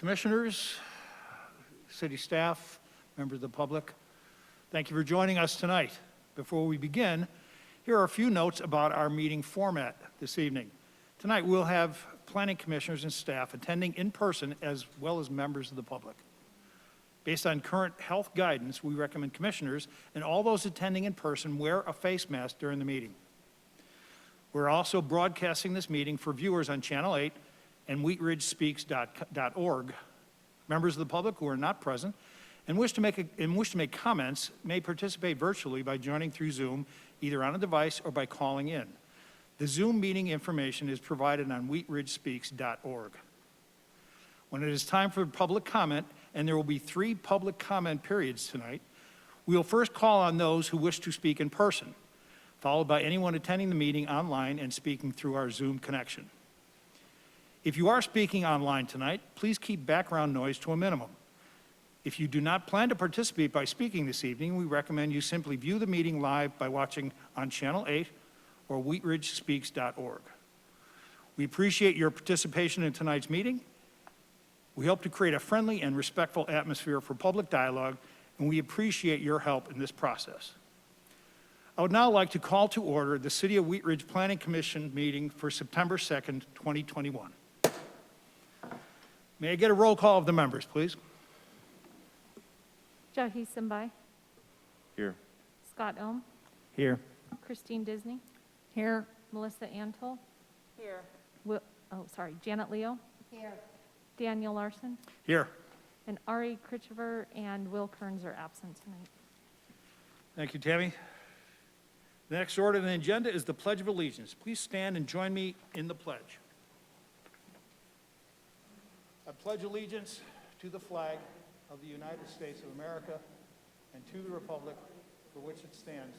Commissioners, city staff, members of the public, thank you for joining us tonight. Before we begin, here are a few notes about our meeting format this evening. Tonight we'll have planning commissioners and staff attending in person as well as members of the public. Based on current health guidance, we recommend commissioners and all those attending in person wear a face mask during the meeting. We're also broadcasting this meeting for viewers on Channel 8 and wheatridgespeaks.org. Members of the public who are not present and wish to make comments may participate virtually by joining through Zoom, either on a device or by calling in. The Zoom meeting information is provided on wheatridgespeaks.org. When it is time for public comment, and there will be 3 public comment periods tonight, we will first call on those who wish to speak in person, followed by anyone attending the meeting online and speaking through our Zoom connection. If you are speaking online tonight, please keep background noise to a minimum. If you do not plan to participate by speaking this evening, we recommend you simply view the meeting live by watching on Channel 8 or wheatridgespeaks.org. We appreciate your participation in tonight's meeting. We hope to create a friendly and respectful atmosphere for public dialogue, and we appreciate your help in this process. I would now like to call to order the City of Wheat Ridge Planning Commission meeting for September 2nd, 2021. May I get a roll call of the members, please? Jahi Simbai. Here. Scott Ohm. Here. Christine Disney. Here. Melissa Antle. Here. Janet Leo. Here. Daniel Larson. Here. And Ari Krichover and Will Kearns are absent tonight. Thank you, Tammy. The next order on the agenda is the Pledge of Allegiance. Please stand and join me in the pledge. I pledge allegiance to the flag of the United States of America and to the republic for which it stands,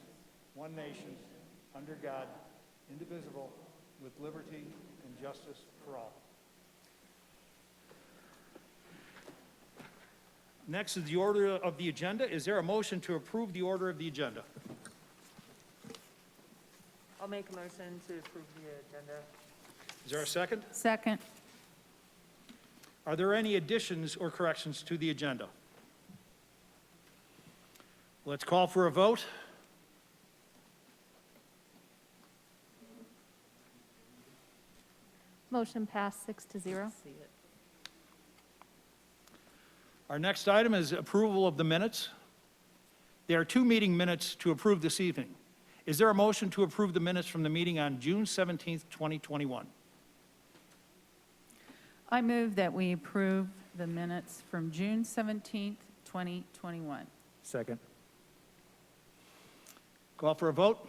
one nation, under God, indivisible, with liberty and justice for all. Next is the order of the agenda. Is there a motion to approve the order of the agenda? I'll make a motion to approve the agenda. Is there a second? Second. Are there any additions or corrections to the agenda? Let's call for a vote. Motion passed 6-0. Our next item is approval of the minutes. There are 2 meeting minutes to approve this evening. Is there a motion to approve the minutes from the meeting on June 17th, 2021? I move that we approve the minutes from June 17th, 2021. Second. Call for a vote.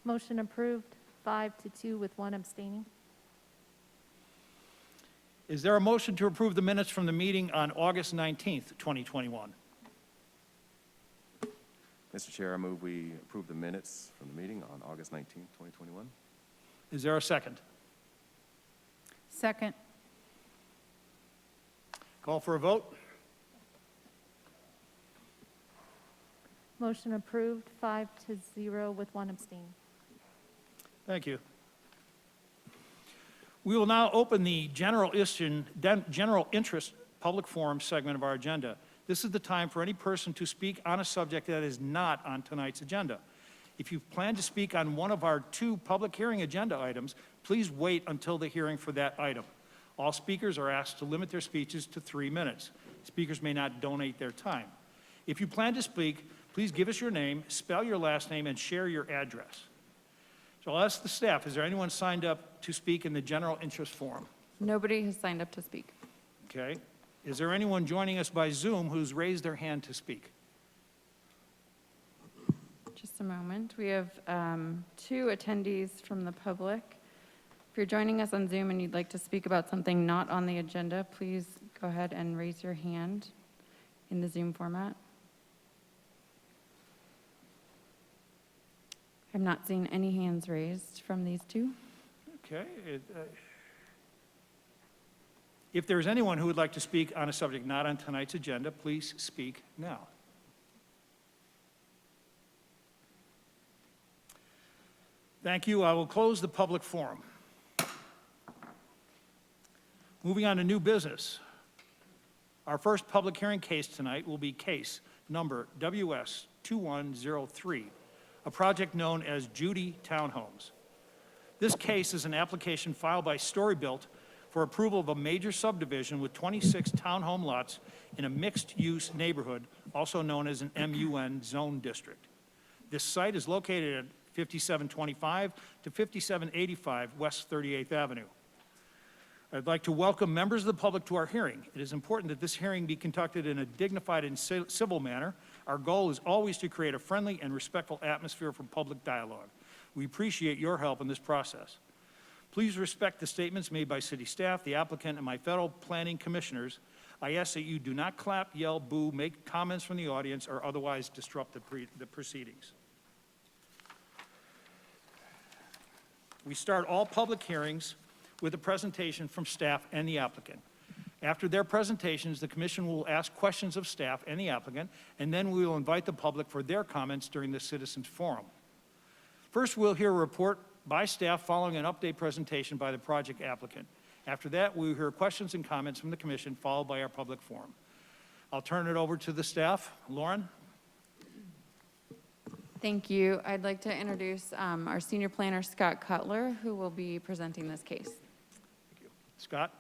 Motion approved 5-2 with 1 abstaining. Is there a motion to approve the minutes from the meeting on August 19th, 2021? Mr. Chair, I move we approve the minutes from the meeting on August 19th, 2021. Is there a second? Second. Call for a vote. Motion approved 5-0 with 1 abstaining. Thank you. We will now open the general interest public forum segment of our agenda. This is the time for any person to speak on a subject that is not on tonight's agenda. If you plan to speak on one of our 2 public hearing agenda items, please wait until the hearing for that item. All speakers are asked to limit their speeches to 3 minutes. Speakers may not donate their time. If you plan to speak, please give us your name, spell your last name, and share your address. So I'll ask the staff, is there anyone signed up to speak in the general interest forum? Nobody has signed up to speak. Okay. Is there anyone joining us by Zoom who's raised their hand to speak? Just a moment. We have 2 attendees from the public. If you're joining us on Zoom and you'd like to speak about something not on the agenda, please go ahead and raise your hand in the Zoom format. I'm not seeing any hands raised from these 2. Okay. If there's anyone who would like to speak on a subject not on tonight's agenda, please speak now. Thank you. I will close the public forum. Moving on to new business. Our first public hearing case tonight will be case number WS 2103, a project known as Judy Townhomes. This case is an application filed by Storybuilt for approval of a major subdivision with 26 townhome lots in a mixed-use neighborhood, also known as an MUN zone district. This site is located at 5725 to 5785 West 38th Avenue. I'd like to welcome members of the public to our hearing. It is important that this hearing be conducted in a dignified and civil manner. Our goal is always to create a friendly and respectful atmosphere for public dialogue. We appreciate your help in this process. Please respect the statements made by city staff, the applicant, and my fellow planning commissioners. I ask that you do not clap, yell, boo, make comments from the audience, or otherwise disrupt the proceedings. We start all public hearings with a presentation from staff and the applicant. After their presentations, the commission will ask questions of staff and the applicant, and then we will invite the public for their comments during the citizens forum. First, we'll hear a report by staff following an update presentation by the project applicant. After that, we will hear questions and comments from the commission, followed by our public forum. I'll turn it over to the staff. Lauren? Thank you. I'd like to introduce our senior planner, Scott Cutler, who will be presenting this case. Thank you. Scott?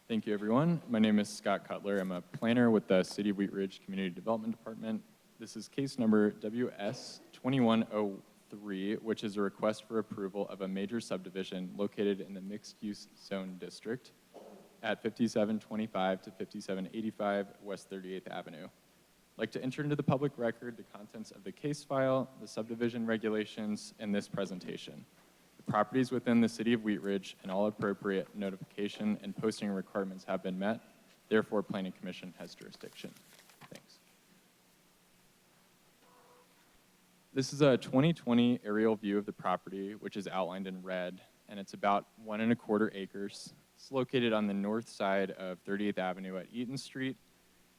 Thank you, everyone. My name is Scott Cutler. I'm a planner with the City of Wheat Ridge Community Development Department. This is case number WS 2103, which is a request for approval of a major subdivision located in the mixed-use zone district at 5725 to 5785 West 38th Avenue. I'd like to enter into the public record the contents of the case file, the subdivision regulations, and this presentation. The properties within the City of Wheat Ridge and all appropriate notification and posting requirements have been met. Therefore, Planning Commission has jurisdiction. Thanks. This is a 2020 aerial view of the property, which is outlined in red, and it's about 1¼ acres. It's located on the north side of 38th Avenue at Eaton Street,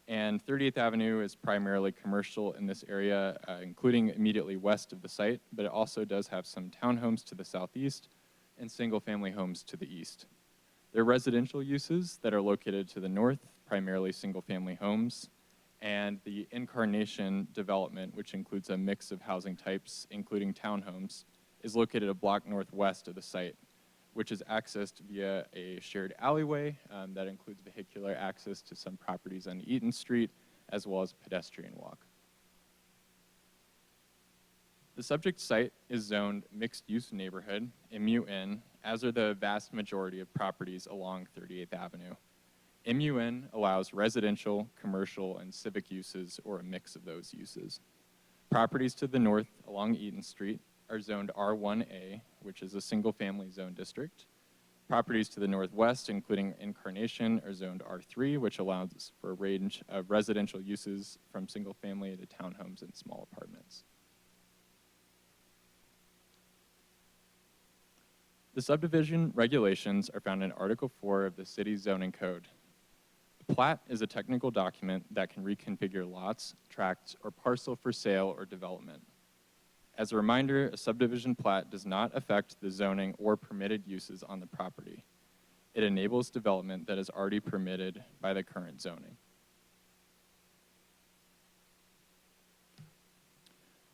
and 38th Avenue is primarily commercial in this area, including immediately west of the site, but it also does have some townhomes to the southeast and single-family homes to the east. There are residential uses that are located to the north, primarily single-family homes, and the Incarnation development, which includes a mix of housing types, including townhomes, is located a block northwest of the site, which is accessed via a shared alleyway that includes vehicular access to some properties on Eaton Street, as well as pedestrian walk. The subject site is zoned mixed-use neighborhood, MUN, as are the vast majority of properties along 38th Avenue. MUN allows residential, commercial, and civic uses, or a mix of those uses. Properties to the north along Eaton Street are zoned R1A, which is a single-family zone district. Properties to the northwest, including Incarnation, are zoned R3, which allows for a range of residential uses from single-family to townhomes and small apartments. The subdivision regulations are found in Article 4 of the City's Zoning Code. The plat is a technical document that can reconfigure lots, tracts, or parcel for sale or development. As a reminder, a subdivision plat does not affect the zoning or permitted uses on the property. It enables development that is already permitted by the current zoning.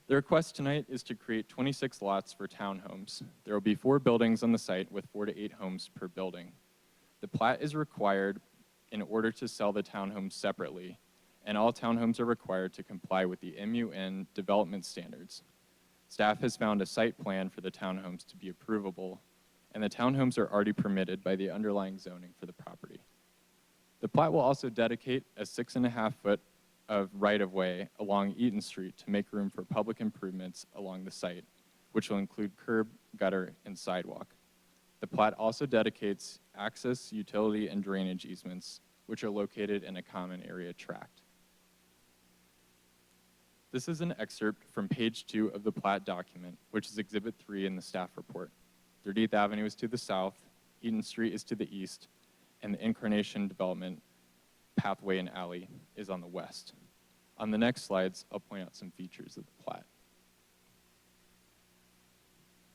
The request tonight is to create 26 lots for townhomes. There will be 4 buildings on the site with 4 to 8 homes per building. The plat is required in order to sell the townhomes separately, and all townhomes are required to comply with the MUN development standards. Staff has found a site plan for the townhomes to be approvable, and the townhomes are already permitted by the underlying zoning for the property. The plat will also dedicate a 6.5 foot of right-of-way along Eaton Street to make room for public improvements along the site, which will include curb, gutter, and sidewalk. The plat also dedicates access, utility, and drainage easements, which are located in a common area tract. This is an excerpt from page 2 of the plat document, which is Exhibit 3 in the staff report. 30th Avenue is to the south, Eaton Street is to the east, and the Incarnation development pathway and alley is on the west. On the next slides, I'll point out some features of the plat.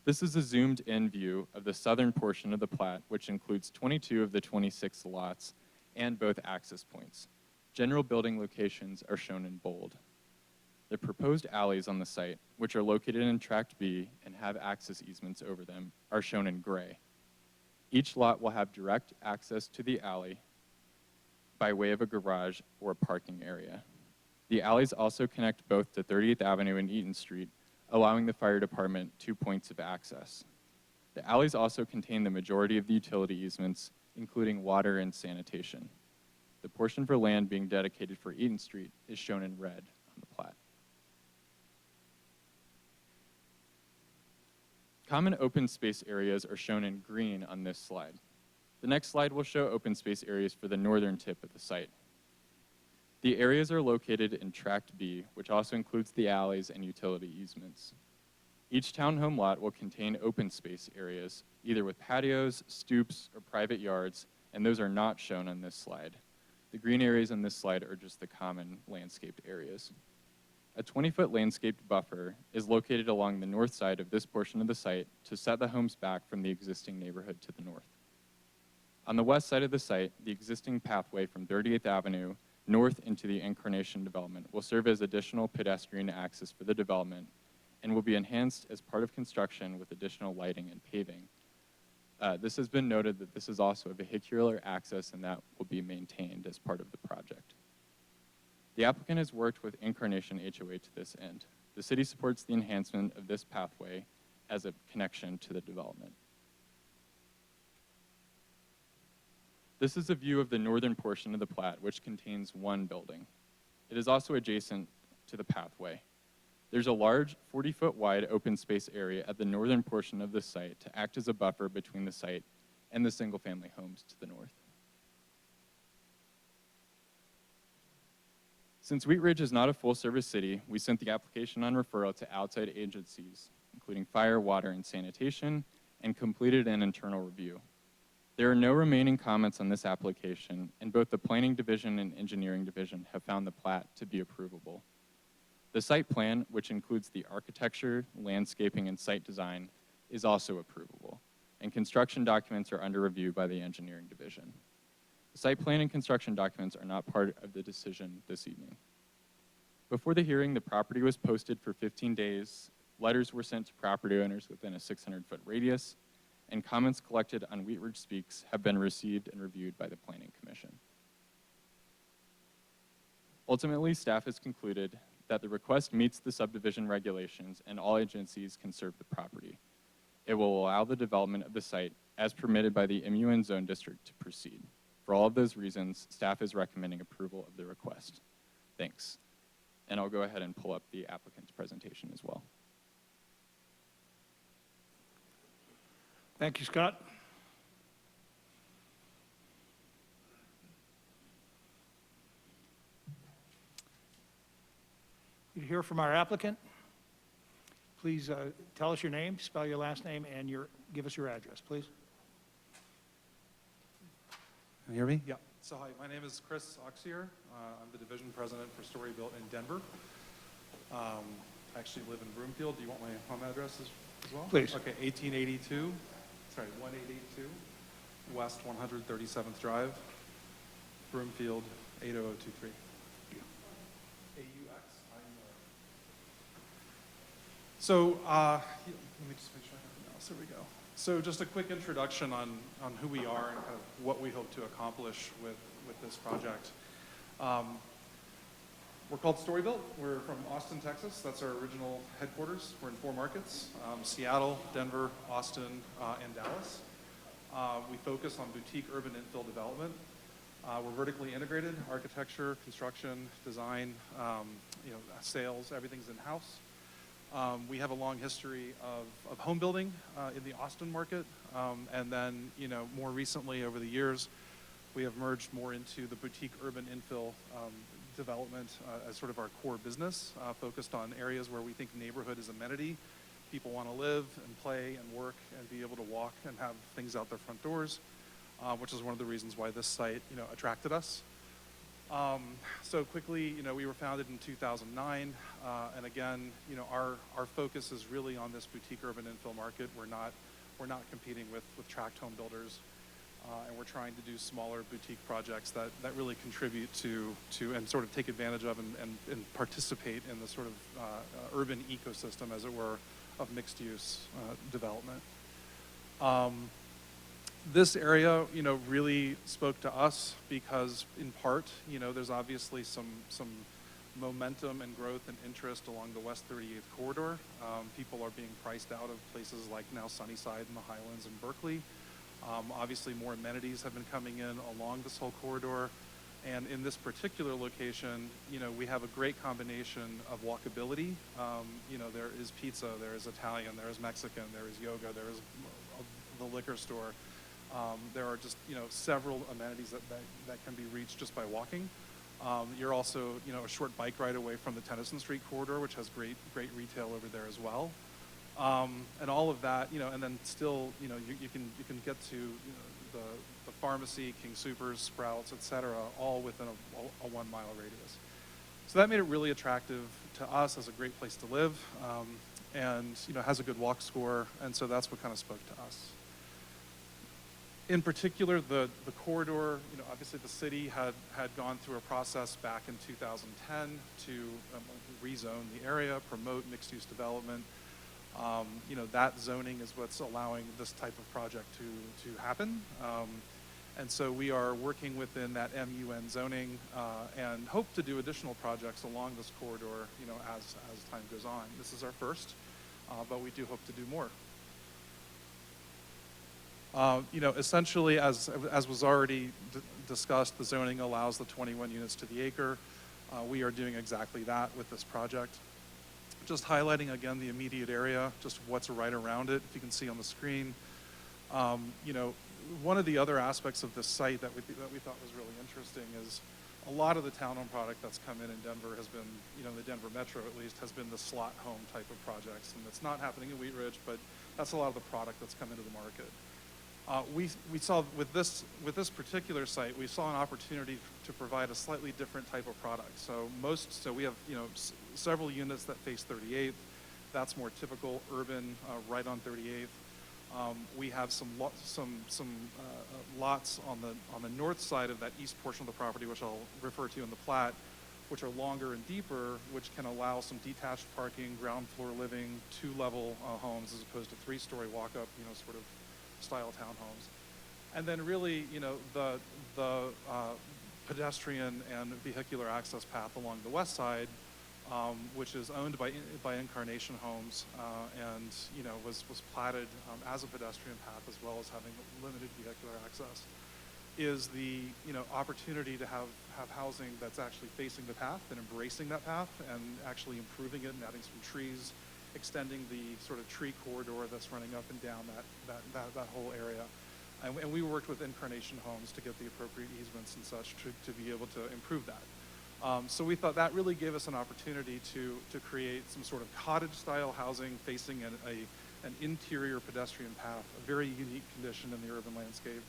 This is a zoomed-in view of the southern portion of the plat, which includes 22 of the 26 lots and both access points. General building locations are shown in bold. The proposed alleys on the site, which are located in Tract B and have access easements over them, are shown in gray. Each lot will have direct access to the alley by way of a garage or a parking area. The alleys also connect both to 30th Avenue and Eaton Street, allowing the fire department 2 points of access. The alleys also contain the majority of the utility easements, including water and sanitation. The portion for land being dedicated for Eaton Street is shown in red on the plat. Common open space areas are shown in green on this slide. The next slide will show open space areas for the northern tip of the site. The areas are located in Tract B, which also includes the alleys and utility easements. Each townhome lot will contain open space areas, either with patios, stoops, or private yards, and those are not shown on this slide. The green areas on this slide are just the common landscaped areas. A 20-foot landscaped buffer is located along the north side of this portion of the site to set the homes back from the existing neighborhood to the north. On the west side of the site, the existing pathway from 30th Avenue north into the Incarnation development will serve as additional pedestrian access for the development and will be enhanced as part of construction with additional lighting and paving. This has been noted that this is also a vehicular access and that will be maintained as part of the project. The applicant has worked with Incarnation HOA to this end. The city supports the enhancement of this pathway as a connection to the development. This is a view of the northern portion of the plat, which contains one building. It is also adjacent to the pathway. There's a large 40-foot wide open space area at the northern portion of the site to act as a buffer between the site and the single-family homes to the north. Since Wheat Ridge is not a full-service city, we sent the application on referral to outside agencies, including fire, water, and sanitation, and completed an internal review. There are no remaining comments on this application, and both the Planning Division and Engineering Division have found the plat to be approvable. The site plan, which includes the architecture, landscaping, and site design, is also approvable, and construction documents are under review by the Engineering Division. The site plan and construction documents are not part of the decision this evening. Before the hearing, the property was posted for 15 days, letters were sent to property owners within a 600-foot radius, and comments collected on Wheat Ridge Speaks have been received and reviewed by the Planning Commission. Ultimately, staff has concluded that the request meets the subdivision regulations and all agencies can serve the property. It will allow the development of the site as permitted by the MUN Zone District to proceed. For all of those reasons, staff is recommending approval of the request. Thanks. And I'll go ahead and pull up the applicant's presentation as well. Thank you, Scott. You hear from our applicant. Please tell us your name, spell your last name, and give us your address, please. Can you hear me? Yeah. So hi, my name is Chris Oxier. I'm the division president for Story Built in Denver. I actually live in Broomfield. Do you want my home address as well? Please. Okay, 1882 West 137th Drive, Broomfield 80023. AUX. So let me just make sure I have the mouse. There we go. So just a quick introduction on who we are and kind of what we hope to accomplish with this project. We're called Story Built. We're from Austin, Texas. That's our original headquarters. We're in 4 markets, Seattle, Denver, Austin, and Dallas. We focus on boutique urban infill development. We're vertically integrated, architecture, construction, design, sales, everything's in-house. We have a long history of home building in the Austin market, and then, more recently over the years, we have merged more into the boutique urban infill development as sort of our core business, focused on areas where we think neighborhood is amenity. People want to live and play and work and be able to walk and have things out their front doors, which is one of the reasons why this site, attracted us. So quickly, we were founded in 2009, and again, our focus is really on this boutique urban infill market. We're not competing with tract home builders, and we're trying to do smaller boutique projects that really contribute to and sort of take advantage of and participate in the sort of urban ecosystem, as it were, of mixed-use development. This area, really spoke to us because, in part, there's obviously some momentum and growth and interest along the West 38th corridor. People are being priced out of places like now Sunnyside and the Highlands and Berkeley. Obviously, more amenities have been coming in along this whole corridor. And in this particular location, we have a great combination of walkability. There is pizza, there is Italian, there is Mexican, there is yoga, there is the liquor store. There are just, several amenities that can be reached just by walking. You're also, a short bike ride away from the Tennyson Street corridor, which has great retail over there as well. And all of that, and then still, you can get to the pharmacy, King Soopers, Sprouts, et cetera, all within a 1 mile radius. So that made it really attractive to us as a great place to live, and has a good walk score, and so that's what kind of spoke to us. In particular, the corridor, obviously the city had gone through a process back in 2010 to rezone the area, promote mixed-use development. That zoning is what's allowing this type of project to happen. And so we are working within that MUN zoning and hope to do additional projects along this corridor, as time goes on. This is our first, but we do hope to do more. Essentially, as was already discussed, the zoning allows the 21 units to the acre. We are doing exactly that with this project. Just highlighting again the immediate area, just what's right around it. If you can see on the screen, one of the other aspects of this site that we thought was really interesting is a lot of the townhome product that's come in Denver has been, in the Denver metro at least, has been the slot home type of projects, and it's not happening in Wheat Ridge, but that's a lot of the product that's come into the market. We saw with this particular site, we saw an opportunity to provide a slightly different type of product. So we have several units that face 38th. That's more typical urban, right on 38th. We have some lots on the north side of that east portion of the property, which I'll refer to in the plat, which are longer and deeper, which can allow some detached parking, ground floor living, 2-level homes as opposed to 3-story walk-up, sort of style townhomes. And then really, the pedestrian and vehicular access path along the west side, which is owned by Incarnation Homes, and was platted as a pedestrian path as well as having limited vehicular access, is the opportunity to have housing that's actually facing the path and embracing that path and actually improving it and adding some trees, extending the sort of tree corridor that's running up and down that whole area. And we worked with Incarnation Homes to get the appropriate easements and such to be able to improve that. So we thought that really gave us an opportunity to create some sort of cottage-style housing facing an interior pedestrian path, a very unique condition in the urban landscape.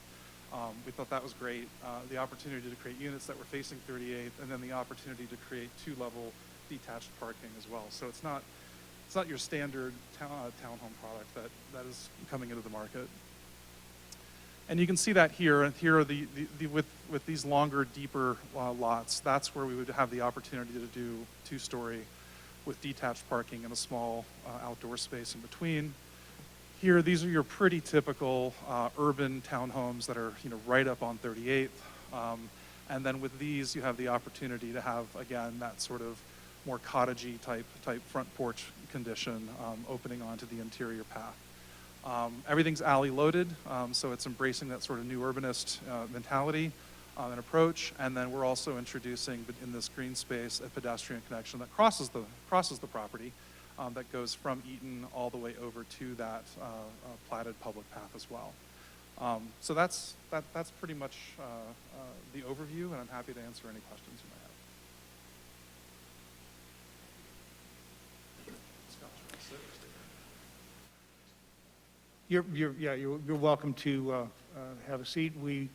We thought that was great. The opportunity to create units that were facing 38th, and then the opportunity to create 2-level detached parking as well. So it's not your standard townhome product that is coming into the market. And you can see that here. And here are with these longer, deeper lots. That's where we would have the opportunity to do 2-story with detached parking and a small outdoor space in between. Here, these are your pretty typical urban townhomes that are right up on 38th. And then with these, you have the opportunity to have, again, that sort of more cottagey type front porch condition opening onto the interior path. Everything's alley loaded, so it's embracing that sort of new urbanist mentality and approach. And then we're also introducing in this green space a pedestrian connection that crosses the property that goes from Eaton all the way over to that platted public path as well. So that's pretty much the overview, and I'm happy to answer any questions you might have. You're welcome to have a seat. We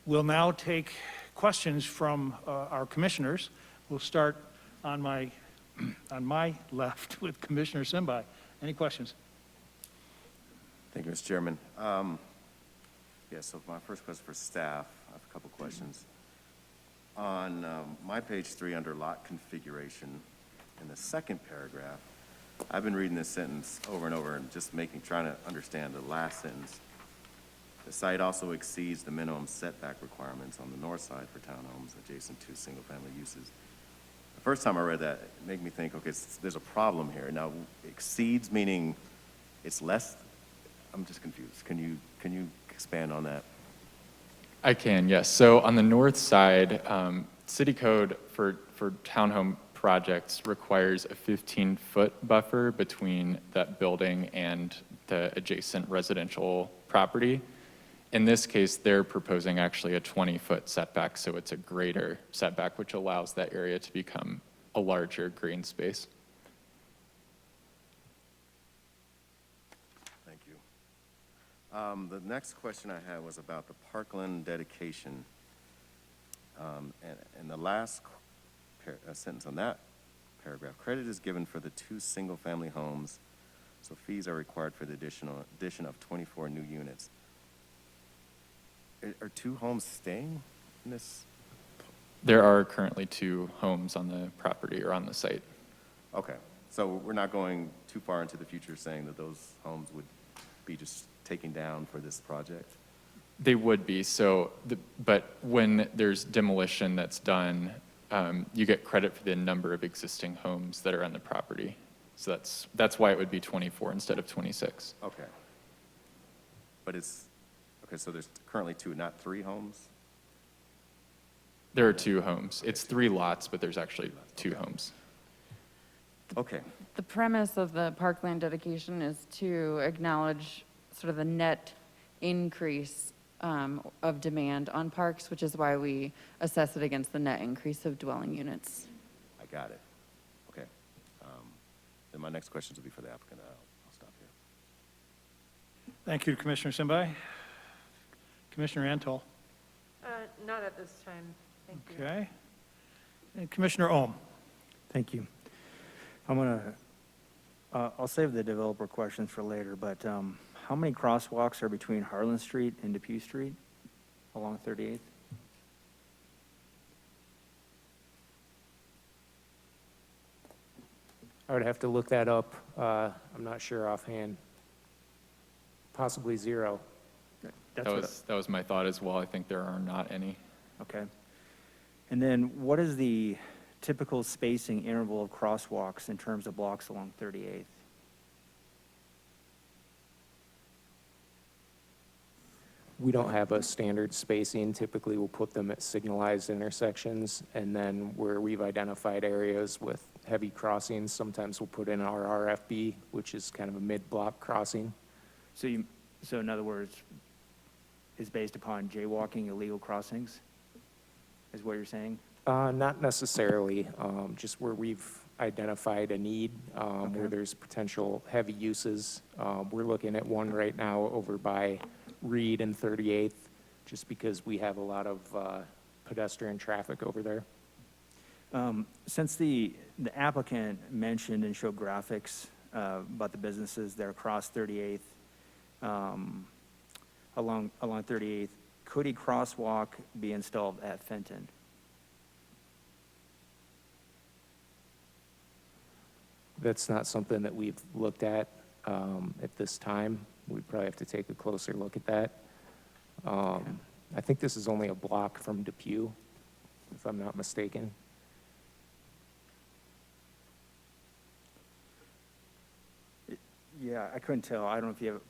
will now take questions from our commissioners. We'll start on my left with Commissioner Simbai. Any questions? Thank you, Mr. Chairman. Yeah, so my first question for staff, I have a couple questions. On my page 3 under lot configuration, in the second paragraph, I've been reading this sentence over and over and just trying to understand the last sentence. The site also exceeds the minimum setback requirements on the north side for townhomes adjacent to single-family uses. The first time I read that, it made me think, okay, there's a problem here. Now, exceeds meaning it's less? I'm just confused. Can you expand on that? I can, yes. So on the north side, city code for townhome projects requires a 15-foot buffer between that building and the adjacent residential property. In this case, they're proposing actually a 20-foot setback, so it's a greater setback, which allows that area to become a larger green space. Thank you. The next question I had was about the Parkland Dedication. And the last sentence on that paragraph, credit is given for the 2 single-family homes, so fees are required for the addition of 24 new units. Are 2 homes staying in this? There are currently 2 homes on the property or on the site. Okay, so we're not going too far into the future saying that those homes would be just taken down for this project? They would be, but when there's demolition that's done, you get credit for the number of existing homes that are on the property. So that's why it would be 24 instead of 26. Okay. But okay, so there's currently 2, not 3 homes? There are 2 homes. It's 3 lots, but there's actually 2 homes. Okay. The premise of the Parkland dedication is to acknowledge sort of the net increase of demand on parks, which is why we assess it against the net increase of dwelling units. I got it. Okay. Then my next questions will be for the applicant. I'll stop here. Thank you, Commissioner Simbai. Commissioner Antal. Not at this time, thank you. Okay. And Commissioner Ohm. Thank you. I'll save the developer questions for later, but how many crosswalks are between Harlan Street and Dupe Street along 38th? I would have to look that up. I'm not sure offhand. Possibly 0. That was my thought as well. I think there are not any. Okay. And then what is the typical spacing interval of crosswalks in terms of blocks along 38th? We don't have a standard spacing. Typically, we'll put them at signalized intersections, and then where we've identified areas with heavy crossings, sometimes we'll put in our RFB, which is kind of a mid-block crossing. So in other words, is based upon jaywalking, illegal crossings, is what you're saying? Not necessarily, just where we've identified a need, where there's potential heavy uses. We're looking at one right now over by Reed and 38th, just because we have a lot of pedestrian traffic over there. Since the applicant mentioned and showed graphics about the businesses that are across 38th, along 38th, could a crosswalk be installed at Fenton? That's not something that we've looked at this time. We'd probably have to take a closer look at that. I think this is only a block from Dupe, if I'm not mistaken. Yeah, I couldn't tell. I don't know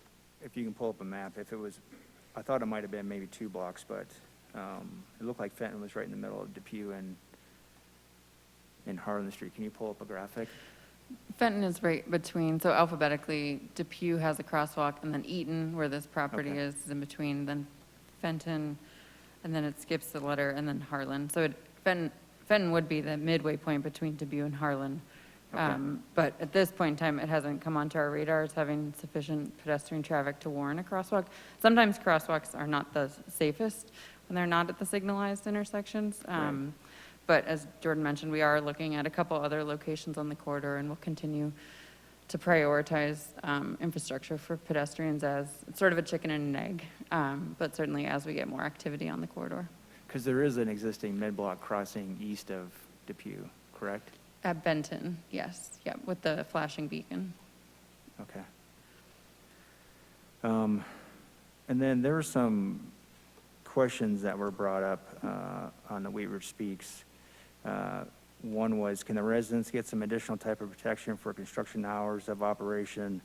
if you can pull up a map. I thought it might have been maybe 2 blocks, but it looked like Fenton was right in the middle of Dupe and Harlan Street. Can you pull up a graphic? Fenton is right between, so alphabetically, Dupe has a crosswalk, and then Eaton, where this property Okay. is in between, then Fenton, and then it skips the letter, and then Harlan. So Fenton would be the midway point between Dupe and Harlan. Okay. But at this point in time, it hasn't come onto our radar as having sufficient pedestrian traffic to warrant a crosswalk. Sometimes crosswalks are not the safest. and they're not at the signalized intersections. But as Jordan mentioned, we are looking at a couple other locations on the corridor, and we'll continue to prioritize infrastructure for pedestrians as it's sort of a chicken and an egg, but certainly as we get more activity on the corridor. Because there is an existing mid-block crossing east of Dupe, correct? At Benton, yes, yeah, with the flashing beacon. Okay. And then there were some questions that were brought up on the Wheatridge Speaks. One was, can the residents get some additional type of protection for construction hours of operation?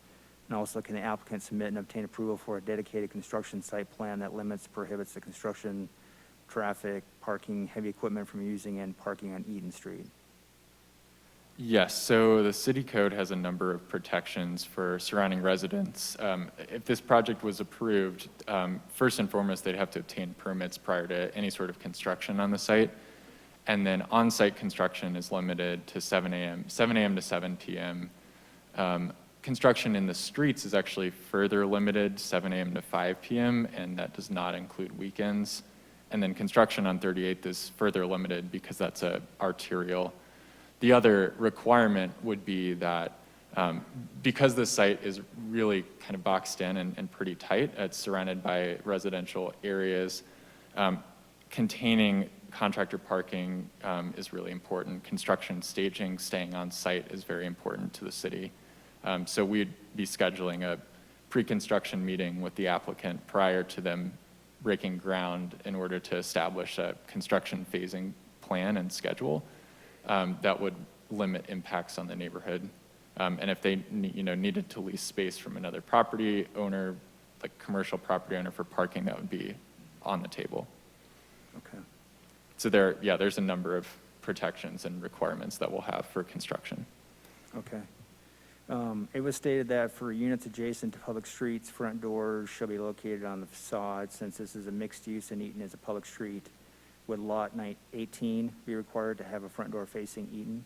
And also, can the applicant submit and obtain approval for a dedicated construction site plan that prohibits the construction, traffic, parking, heavy equipment from using and parking on Eaton Street? Yes, so the city code has a number of protections for surrounding residents. If this project was approved, first and foremost, they'd have to obtain permits prior to any sort of construction on the site. And then on-site construction is limited to 7 a.m. to 7 p.m. Construction in the streets is actually further limited, 7 a.m. to 5 p.m., and that does not include weekends. And then construction on 38th is further limited because that's a arterial. The other requirement would be that because the site is really kind of boxed in and pretty tight, it's surrounded by residential areas, containing contractor parking is really important. Construction staging, staying on site is very important to the city. So we'd be scheduling a pre-construction meeting with the applicant prior to them breaking ground in order to establish a construction phasing plan and schedule that would limit impacts on the neighborhood. And if they needed to lease space from another property owner, like commercial property owner for parking, that would be on the table. Okay. So there's a number of protections and requirements that we'll have for construction. Okay. It was stated that for units adjacent to public streets, front doors shall be located on the facade. Since this is a mixed use and Eaton is a public street, would lot 18 be required to have a front door facing Eaton?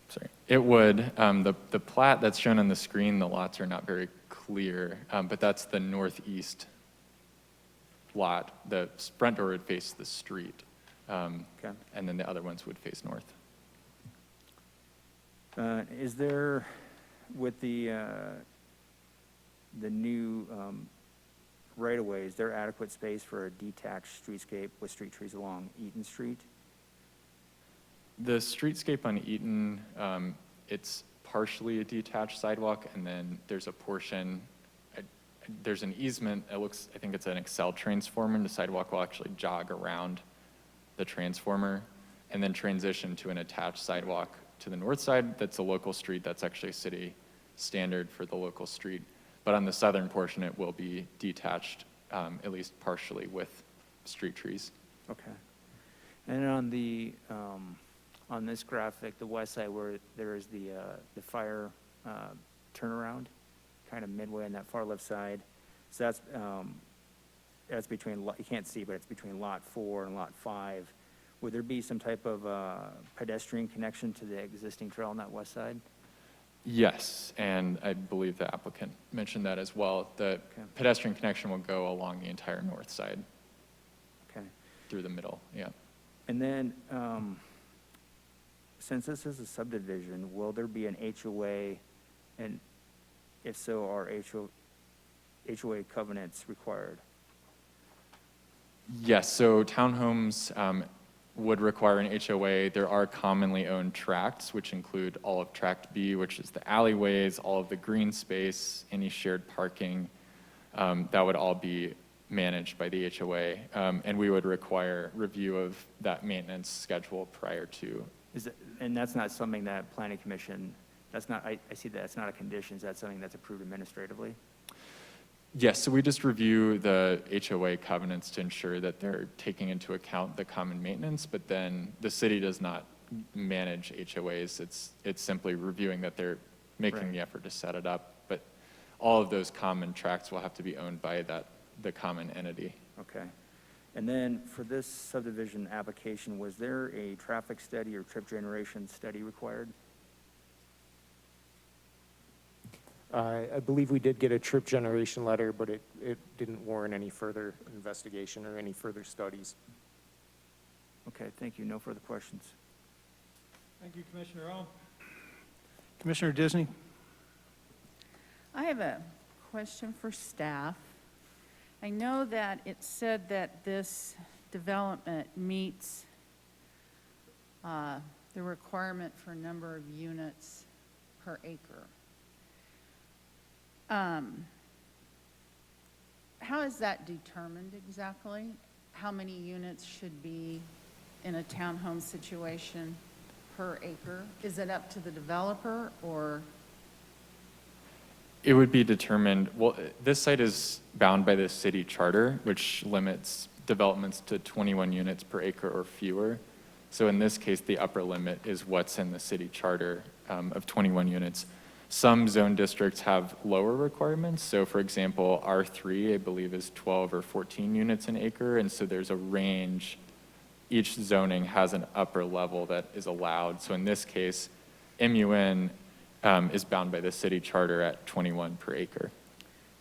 Sorry. It would. The plat that's shown on the screen, the lots are not very clear, but that's the northeast lot. The front door would face the street, Okay. and then the other ones would face north. Is there, with the new right-of-way, is there adequate space for a detached streetscape with street trees along Eaton Street? The streetscape on Eaton, it's partially a detached sidewalk, and then there's a portion, there's an easement, I think it's an Excel transformer, and the sidewalk will actually jog around the transformer and then transition to an attached sidewalk to the north side. That's a local street. That's actually a city standard for the local street. But on the southern portion, it will be detached, at least partially, with street trees. Okay. And on the, on this graphic, the west side where there is the fire turnaround, kind of midway on that far left side. So that's between, you can't see, but it's between lot 4 and lot 5. Would there be some type of pedestrian connection to the existing trail on that west side? Yes, and I believe the applicant mentioned that as well. The pedestrian connection will go along the entire north side. Okay. Through the middle, yeah. And then, since this is a subdivision, will there be an HOA? And if so, are HOA covenants required? Yes, so townhomes would require an HOA. There are commonly owned tracts, which include all of Tract B, which is the alleyways, all of the green space, any shared parking. That would all be managed by the HOA. And we would require review of that maintenance schedule prior to. And that's not something that Planning Commission, that's not, I see that it's not a condition. Is that something that's approved administratively? Yes, so we just review the HOA covenants to ensure that they're taking into account the common maintenance, but then the city does not manage HOAs. It's simply reviewing that they're making the effort to set it up, but all of those common tracts will have to be owned by the common entity. Okay. And then for this subdivision application, was there a traffic study or trip generation study required? I believe we did get a trip generation letter, but it didn't warrant any further investigation or any further studies. Okay, thank you. No further questions. Thank you, Commissioner Ohm. Commissioner Disney? I have a question for staff. I know that it said that this development meets the requirement for number of units per acre. How is that determined exactly? How many units should be in a townhome situation per acre? Is it up to the developer, or? It would be determined, well, this site is bound by the city charter, which limits developments to 21 units per acre or fewer. So in this case, the upper limit is what's in the city charter of 21 units. Some zone districts have lower requirements. So for example, R3, I believe, is 12 or 14 units an acre. And so there's a range. Each zoning has an upper level that is allowed. So in this case, MUN is bound by the city charter at 21 per acre.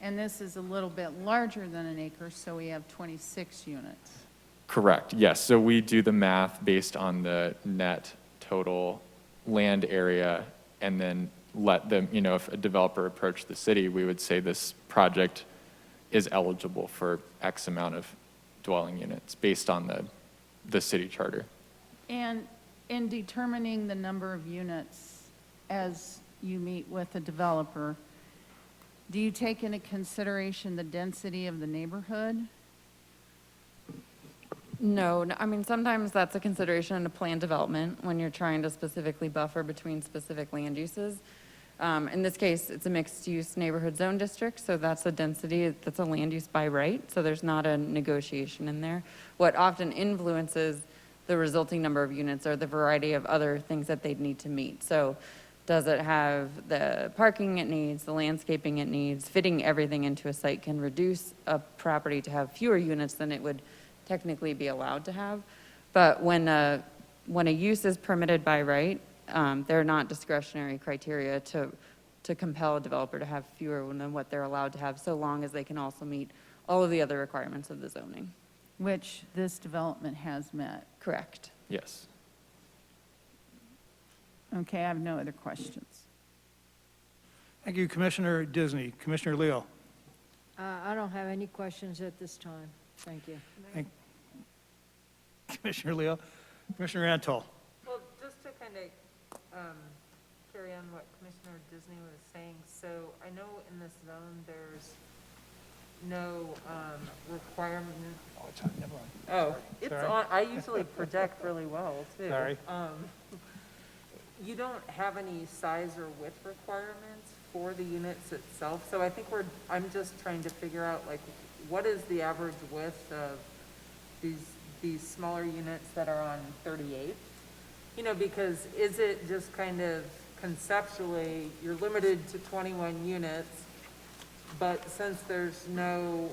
And this is a little bit larger than an acre, so we have 26 units. Correct, yes. So we do the math based on the net total land area, and then let them, if a developer approached the city, we would say this project is eligible for X amount of dwelling units based on the city charter. And in determining the number of units as you meet with a developer, do you take into consideration the density of the neighborhood? No, I mean, sometimes that's a consideration in a planned development when you're trying to specifically buffer between specific land uses. In this case, it's a mixed-use neighborhood zone district, so that's a density, that's a land use by right, so there's not a negotiation in there. What often influences the resulting number of units are the variety of other things that they'd need to meet. So does it have the parking it needs, the landscaping it needs? Fitting everything into a site can reduce a property to have fewer units than it would technically be allowed to have. But when a use is permitted by right, they're not discretionary criteria to compel a developer to have fewer than what they're allowed to have, so long as they can also meet all of the other requirements of the zoning. Which this development has met. Correct. Yes. Okay, I have no other questions. Thank you, Commissioner Disney. Commissioner Leo? I don't have any questions at this time. Thank you. Commissioner Leo? Commissioner Antal? Well, just to kind of carry on what Commissioner Disney was saying, so I know in this zone, there's no requirement. Oh, it's on, never mind. Oh, it's Sorry. on, I usually project really well, too. Sorry. You don't have any size or width requirements for the units itself, so I think I'm just trying to figure out, like, what is the average width of these smaller units that are on 38? Because is it just kind of conceptually, you're limited to 21 units, but since there's no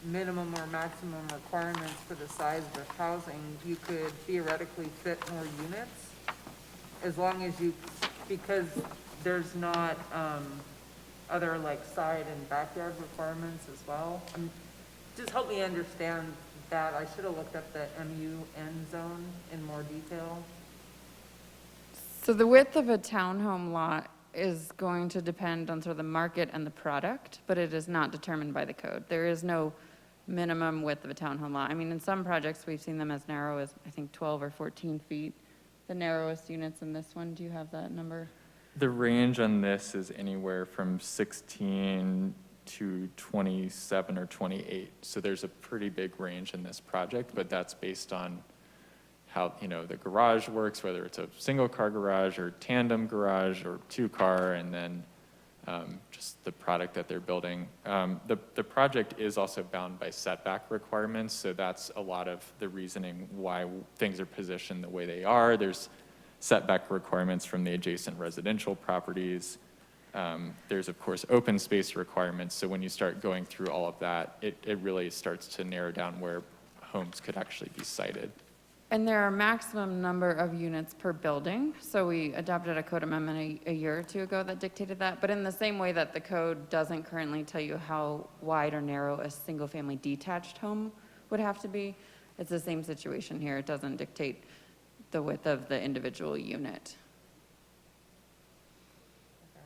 minimum or maximum requirements for the size of the housing, you could theoretically fit more units? As long as because there's not other like side and backyard requirements as well. Just help me understand that. I should have looked up the MUN zone in more detail. So the width of a townhome lot is going to depend on sort of the market and the product, but it is not determined by the code. There is no minimum width of a townhome lot. I mean, in some projects, we've seen them as narrow as, I think, 12 or 14 feet. The narrowest units in this one, do you have that number? The range on this is anywhere from 16 to 27 or 28. So there's a pretty big range in this project, but that's based on how, the garage works, whether it's a single car garage or tandem garage or 2-car, and then just the product that they're building. The project is also bound by setback requirements, so that's a lot of the reasoning why things are positioned the way they are. There's setback requirements from the adjacent residential properties. There's, of course, open space requirements, so when you start going through all of that, it really starts to narrow down where homes could actually be sited. And there are maximum number of units per building. So we adopted a code amendment a year or two ago that dictated that. But in the same way that the code doesn't currently tell you how wide or narrow a single-family detached home would have to be, it's the same situation here. It doesn't dictate the width of the individual unit. Okay.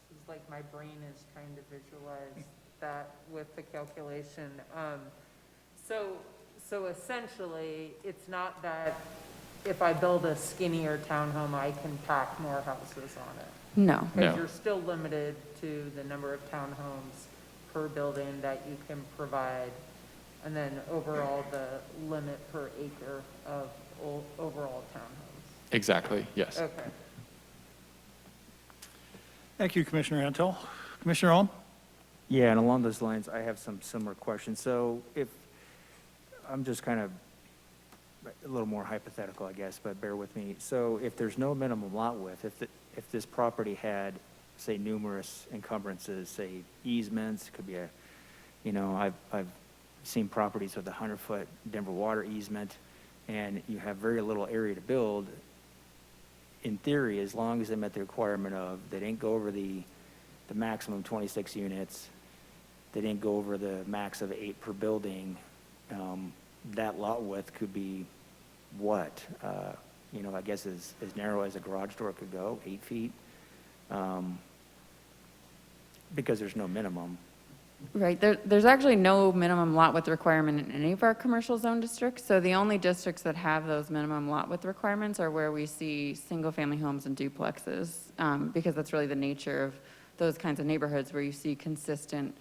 This is like my brain is trying to visualize that with the calculation. So essentially, it's not that if I build a skinnier townhome, I can pack more houses on it. No. No. Because you're still limited to the number of townhomes per building that you can provide, and then overall, the limit per acre of overall townhomes. Exactly, yes. Okay. Thank you, Commissioner Antle. Commissioner Holm? Yeah, and along those lines, I have some similar questions. So if, I'm just kind of a little more hypothetical, I guess, but bear with me. So if there's no minimum lot width, if this property had, say, numerous encumbrances, say easements, could be a, you know, I've seen properties with a 100-foot Denver water easement, and you have very little area to build. In theory, as long as they met the requirement of, they didn't go over the maximum 26 units, they didn't go over the max of 8 per building, that lot width could be what? You know, I guess as narrow as a garage door could go, 8 feet, because there's no minimum. Right, there's actually no minimum lot width requirement in any of our commercial zone districts. So the only districts that have those minimum lot width requirements are where we see single-family homes and duplexes, because that's really the nature of those kinds of neighborhoods where you see consistent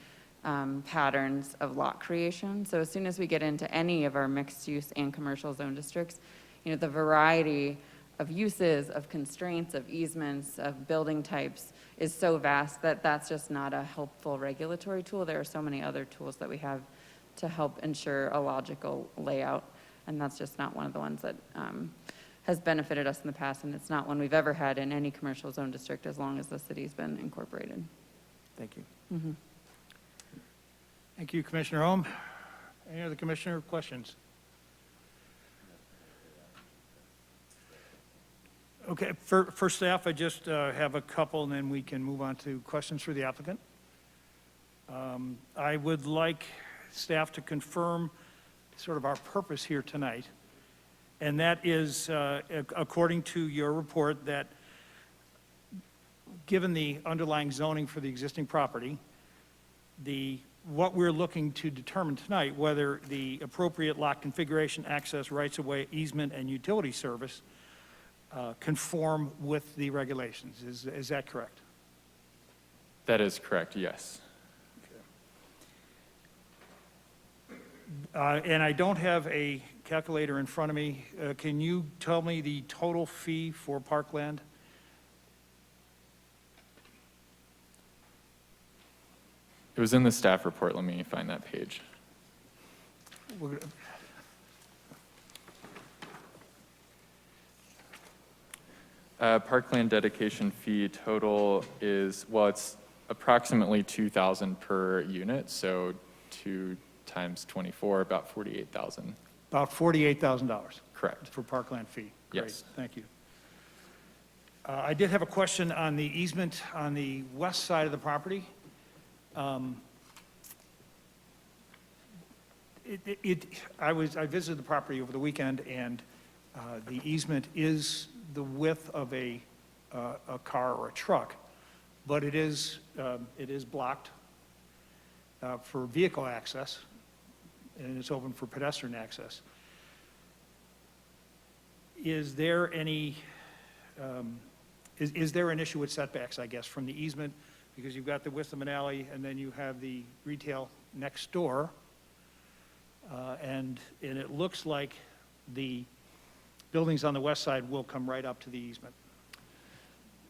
patterns of lot creation. So as soon as we get into any of our mixed-use and commercial zone districts, you know, the variety of uses, of constraints, of easements, of building types is so vast that that's just not a helpful regulatory tool. There are so many other tools that we have to help ensure a logical layout, and that's just not one of the ones that has benefited us in the past, and it's not one we've ever had in any commercial zone district as long as the city's been incorporated. Thank you. Mm-hmm. Thank you, Commissioner Holm. Any other commissioner questions? Okay, for staff, I just have a couple, and then we can move on to questions for the applicant. I would like staff to confirm sort of our purpose here tonight, and that is, according to your report, that given the underlying zoning for the existing property, what we're looking to determine tonight, whether the appropriate lot configuration, access, rights-of-way, easement, and utility service conform with the regulations. Is that correct? That is correct, yes. And I don't have a calculator in front of me. Can you tell me the total fee for Parkland? It was in the staff report. Let me find that page. We're- Parkland dedication fee total is, well, it's approximately $2,000 per unit, so 2 times 24, about $48,000. About $48,000 Correct. for Parkland fee. Great, Yes. thank you. I did have a question on the easement on the west side of the property. I visited the property over the weekend, and the easement is the width of a car or a truck, but it is blocked for vehicle access, and it's open for pedestrian access. Is there any, is there an issue with setbacks, I guess, from the easement? Because you've got the width of an alley, and then you have the retail next door, and it looks like the buildings on the west side will come right up to the easement.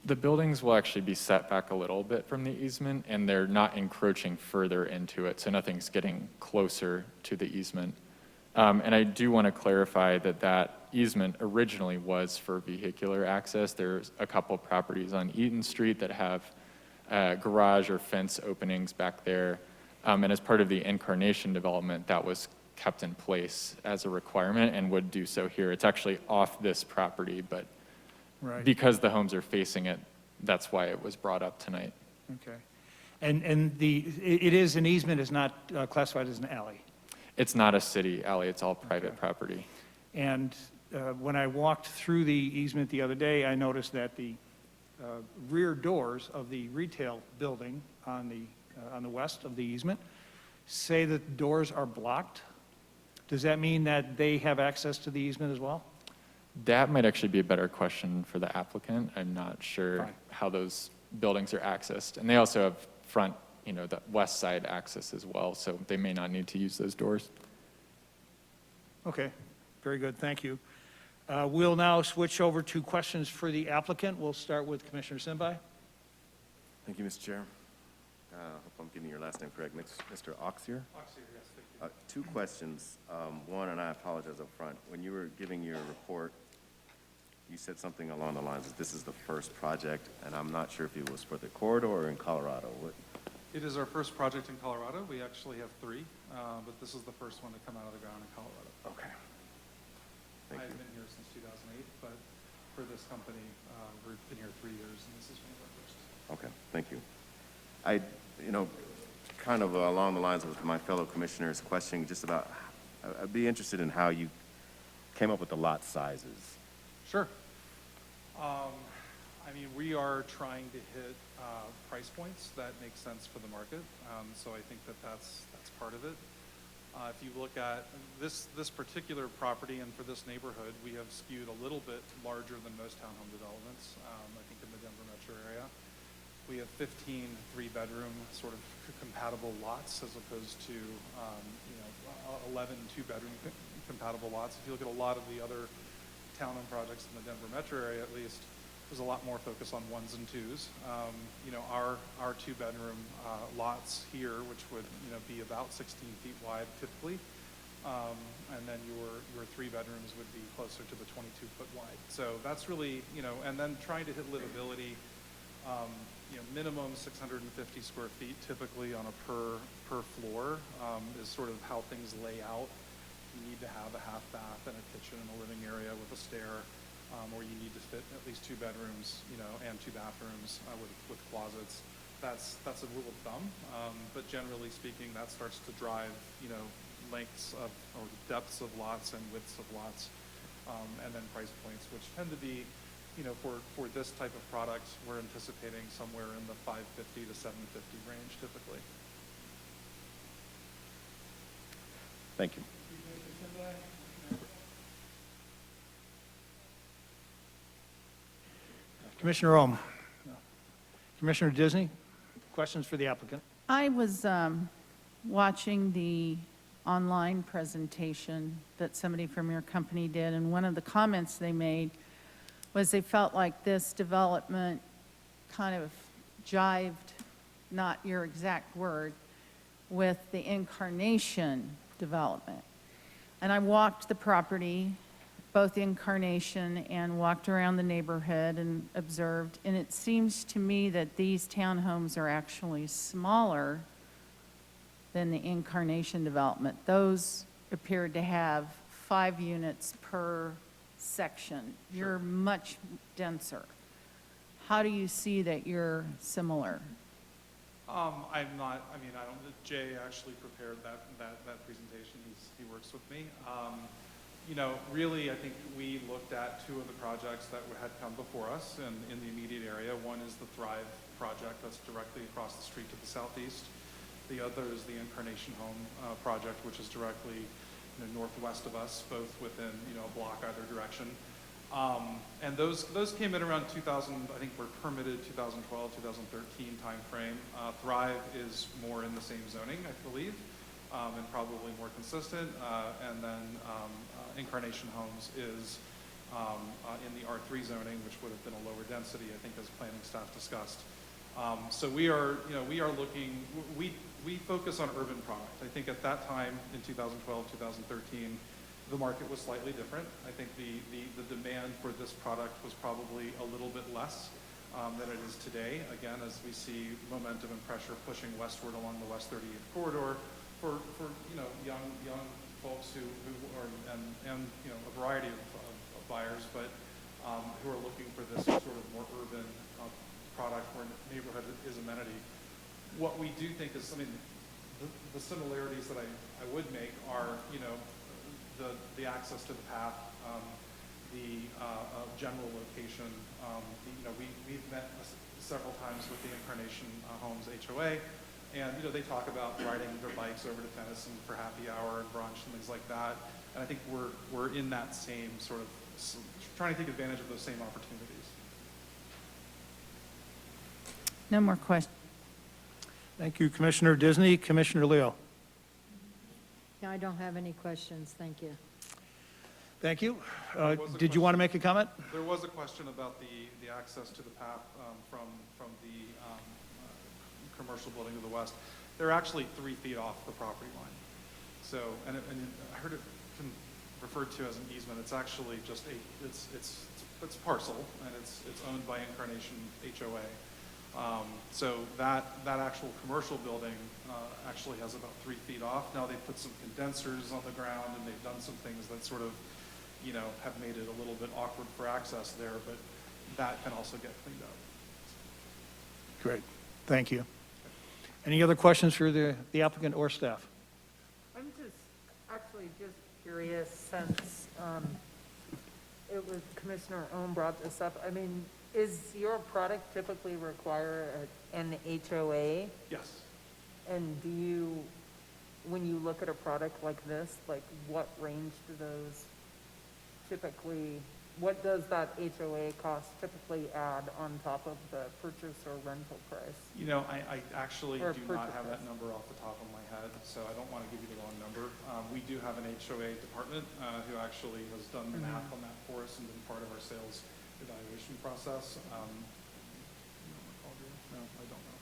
The buildings will actually be set back a little bit from the easement, and they're not encroaching further into it, so nothing's getting closer to the easement. And I do want to clarify that that easement originally was for vehicular access. There's a couple properties on Eaton Street that have garage or fence openings back there. And as part of the Incarnation development, that was kept in place as a requirement and would do so here. It's actually off this property, but Right, because the homes are facing it, that's why it was brought up tonight. okay. And it is, an easement is not classified as an alley. It's not a city alley, it's all private Okay. property. And when I walked through the easement the other day, I noticed that the rear doors of the retail building on the west of the easement say that the doors are blocked. Does that mean that they have access to the easement as well? That might actually be a better question for the applicant. I'm not sure Fine. how those buildings are accessed. And they also have front, the west side access as well, so they may not need to use those doors. Okay, very good, thank you. We'll now switch over to questions for the applicant. We'll start with Commissioner Simbai. Thank you, Mr. Chair. Hope I'm getting your last name correct. Mr. Oxier? Two questions. One, and I apologize up front. When you were giving your report, you said something along the lines of this is the first project, and I'm not sure if it was for the corridor or in Colorado. It is our first project in Colorado. We actually have 3, but this is the first one to come out of the ground in Colorado. Okay. Thank I've you. been here since 2008, but for this company, we've been here 3 years, and this is one of our first. Okay, thank you. Kind of along the lines of my fellow commissioners' questioning just about, I'd be interested in how you came up with the lot sizes. Sure. We are trying to hit price points that make sense for the market, so I think that's part of it. If you look at this particular property and for this neighborhood, we have skewed a little bit larger than most townhome developments, I think in the Denver metro area. We have 15 3-bedroom sort of compatible lots as opposed to 11 2-bedroom compatible lots. If you look at a lot of the other townhome projects in the Denver metro area, at least, there's a lot more focus on 1s and 2s. Our 2-bedroom lots here, which would be about 16 feet wide typically, and then your 3 bedrooms would be closer to the 22-foot wide. So that's really and then trying to hit livability. Minimum 650 square feet typically on a per floor is sort of how things lay out. You need to have a half bath and a kitchen and a living area with a stair, or you need to fit at least 2 bedrooms, and 2 bathrooms with closets. That's a rule of thumb, but generally speaking, that starts to drive lengths of or depths of lots and widths of lots, and then price points, which tend to be, for this type of product, we're anticipating somewhere in the $550 to $750 range typically. Thank you. Commissioner Ohm. Commissioner Disney, questions for the applicant? I was watching the online presentation that somebody from your company did, and one of the comments they made was they felt like this development kind of jived, not your exact word, with the Incarnation development. And I walked the property, both Incarnation, and walked around the neighborhood and observed, and it seems to me that these townhomes are actually smaller than the Incarnation development. Those appeared to have 5 units per section. You're much denser. How do you see that you're similar? I'm not, Jay actually prepared that presentation. He works with me. Really, I think we looked at 2 of the projects that had come before us in the immediate area. One is the Thrive project that's directly across the street to the southeast. The other is the Incarnation Home project, which is directly northwest of us, both within a block either direction. And those came in around 2000, I think were permitted 2012, 2013 timeframe. Thrive is more in the same zoning, I believe, and probably more consistent. And then Incarnation Homes is in the R3 zoning, which would have been a lower density, I think, as planning staff discussed. So we are looking, we focus on urban product. I think at that time in 2012, 2013, the market was slightly different. I think the demand for this product was probably a little bit less than it is today. Again, as we see momentum and pressure pushing westward along the West 38th corridor for young folks who are, and, you know, a variety of buyers, but who are looking for this sort of more urban product where neighborhood is amenity. What we do think is, I mean, the similarities that I would make are, you know, the access to the path, the general location. You know, we've met several times with the Incarnation Homes HOA, and, you know, they talk about riding their bikes over to Tennyson for happy hour and brunch and things like that. And I think we're in that same sort of, trying to take advantage of those same opportunities. No more questions. Thank you, Commissioner Disney. Commissioner Leo. No, I don't have any questions, thank you. Thank you. There was a Did you want to make a comment? There was a question about the access to the path from the commercial building to the west. They're actually 3 feet off the property line. So, and I heard it referred to as an easement. It's actually just it's parcel, and it's owned by Incarnation HOA. So that actual commercial building actually has about 3 feet off. Now they've put some condensers on the ground, and they've done some things that sort of, you know, have made it a little bit awkward for access there, but that can also get cleaned up. Great. Thank you. Any other questions for the applicant or staff? I'm actually just curious, since it was Commissioner Ohm brought this up. I mean, is your product typically require an HOA? Yes. And do you, when you look at a product like this, like what range do those typically, what does that HOA cost typically add on top of the purchase or rental price? You know, I actually Or do not purchase have that price. number off the top of my head, so I don't want to give you the wrong number. We do have an HOA department who actually has done the math on that for us and been part of our sales evaluation process. No, I don't know.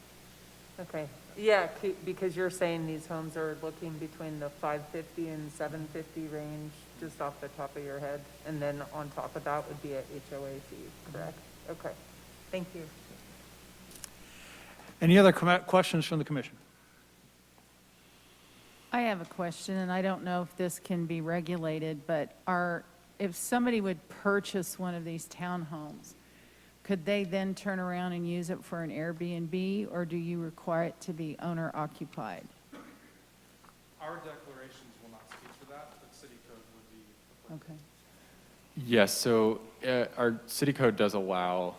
Okay, yeah, because you're saying these homes are looking between the 550 and 750 range, just off the top of your head, and then on top of that would be a HOA fee, correct? Okay, thank you. Any other questions from the commission? I have a question, and I don't know if this can be regulated, but if somebody would purchase one of these townhomes, could they then turn around and use it for an Airbnb, or do you require it to be owner occupied? Our declarations will not speak for that, but city code would be. Okay. Yes, so our city code does allow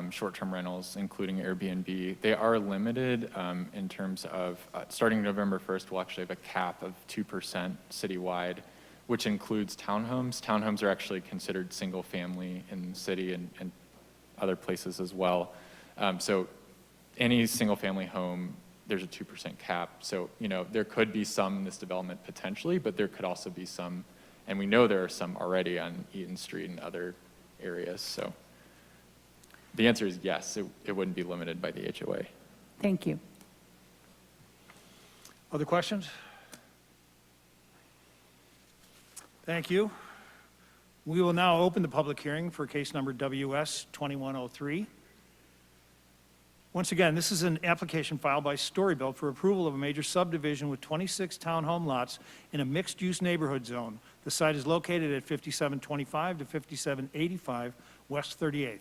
short-term rentals, including Airbnb. They are limited in terms of, starting November 1st, we'll actually have a cap of 2% citywide, which includes townhomes. Townhomes are actually considered single-family in the city and other places as well. So any single-family home, there's a 2% cap. So, you know, there could be some in this development potentially, but there could also be some, and we know there are some already on Eaton Street and other areas. So the answer is yes, it wouldn't be limited by the HOA. Thank you. Other questions? Thank you. We will now open the public hearing for case number WS 2103. Once again, this is an application filed by Storybuilt for approval of a major subdivision with 26 townhome lots in a mixed-use neighborhood zone. The site is located at 5725 to 5785 West 38th.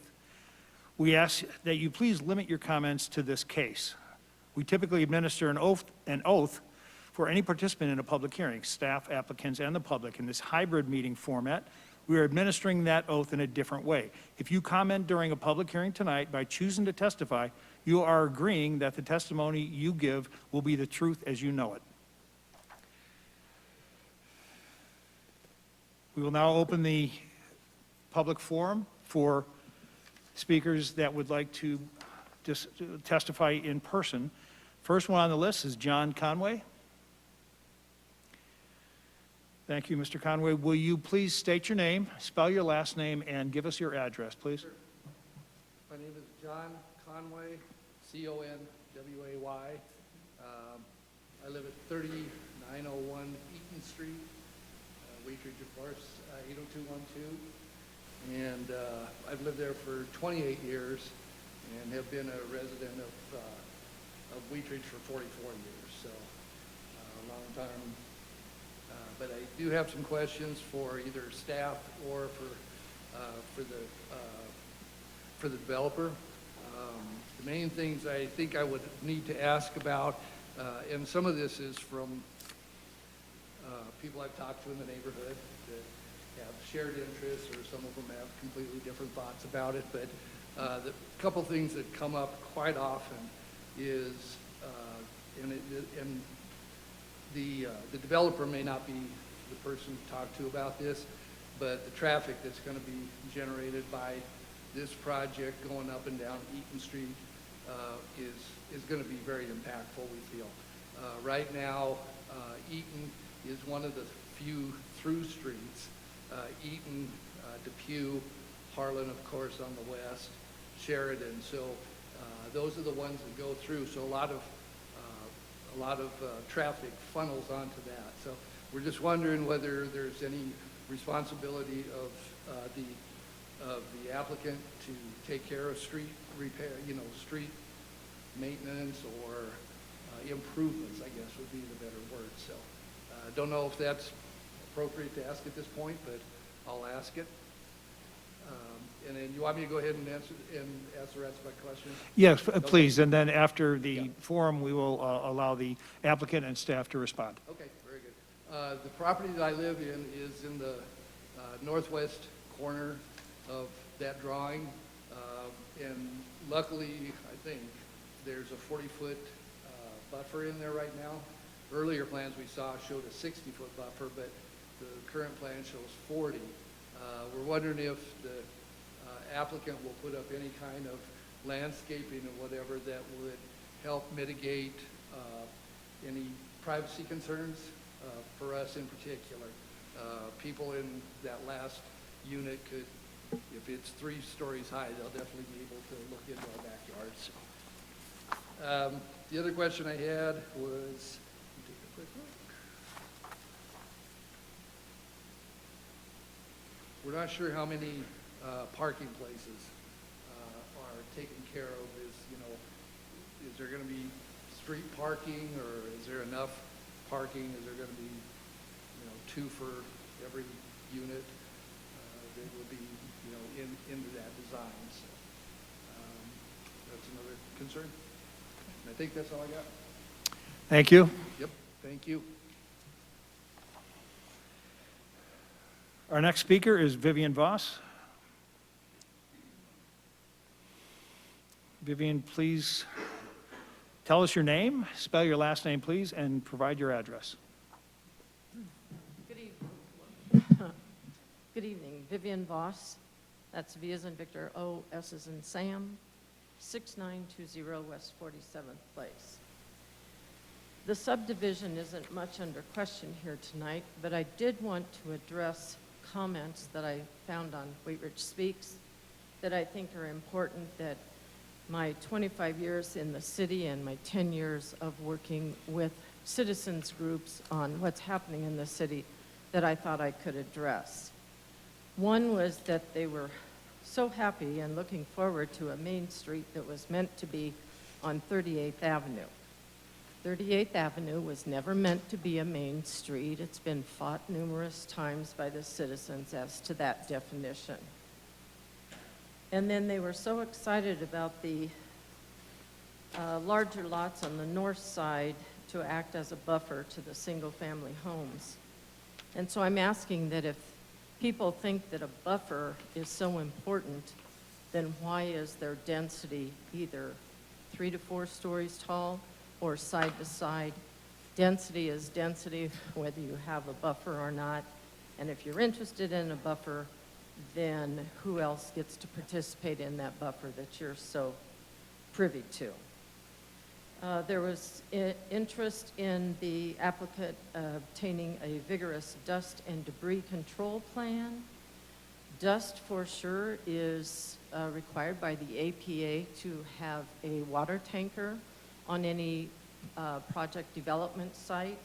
We ask that you please limit your comments to this case. We typically administer an oath for any participant in a public hearing, staff, applicants, and the public. In this hybrid meeting format, we are administering that oath in a different way. If you comment during a public hearing tonight by choosing to testify, you are agreeing that the testimony you give will be the truth as you know it. We will now open the public forum for speakers that would like to testify in person. First one on the list is John Conway. Thank you, Mr. Conway. Will you please state your name, spell your last name, and give us your address, please? Sure. My name is John Conway, C-O-N-W-A-Y. I live at 3901 Eaton Street, Wheatridge, of course, 80212. And I've lived there for 28 years and have been a resident of Wheatridge for 44 years. So a long time But I do have some questions for either staff or for the developer. The main things I think I would need to ask about, and some of this is from people I've talked to in the neighborhood that have shared interests, or some of them have completely different thoughts about it, but the couple things that come up quite often is, and the developer may not be the person to talk to about this, but the traffic that's going to be generated by this project going up and down Eaton Street is going to be very impactful, we feel. Right now, Eaton is one of the few through streets. Eaton, Dupe, Harlan, of course, on the west, Sheridan. So those are the ones that go through. So a lot of traffic funnels onto that. So we're just wondering whether there's any responsibility of the applicant to take care of street repair, street maintenance or improvements, I guess would be the better word. So don't know if that's appropriate to ask at this point, but I'll ask it. And then you want me to go ahead and answer the rest of my questions? Yes, please, and then after the forum, we will allow the applicant and staff to respond. Okay, very good. The property that I live in is in the northwest corner of that drawing. And luckily, I think, there's a 40-foot buffer in there right now. Earlier plans we saw showed a 60-foot buffer, but the current plan shows 40. We're wondering if the applicant will put up any kind of landscaping or whatever that would help mitigate any privacy concerns for us in particular. People in that last unit could, if it's 3 stories high, they'll definitely be able to look into our backyard. So. The other question I had was, take a quick look. We're not sure how many parking places are taken care of. Is there going to be street parking, or is there enough parking? Is there going to be, 2 for every unit that would be, into that design? So that's another concern. And I think that's all I got. Thank you. Yep, thank you. Our next speaker is Vivian Voss. Vivian, please tell us your name, spell your last name, please, and provide your address. Good evening. Good evening. Vivian Voss. That's V as in Victor, O, S as in Sam, 6920 West 47th Place. The subdivision isn't much under question here tonight, but I did want to address comments that I found on Wheat Ridge Speaks that I think are important, that my 25 years in the city and my 10 years of working with citizens groups on what's happening in the city that I thought I could address. One was that they were so happy and looking forward to a main street that was meant to be on 38th Avenue. 38th Avenue was never meant to be a main street. It's been fought numerous times by the citizens as to that definition. And then they were so excited about the larger lots on the north side to act as a buffer to the single-family homes. And so I'm asking that if people think that a buffer is so important, then why is their density either 3 to 4 stories tall or side to side? Density is density, whether you have a buffer or not. And if you're interested in a buffer, then who else gets to participate in that buffer that you're so privy to? There was interest in the applicant obtaining a vigorous dust and debris control plan. Dust, for sure, is required by the APA to have a water tanker on any project development site.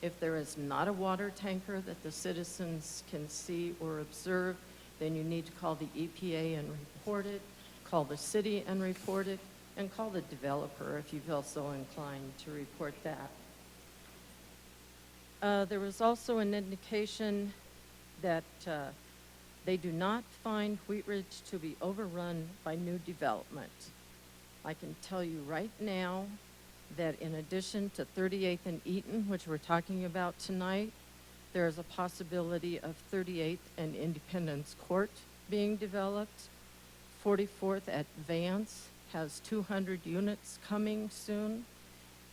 If there is not a water tanker that the citizens can see or observe, then you need to call the EPA and report it, call the city and report it, and call the developer if you feel so inclined to report that. There was also an indication that they do not find Wheat Ridge to be overrun by new development. I can tell you right now that in addition to 38th and Eaton, which we're talking about tonight, there is a possibility of 38th and Independence Court being developed. 44th at Vance has 200 units coming soon.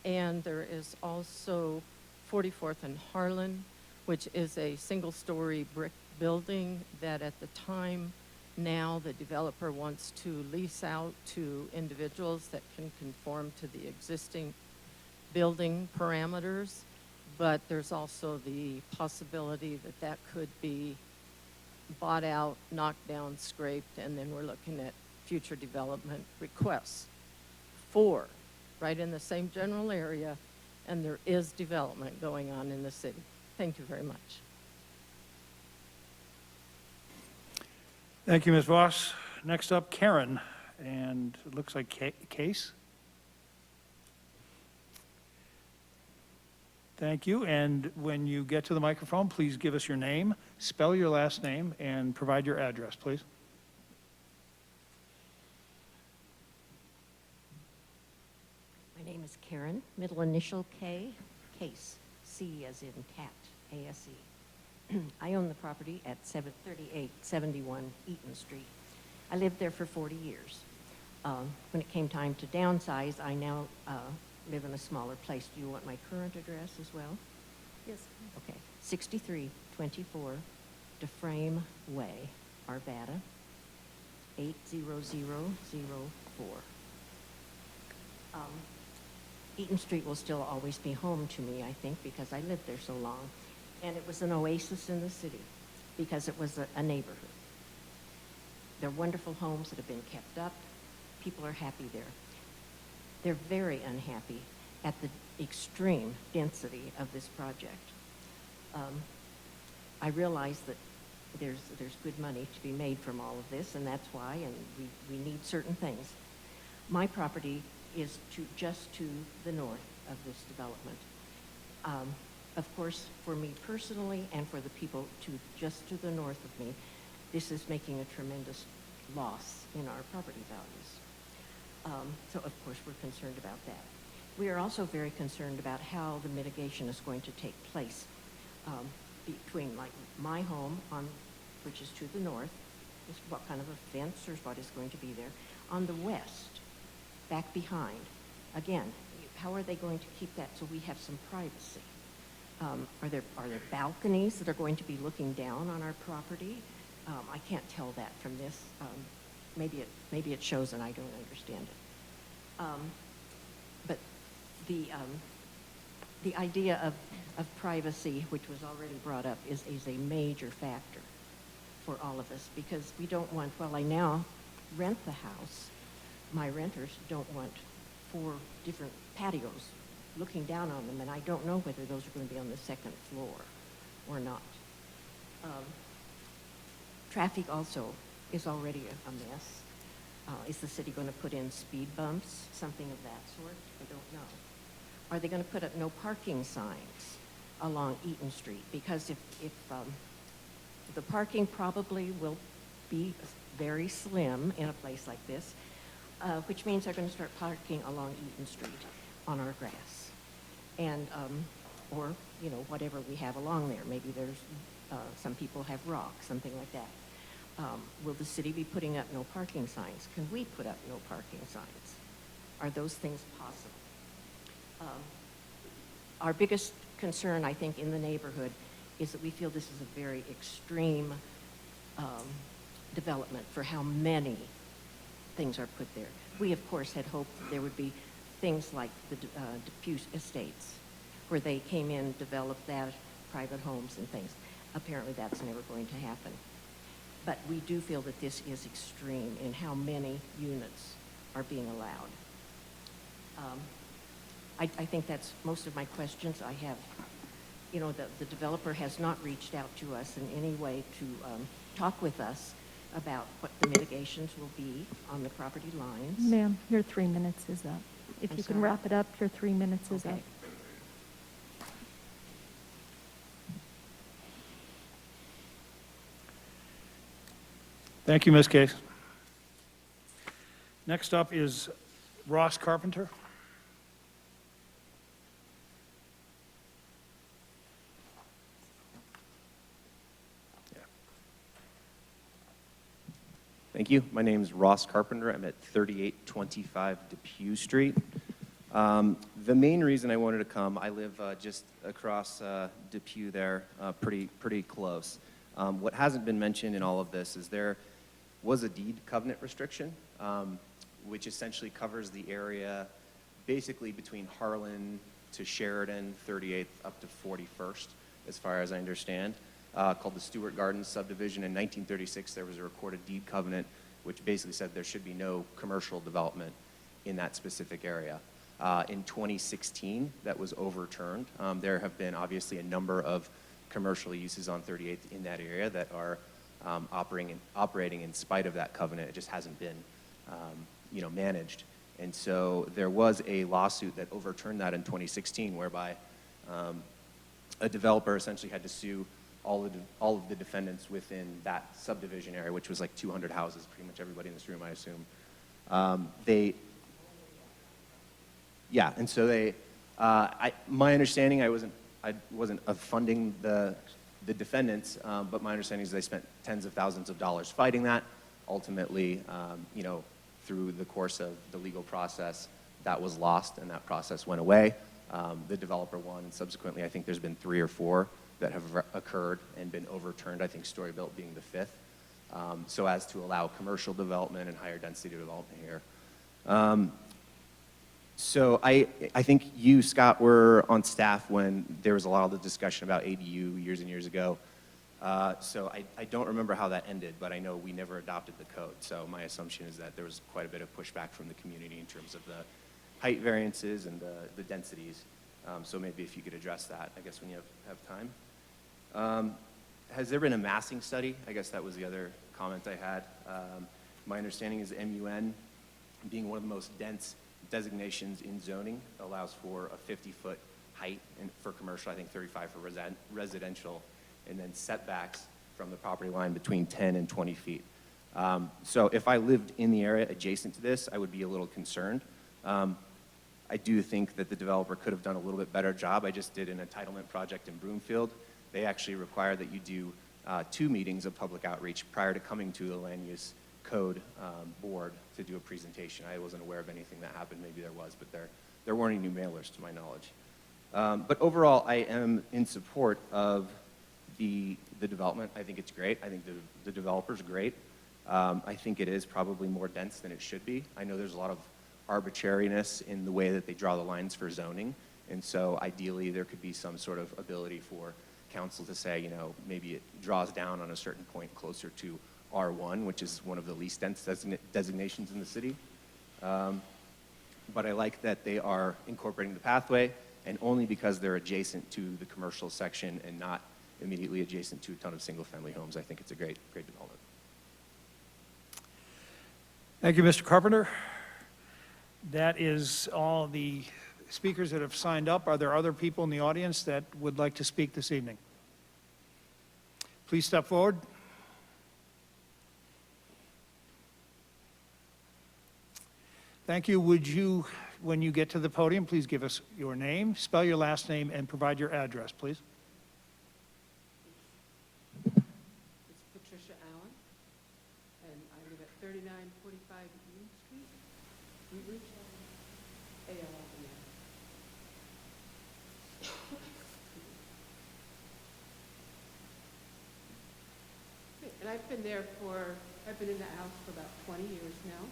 And there is also 44th and Harlan, which is a single-story brick building that at the time now the developer wants to lease out to individuals that can conform to the existing building parameters. But there's also the possibility that that could be bought out, knocked down, scraped, and then we're looking at future development requests. 4, right in the same general area, and there is development going on in the city. Thank you very much. Thank you, Ms. Voss. Next up, Karen, and it looks like Case. Thank you, and when you get to the microphone, please give us your name, spell your last name, and provide your address, please. My name is Karen, middle initial K, Case, C as in cat, A-S-E. I own the property at 73871 Eaton Street. I lived there for 40 years. When it came time to downsize, I now live in a smaller place. Do you want my current address as well? Yes. Okay, 6324 DeFrame Way, Arvada, 80004. Eaton Street will still always be home to me, I think, because I lived there so long. And it was an oasis in the city because it was a neighborhood. They're wonderful homes that have been kept up. People are happy there. They're very unhappy at the extreme density of this project. I realize that there's good money to be made from all of this, and that's why, and we need certain things. My property is just to the north of this development. Of course, for me personally and for the people just to the north of me, this is making a tremendous loss in our property values. So of course we're concerned about that. We are also very concerned about how the mitigation is going to take place between like my home, which is to the north, is what kind of a fence or what is going to be there. On the west, back behind, again, how are they going to keep that so we have some privacy? Are there balconies that are going to be looking down on our property? I can't tell that from this. Maybe it shows and I don't understand it. But the idea of privacy, which was already brought up, is a major factor for all of us because we don't want, well, I now rent the house. My renters don't want 4 different patios looking down on them, and I don't know whether those are going to be on the second floor or not. Traffic also is already a mess. Is the city going to put in speed bumps, something of that sort? I don't know. Are they going to put up no parking signs along Eaton Street? Because if the parking probably will be very slim in a place like this, which means they're going to start parking along Eaton Street on our grass. And, or, you know, whatever we have along there. Maybe there's, some people have rocks, something like that. Will the city be putting up no parking signs? Can we put up no parking signs? Are those things possible? Our biggest concern, I think, in the neighborhood is that we feel this is a very extreme development for how many things are put there. We, of course, had hoped that there would be things like the Dupe estates, where they came in, developed that, private homes and things. Apparently, that's never going to happen. But we do feel that this is extreme in how many units are being allowed. I think that's most of my questions. I have, you know, the developer has not reached out to us in any way to talk with us about what the mitigations will be on the property lines. Ma'am, your 3 minutes is up. If I'm you can sorry? wrap it up, your 3 minutes is up. Okay. Thank you, Ms. Case. Next up is Ross Carpenter. Thank you. My name is Ross Carpenter. I'm at 3825 Dupe Street. The main reason I wanted to come, I live just across Dupe there, pretty close. What hasn't been mentioned in all of this is there was a deed covenant restriction, which essentially covers the area basically between Harlan to Sheridan, 38th up to 41st, as far as I understand. Called the Stewart Gardens Subdivision. In 1936, there was a recorded deed covenant which basically said there should be no commercial development in that specific area. In 2016, that was overturned. There have been obviously a number of commercial uses on 38th in that area that are operating in spite of that covenant. It just hasn't been managed. And so there was a lawsuit that overturned that in 2016 whereby a developer essentially had to sue all of the defendants within that subdivision area, which was like 200 houses, pretty much everybody in this room, I assume. And so my understanding, I wasn't funding the defendants, but my understanding is they spent tens of thousands of dollars fighting that. Ultimately, through the course of the legal process, that was lost and that process went away. The developer won, and subsequently, I think there's been 3 or 4 that have occurred and been overturned, I think Storybuilt being the 5th, so as to allow commercial development and higher density development here. So I think you, Scott, were on staff when there was a lot of the discussion about ADU years and years ago. So I don't remember how that ended, but I know we never adopted the code. So my assumption is that there was quite a bit of pushback from the community in terms of the height variances and the densities. So maybe if you could address that, I guess, when you have time. Has there been a massing study? I guess that was the other comment I had. My understanding is MUN, being one of the most dense designations in zoning, allows for a 50-foot height for commercial, I think 35 for residential, and then setbacks from the property line between 10 and 20 feet. So if I lived in the area adjacent to this, I would be a little concerned. I do think that the developer could have done a little bit better job. I just did an entitlement project in Broomfield. They actually require that you do 2 meetings of public outreach prior to coming to the land use code board to do a presentation. I wasn't aware of anything that happened. Maybe there was, but there weren't any new mailers to my knowledge. But overall, I am in support of the development. I think it's great. I think the developer's great. I think it is probably more dense than it should be. I know there's a lot of arbitrariness in the way that they draw the lines for zoning, and so ideally there could be some sort of ability for council to say, maybe it draws down on a certain point closer to R1, which is one of the least dense designations in the city. But I like that they are incorporating the pathway, and only because they're adjacent to the commercial section and not immediately adjacent to a ton of single-family homes. I think it's a great development. Thank you, Mr. Carpenter. That is all the speakers that have signed up. Are there other people in the audience that would like to speak this evening? Please step forward. Thank you. Would you, when you get to the podium, please give us your name, spell your last name, and provide your address, please? It's Patricia Allen, and I live at 3945 Eaton Street. We reached AL. And I've been in the house for about 20 years now.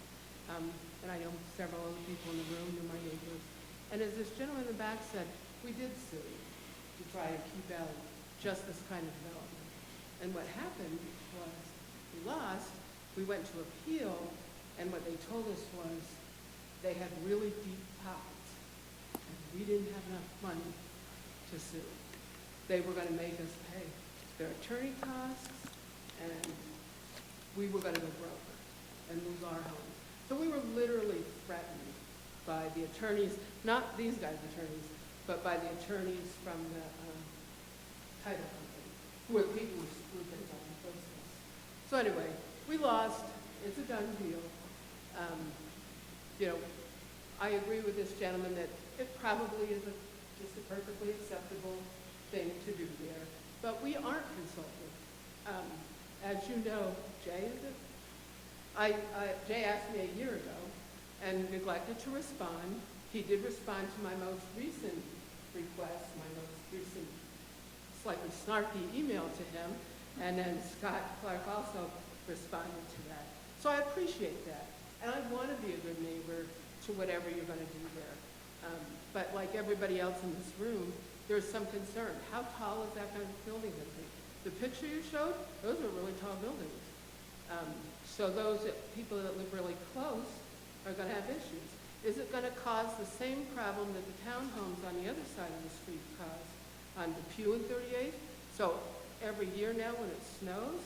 And I know several other people in the room, know my neighbors. And as this gentleman in the back said, we did sue to try and keep out just this kind of development. And what happened was we lost, we went to appeal, and what they told us was they had really deep pockets. And we didn't have enough money to sue. They were going to make us pay their attorney costs, and we were going to go broke and lose our home. So we were literally threatened by the attorneys, not these guys' attorneys, but by the attorneys from the title company, who were the people who screwed things up in the first place. So anyway, we lost, it's a done deal. You know, I agree with this gentleman that it probably is just a perfectly acceptable thing to do there, but we aren't consulted. As you know, Jay, is it? Jay asked me a year ago and neglected to respond. He did respond to my most recent request, my most recent slightly snarky email to him, and then Scott Clark also responded to that. So I appreciate that, and I want to be a good neighbor to whatever you're going to do there. But like everybody else in this room, there's some concern. How tall is that kind of building going to be? The picture you showed, those are really tall buildings. So people that live really close are going to have issues. Is it going to cause the same problem that the townhomes on the other side of the street cause on Dupe and 38th? So every year now when it snows,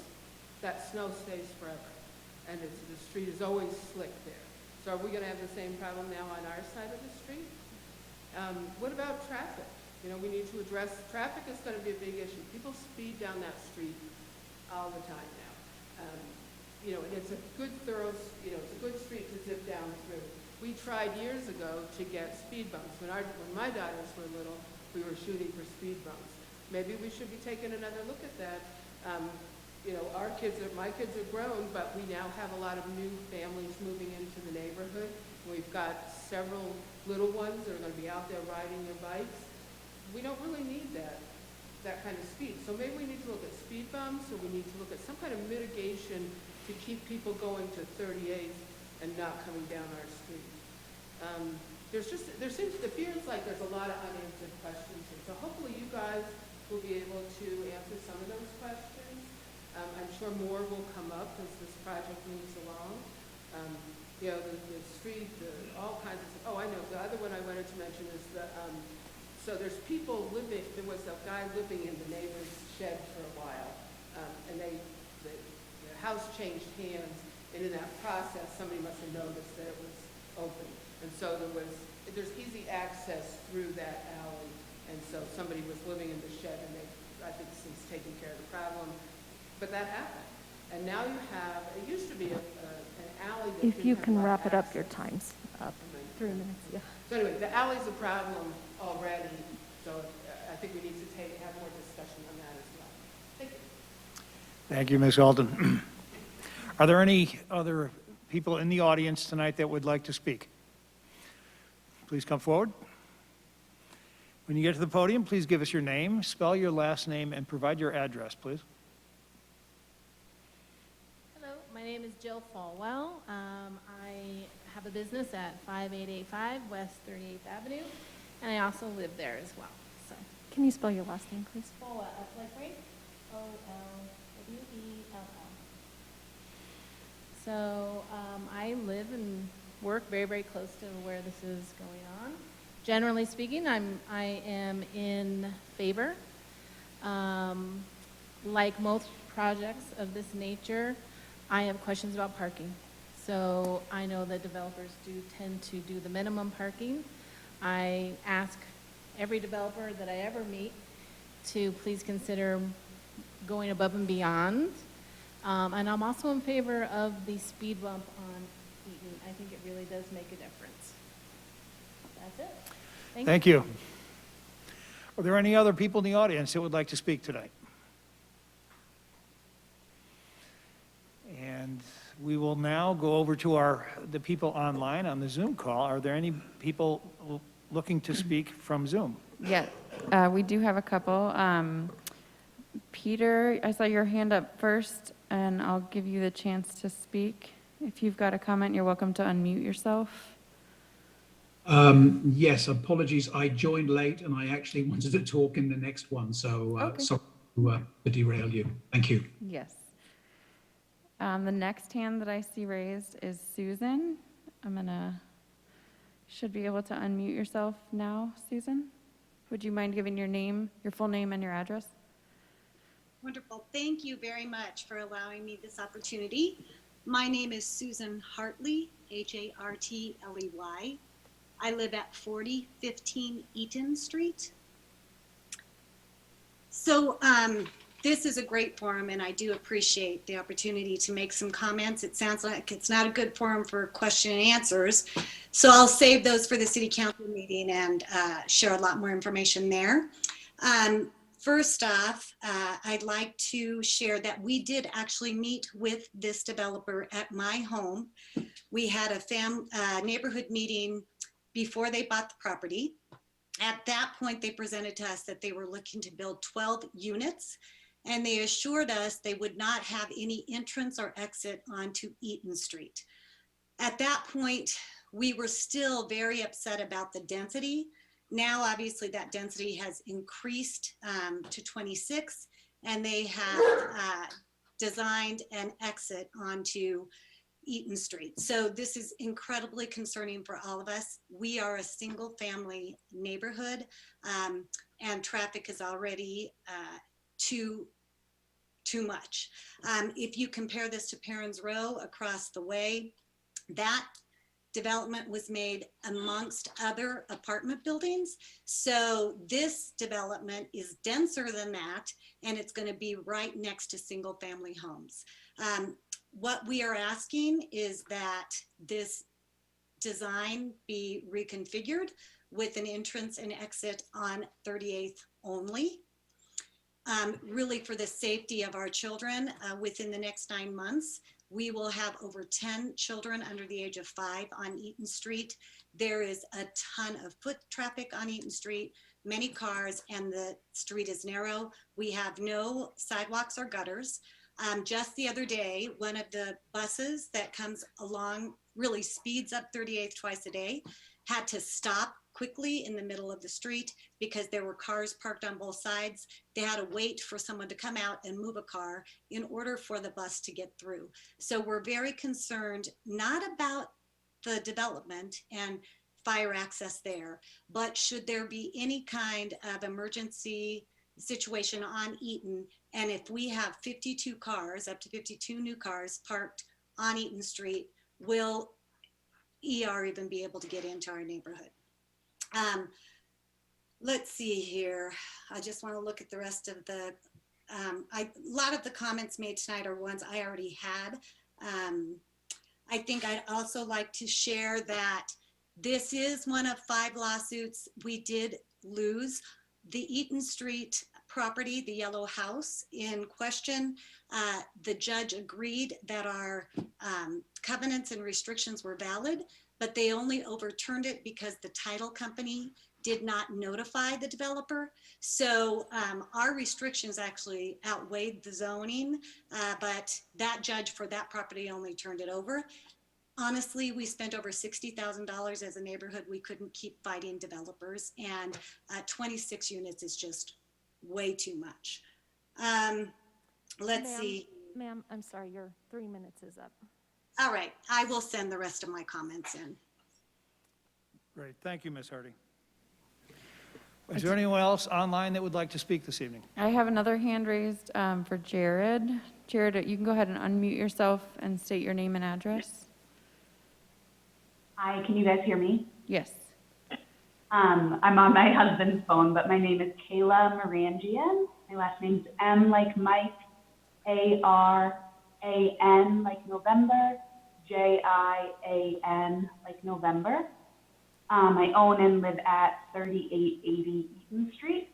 that snow stays forever. And the street is always slick there. So are we going to have the same problem now on our side of the street? What about traffic? You know, we need to address, traffic is going to be a big issue. People speed down that street all the time now. You know, and it's a good it's a good street to zip down through. We tried years ago to get speed bumps. When my daughters were little, we were shooting for speed bumps. Maybe we should be taking another look at that. You know, my kids are grown, but we now have a lot of new families moving into the neighborhood. We've got several little ones that are going to be out there riding their bikes. We don't really need that kind of speed. So maybe we need to look at speed bumps, or we need to look at some kind of mitigation to keep people going to 38th and not coming down our street. It feels like there's a lot of unanswered questions here. So hopefully you guys will be able to answer some of those questions. I'm sure more will come up as this project moves along. You know, the street, all kinds of, I know, the other one I wanted to mention is so there's people living, there was a guy living in the neighbor's shed for a while, and the house changed hands, and in that process, somebody must have noticed that it was open. And so there's easy access through that alley, and so somebody was living in the shed, and I think since taking care of the problem, but that happened. And now you have, it used to be an alley that If you didn't have can a lot of wrap it up, access. your time's up. 3 minutes, yeah. So anyway, the alley's a problem already, so I think we need to have more discussion on that as well. Thank you. Thank you, Ms. Alden. Are there any other people in the audience tonight that would like to speak? Please come forward. When you get to the podium, please give us your name, spell your last name, and provide your address, please. Hello, my name is Jill Falwell. I have a business at 5885 West 38th Avenue, and I also live there as well. So, can you spell your last name, please? Falwell, like Frank, O-L-W-E-L-L. So I live and work very, very close to where this is going on. Generally speaking, I am in favor. Like most projects of this nature, I have questions about parking. So I know that developers do tend to do the minimum parking. I ask every developer that I ever meet to please consider going above and beyond. And I'm also in favor of the speed bump on Eaton. I think it really does make a difference. That's it. Thank you. Are there any other people in the audience that would like to speak tonight? And we will now go over to the people online on the Zoom call. Are there any people looking to speak from Zoom? Yeah, we do have a couple. Peter, I saw your hand up first, and I'll give you the chance to speak. If you've got a comment, you're welcome to unmute yourself. Yes, apologies. I joined late and I actually wanted to talk in the next one, so Okay. sorry to derail you. Thank you. Yes. The next hand that I see raised is Susan. Should be able to unmute yourself now, Susan. Would you mind giving your name, your full name and your address? Wonderful. Thank you very much for allowing me this opportunity. My name is Susan Hartley, Hartley. I live at 4015 Eaton Street. So this is a great forum, and I do appreciate the opportunity to make some comments. It sounds like it's not a good forum for question and answers, so I'll save those for the city council meeting and share a lot more information there. First off, I'd like to share that we did actually meet with this developer at my home. We had a neighborhood meeting before they bought the property. At that point, they presented to us that they were looking to build 12 units, and they assured us they would not have any entrance or exit onto Eaton Street. At that point, we were still very upset about the density. Now, obviously, that density has increased to 26, and they have designed an exit onto Eaton Street. So this is incredibly concerning for all of us. We are a single family neighborhood, and traffic is already too much. If you compare this to Perrins Row across the way, that development was made amongst other apartment buildings. So this development is denser than that, and it's going to be right next to single family homes. What we are asking is that this design be reconfigured with an entrance and exit on 38th only. Really for the safety of our children, within the next 9 months, we will have over 10 children under the age of 5 on Eaton Street. There is a ton of foot traffic on Eaton Street, many cars, and the street is narrow. We have no sidewalks or gutters. Just the other day, one of the buses that comes along, really speeds up 38th twice a day, had to stop quickly in the middle of the street because there were cars parked on both sides. They had to wait for someone to come out and move a car in order for the bus to get through. So we're very concerned, not about the development and fire access there, but should there be any kind of emergency situation on Eaton, and if we have 52 cars, up to 52 new cars parked on Eaton Street, will ER even be able to get into our neighborhood? Let's see here. I just want to look at the rest of the, a lot of the comments made tonight are ones I already had. I think I'd also like to share that this is one of 5 lawsuits we did lose. The Eaton Street property, the yellow house in question, the judge agreed that our covenants and restrictions were valid, but they only overturned it because the title company did not notify the developer. So our restrictions actually outweighed the zoning, but that judge for that property only turned it over. Honestly, we spent over $60,000 as a neighborhood. We couldn't keep fighting developers, and 26 units is just way too much. Let's see. Ma'am, I'm sorry, your 3 minutes is up. All right, I will send the rest of my comments in. Great, thank you, Ms. Hardy. Is there anyone else online that would like to speak this evening? I have another hand raised for Jared. Jared, you can go ahead and unmute yourself and state your name and address. Hi, can you guys hear me? Yes. I'm on my husband's phone, but my name is Kayla Morangian. My last name's M like Mike, A-R-A-N like November, J-I-A-N like November. I own and live at 3880 Eaton Street,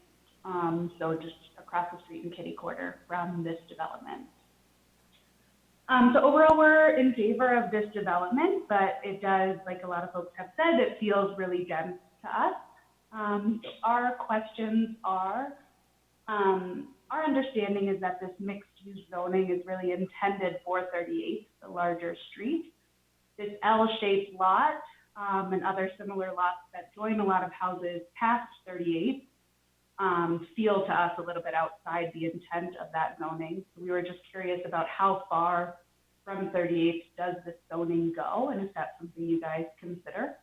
so just across the street in Kitty Quarter from this development. So overall, we're in favor of this development, but it does, like a lot of folks have said, it feels really dense to us. Our questions are, our understanding is that this mixed-use zoning is really intended for 38th, the larger street. This L-shaped lot and other similar lots that join a lot of houses past 38th feel to us a little bit outside the intent of that zoning. So we were just curious about how far from 38th does this zoning go, and if that's something you guys consider.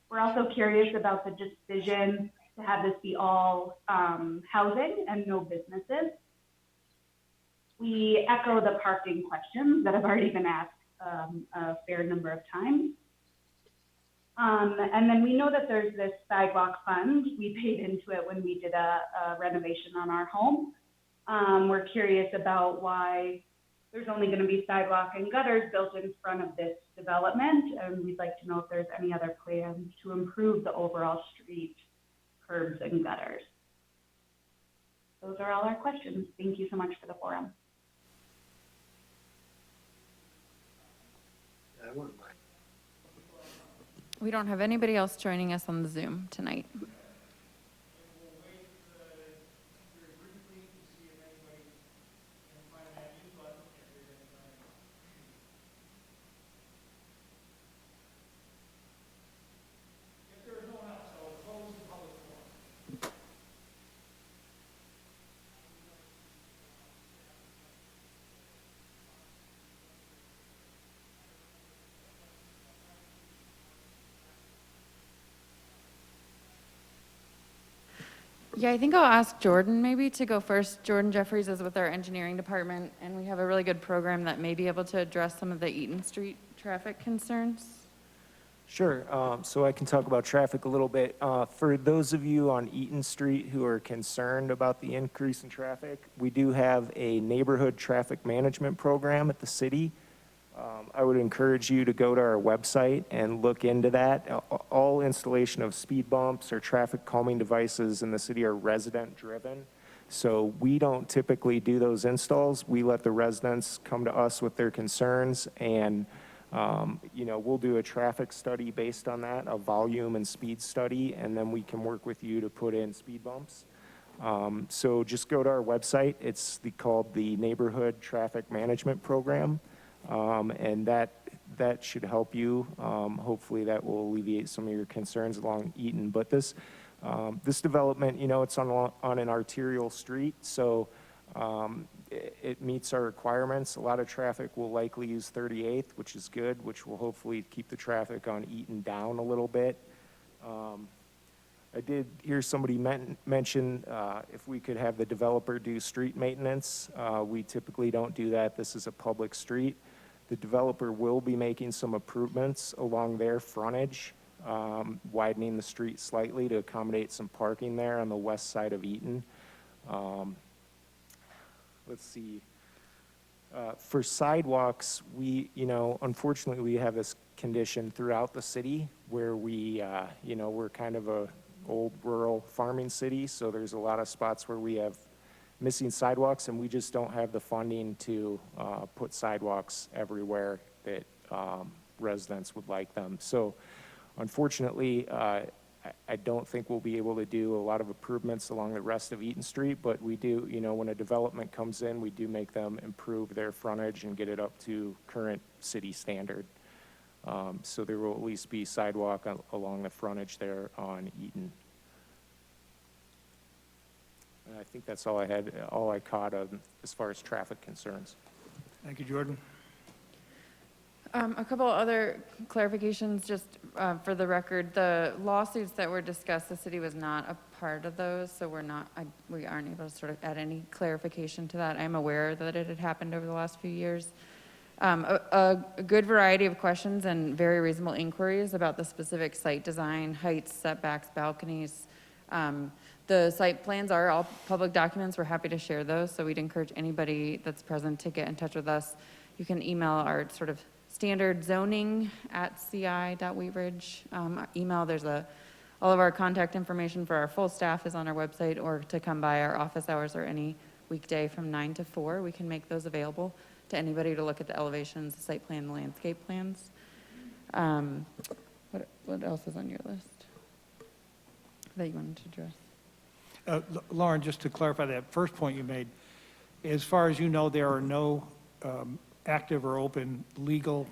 We're also curious about the decision to have this be all housing and no businesses. We echo the parking questions that have already been asked a fair number of times. And then we know that there's this sidewalk fund. We paid into it when we did a renovation on our home. We're curious about why there's only going to be sidewalk and gutters built in front of this development, and we'd like to know if there's any other plans to improve the overall street curbs and gutters. Those are all our questions. Thank you so much for the forum. We don't have anybody else joining us on the Zoom tonight. Yeah, I think I'll ask Jordan maybe to go first. Jordan Jeffries is with our engineering department, and we have a really good program that may be able to address some of the Eaton Street traffic concerns. Sure, so I can talk about traffic a little bit. For those of you on Eaton Street who are concerned about the increase in traffic, we do have a neighborhood traffic management program at the city. I would encourage you to go to our website and look into that. All installation of speed bumps or traffic calming devices in the city are resident driven. So we don't typically do those installs. We let the residents come to us with their concerns, and we'll do a traffic study based on that, a volume and speed study, and then we can work with you to put in speed bumps. So just go to our website. It's called the Neighborhood Traffic Management Program. And that should help you. Hopefully that will alleviate some of your concerns along Eaton. But this development, it's on an arterial street, so it meets our requirements. A lot of traffic will likely use 38th, which is good, which will hopefully keep the traffic on Eaton down a little bit. I did hear somebody mention if we could have the developer do street maintenance. We typically don't do that. This is a public street. The developer will be making some improvements along their frontage, widening the street slightly to accommodate some parking there on the west side of Eaton. Let's see. For sidewalks, unfortunately, we have this condition throughout the city where we're kind of a old rural farming city, so there's a lot of spots where we have missing sidewalks, and we just don't have the funding to put sidewalks everywhere that residents would like them. So unfortunately, I don't think we'll be able to do a lot of improvements along the rest of Eaton Street, but we do, when a development comes in, we do make them improve their frontage and get it up to current city standard. So there will at least be sidewalk along the frontage there on Eaton. And I think that's all I caught as far as traffic concerns. Thank you, Jordan. A couple other clarifications, just for the record. The lawsuits that were discussed, the city was not a part of those, so we aren't able to sort of add any clarification to that. I'm aware that it had happened over the last few years. A good variety of questions and very reasonable inquiries about the specific site design, heights, setbacks, balconies. The site plans are all public documents. We're happy to share those, so we'd encourage anybody that's present to get in touch with us. You can email our sort of standard zoning@ci.wheatridge email. There's all of our contact information for our full staff is on our website, or to come by our office hours or any weekday from 9 to 4. We can make those available to anybody to look at the elevations, the site plan, the landscape plans. What else is on your list that you wanted to address? Lauren, just to clarify that first point you made, as far as you know, there are no active or open legal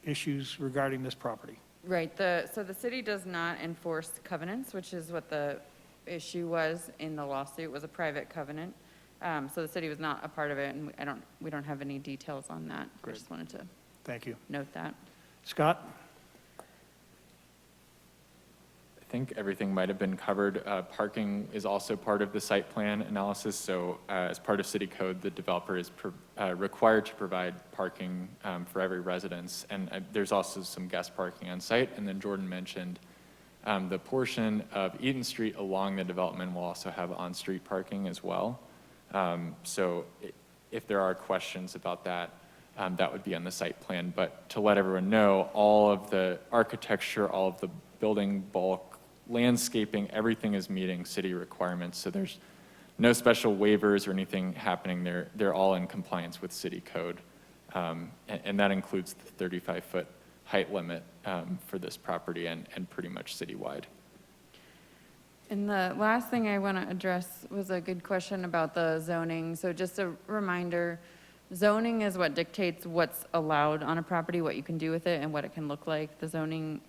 issues regarding this property. Right. So the city does not enforce covenants, which is what the issue was in the lawsuit. It was a private covenant. So the city was not a part of it, and we don't have any details on that. Great. I just wanted to Thank you. note that. Scott? I think everything might have been covered. Parking is also part of the site plan analysis. So as part of city code, the developer is required to provide parking for every residence. And there's also some guest parking on site. And then Jordan mentioned the portion of Eaton Street along the development will also have on-street parking as well. So if there are questions about that, that would be on the site plan. But to let everyone know, all of the architecture, all of the building bulk, landscaping, everything is meeting city requirements. So there's no special waivers or anything happening there. They're all in compliance with city code. And that includes the 35-foot height limit for this property and pretty much citywide. And the last thing I want to address was a good question about the zoning. So just a reminder, zoning is what dictates what's allowed on a property, what you can do with it, and what it can look like. The zoning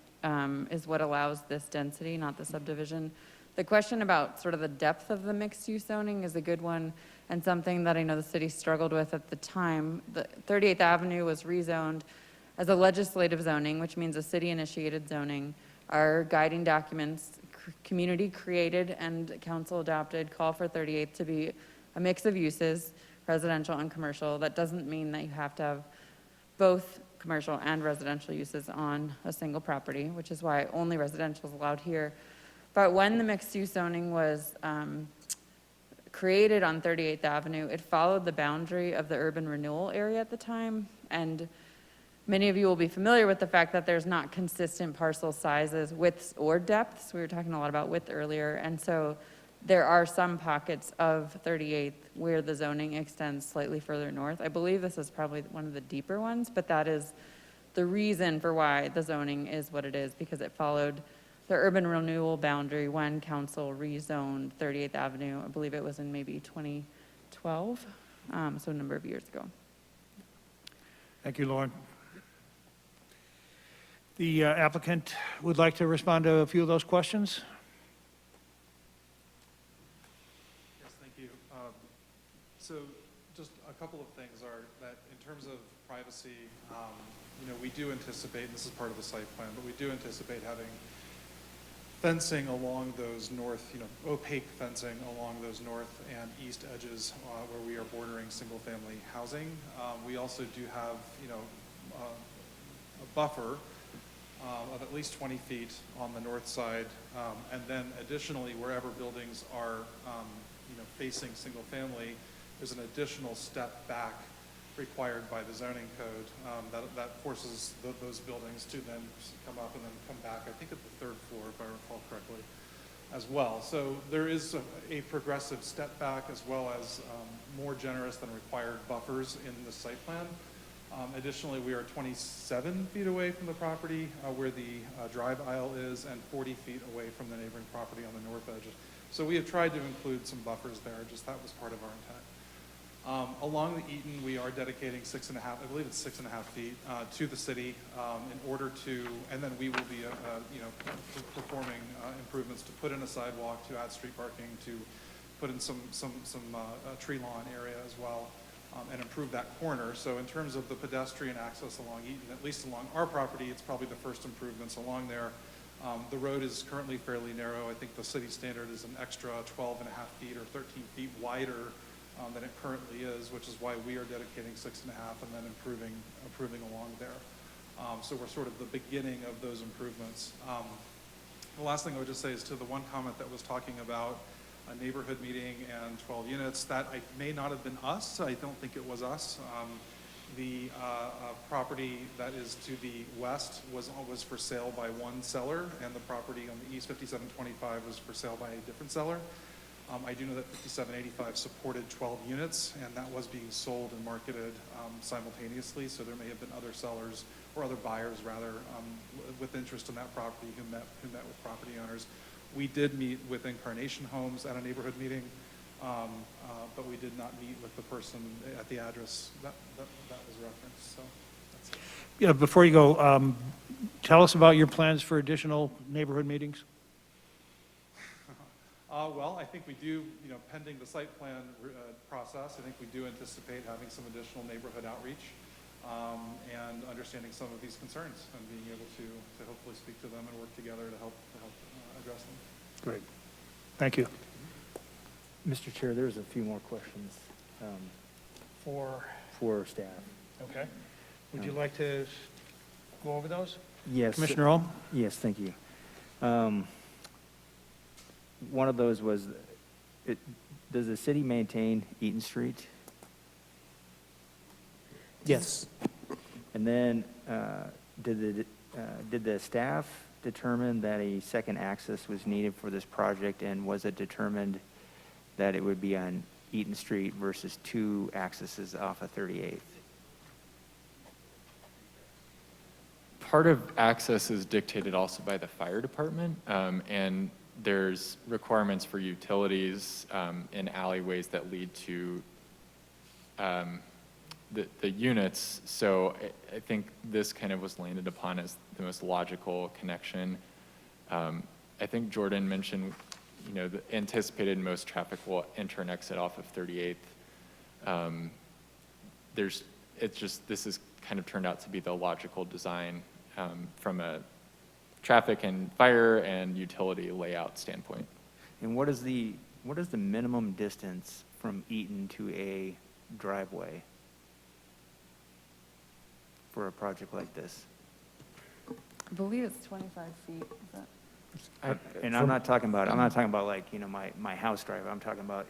is what allows this density, not the subdivision. The question about sort of the depth of the mixed-use zoning is a good one, and something that I know the city struggled with at the time. The 38th Avenue was rezoned as a legislative zoning, which means a city-initiated zoning. Our guiding documents, community created and council adopted, call for 38th to be a mix of uses, residential and commercial. That doesn't mean that you have to have both commercial and residential uses on a single property, which is why only residential is allowed here. But when the mixed-use zoning was created on 38th Avenue, it followed the boundary of the urban renewal area at the time. And many of you will be familiar with the fact that there's not consistent parcel sizes, widths, or depths. We were talking a lot about width earlier. And so there are some pockets of 38th where the zoning extends slightly further north. I believe this is probably one of the deeper ones, but that is the reason for why the zoning is what it is, because it followed the urban renewal boundary when council rezoned 38th Avenue. I believe it was in maybe 2012, so a number of years ago. Thank you, Lauren. The applicant would like to respond to a few of those questions. Yes, thank you. So just a couple of things are that in terms of privacy, we do anticipate, and this is part of the site plan, but we do anticipate having fencing along those north, opaque fencing along those north and east edges where we are bordering single-family housing. We also do have, a buffer of at least 20 feet on the north side, and then additionally, wherever buildings are, facing single-family, there's an additional step back required by the zoning code that forces those buildings to then come up and then come back, I think at the third floor, if I recall correctly, as well. So there is a progressive step back as well as more generous than required buffers in the site plan. Additionally, we are 27 feet away from the property where the drive aisle is and 40 feet away from the neighboring property on the north edge. So we have tried to include some buffers there, just that was part of our intent. Along the Eaton, we are dedicating 6.5, I believe it's 6.5 feet to the city in order to, and then we will be, performing improvements to put in a sidewalk, to add street parking, to put in some tree lawn area as well, and improve that corner. So in terms of the pedestrian access along Eaton, at least along our property, it's probably the first improvements along there. The road is currently fairly narrow. I think the city standard is an extra 12.5 feet or 13 feet wider than it currently is, which is why we are dedicating 6.5 and then improving along there. So we're sort of the beginning of those improvements. The last thing I would just say is to the one comment that was talking about a neighborhood meeting and 12 units, that may not have been us. I don't think it was us. The property that is to the west was for sale by one seller, and the property on the east, 5725, was for sale by a different seller. I do know that 5785 supported 12 units, and that was being sold and marketed simultaneously, so there may have been other sellers, or other buyers rather, with interest in that property who met with property owners. We did meet with Incarnation Homes at a neighborhood meeting, but we did not meet with the person at the address that was referenced, so that's it. Yeah, before you go, tell us about your plans for additional neighborhood meetings. Well, I think we do, pending the site plan process, I think we do anticipate having some additional neighborhood outreach and understanding some of these concerns and being able to hopefully speak to them and work together to help address them. Great. Thank you. Mr. Chair, there's a few more questions for staff. Okay. Would you like to go over those? Yes. Commissioner Ohm? Yes, thank you. One of those was Does the city maintain Eaton Street? Yes. And then, did the staff determine that a second access was needed for this project, and was it determined that it would be on Eaton Street versus 2 accesses off of 38th? Part of access is dictated also by the fire department, and there's requirements for utilities in alleyways that lead to the units. So I think this kind of was landed upon as the most logical connection. I think Jordan mentioned, you know, the anticipated most traffic will enter and exit off of 38th. This is kind of turned out to be the logical design from a traffic and fire and utility layout standpoint. And what is the minimum distance from Eaton to a driveway for a project like this? I believe it's 25 feet. Is that? And I'm not talking about like, you know, my house driveway. I'm talking about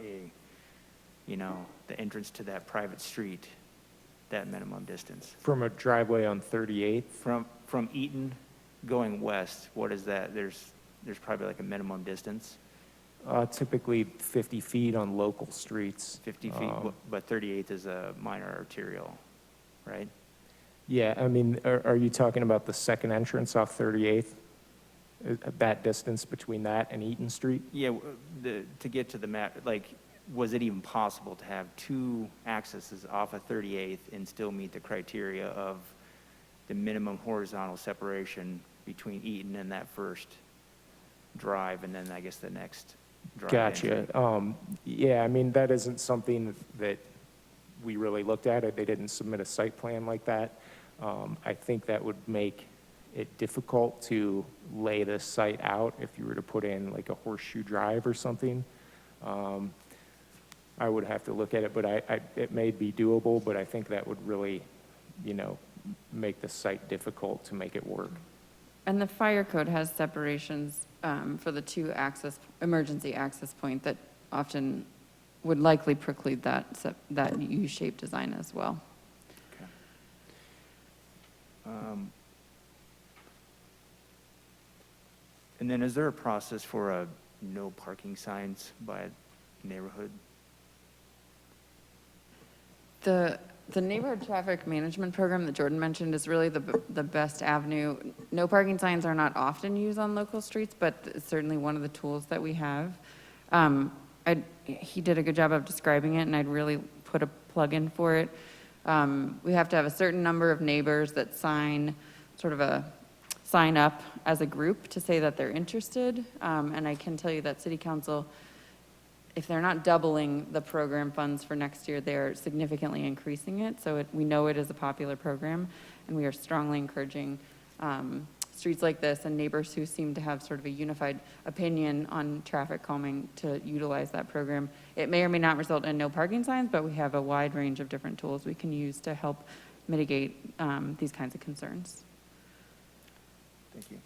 the entrance to that private street, that minimum distance. From a driveway on 38th? From Eaton going west, what is that? There's probably like a minimum distance. Typically 50 feet on local streets. 50 feet, but 38th is a minor arterial, right? Yeah, I mean, are you talking about the second entrance off 38th? That distance between that and Eaton Street? Yeah, to get to the map, like, was it even possible to have 2 accesses off of 38th and still meet the criteria of the minimum horizontal separation between Eaton and that first drive, and then I guess the next drive? Gotcha. entry? Yeah, I mean, that isn't something that we really looked at. They didn't submit a site plan like that. I think that would make it difficult to lay this site out if you were to put in like a horseshoe drive or something. I would have to look at it, but it may be doable, but I think that would really, you know, make the site difficult to make it work. And the fire code has separations for the 2 emergency access point that often would likely preclude that U-shaped design as well. Okay. And then is there a process for no parking signs by neighborhood? The neighborhood traffic management program that Jordan mentioned is really the best avenue. No parking signs are not often used on local streets, but it's certainly one of the tools that we have. He did a good job of describing it, and I'd really put a plug in for it. We have to have a certain number of neighbors that sign up as a group to say that they're interested. And I can tell you that City Council, if they're not doubling the program funds for next year, they're significantly increasing it. So we know it is a popular program, and we are strongly encouraging streets like this and neighbors who seem to have sort of a unified opinion on traffic calming to utilize that program. It may or may not result in no parking signs, but we have a wide range of different tools we can use to help mitigate these kinds of concerns. Thank you.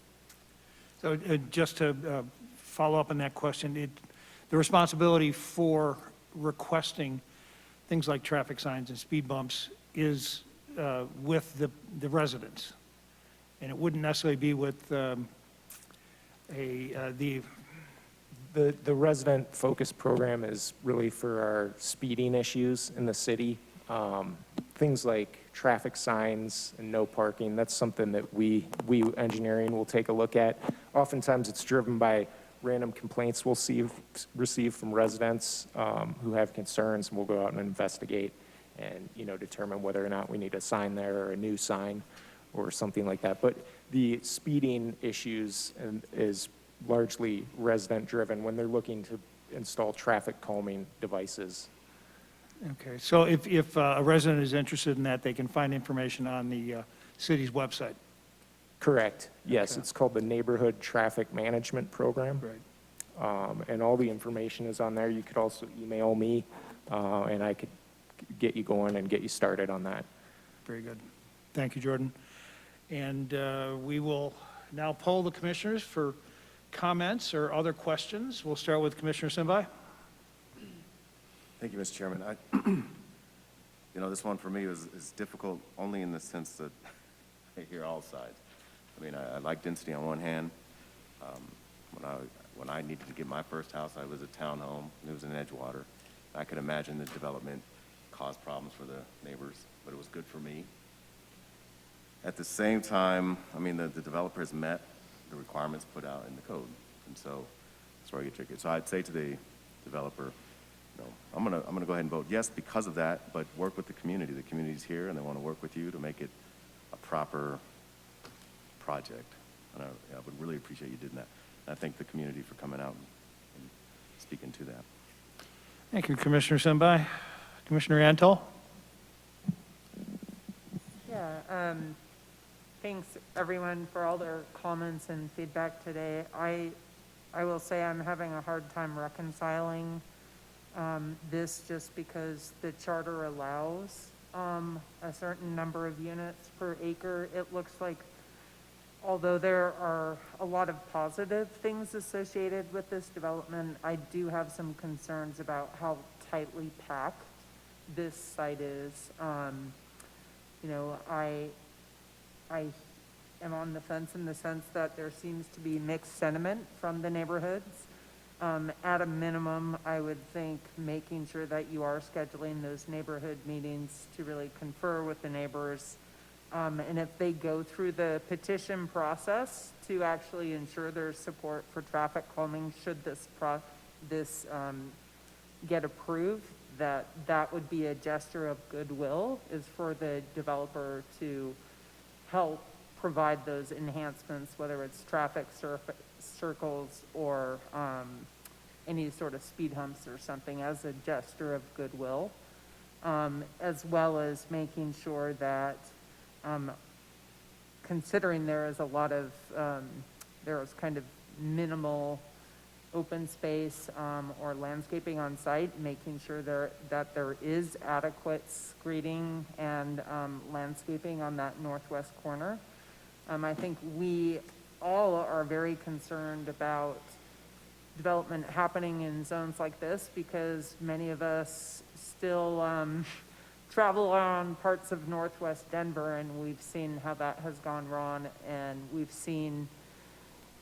So just to follow up on that question, the responsibility for requesting things like traffic signs and speed bumps is with the residents. And it wouldn't necessarily be with the resident focus program is really for our speeding issues in the city. Things like traffic signs and no parking, that's something that we engineering will take a look at. Oftentimes it's driven by random complaints we'll receive from residents who have concerns, and we'll go out and investigate and, you know, determine whether or not we need a sign there or a new sign or something like that. But the speeding issues is largely resident driven when they're looking to install traffic calming devices. Okay, so if a resident is interested in that, they can find information on the city's website? Correct, yes. Okay. It's called the Neighborhood Traffic Management Program. Right. And all the information is on there. You could also email me, and I could get you going and get you started on that. Very good. Thank you, Jordan. And we will now poll the commissioners for comments or other questions. We'll start with Commissioner Simbai. Thank you, Mr. Chairman. This one for me is difficult only in the sense that I hear all sides. I mean, I like density on one hand. When I needed to get my first house, I was a townhome. It was in Edgewater. I could imagine the development caused problems for the neighbors, but it was good for me. At the same time, I mean, the developer has met the requirements put out in the code, and so that's where I get tricky. So I'd say to the developer, I'm gonna go ahead and vote yes because of that, but work with the community. The community's here, and they want to work with you to make it a proper project. And I would really appreciate you doing that. And I thank the community for coming out and speaking to that. Thank you, Commissioner Sembai. Commissioner Antal? Yeah, thanks everyone for all their comments and feedback today. I will say I'm having a hard time reconciling this just because the charter allows a certain number of units per acre. It looks like, although there are a lot of positive things associated with this development, I do have some concerns about how tightly packed this site is. I am on the fence in the sense that there seems to be mixed sentiment from the neighborhoods. At a minimum, I would think making sure that you are scheduling those neighborhood meetings to really confer with the neighbors. And if they go through the petition process to actually ensure there's support for traffic calming, should this get approved, that would be a gesture of goodwill, is for the developer to help provide those enhancements, whether it's traffic circles or any sort of speed humps or something, as a gesture of goodwill, as well as making sure that considering there is a lot of, there is kind of minimal open space or landscaping on site, making sure that there is adequate screening and landscaping on that northwest corner. I think we all are very concerned about development happening in zones like this because many of us still travel around parts of northwest Denver, and we've seen how that has gone wrong, and we've seen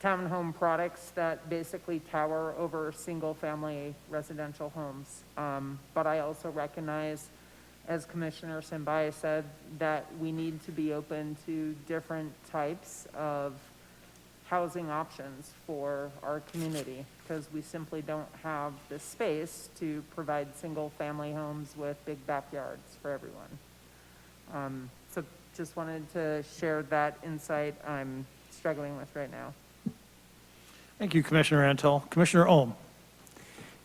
townhome products that basically tower over single-family residential homes. But I also recognize, as Commissioner Sembai said, that we need to be open to different types of housing options for our community, because we simply don't have the space to provide single-family homes with big backyards for everyone. So just wanted to share that insight I'm struggling with right now. Thank you, Commissioner Antal. Commissioner Ohm?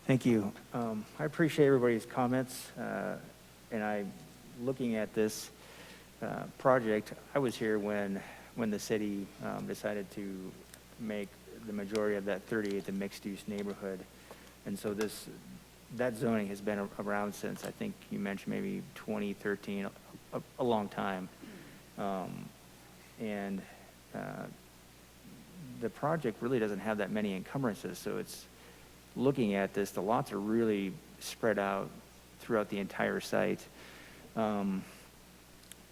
Thank you. I appreciate everybody's comments, and looking at this project, I was here when the city decided to make the majority of that 38th a mixed-use neighborhood. And so that zoning has been around since, I think you mentioned maybe 2013, a long time. The project really doesn't have that many encumbrances, so it's looking at this, the lots are really spread out throughout the entire site. The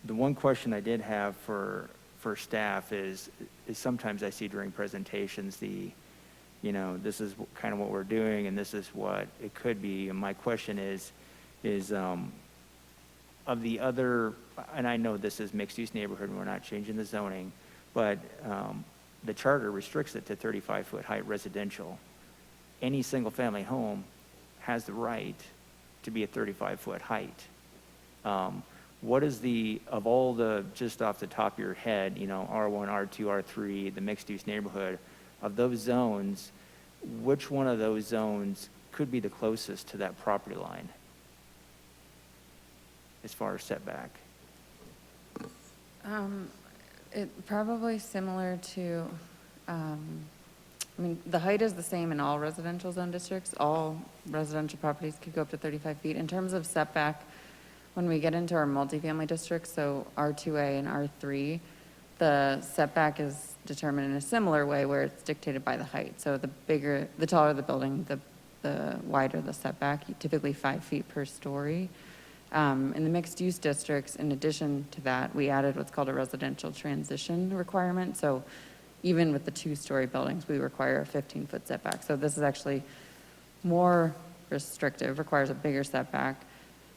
one question I did have for staff is sometimes I see during presentations this is kind of what we're doing and this is what it could be. And my question is of the other, and I know this is mixed-use neighborhood and we're not changing the zoning, but the charter restricts it to 35-foot height residential. Any single-family home has the right to be a 35-foot height. What is of all the, just off the top of your head, R1, R2, R3, the mixed-use neighborhood, of those zones, which one of those zones could be the closest to that property line as far as setback? It probably similar to, the height is the same in all residential zone districts. All residential properties could go up to 35 feet. In terms of setback, when we get into our multifamily districts, so R2A and R3, the setback is determined in a similar way where it's dictated by the height. So the taller the building, the the wider the setback, typically 5 feet per story. In the mixed-use districts, in addition to that, we added what's called a residential transition requirement. So even with the 2-story buildings, we require a 15-foot setback. So this is actually more restrictive, requires a bigger setback,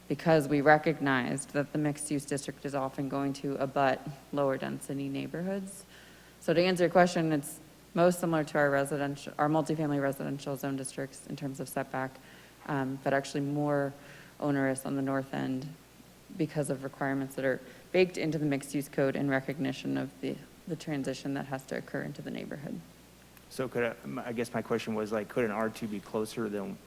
because we recognized that the mixed-use district is often going to abut lower-density neighborhoods. So to answer your question, it's most similar to our multifamily residential zone districts in terms of setback, but actually more onerous on the north end because of requirements that are baked into the mixed-use code in recognition of the transition that has to occur into the neighborhood. So I guess my question was like, could an R2 be closer than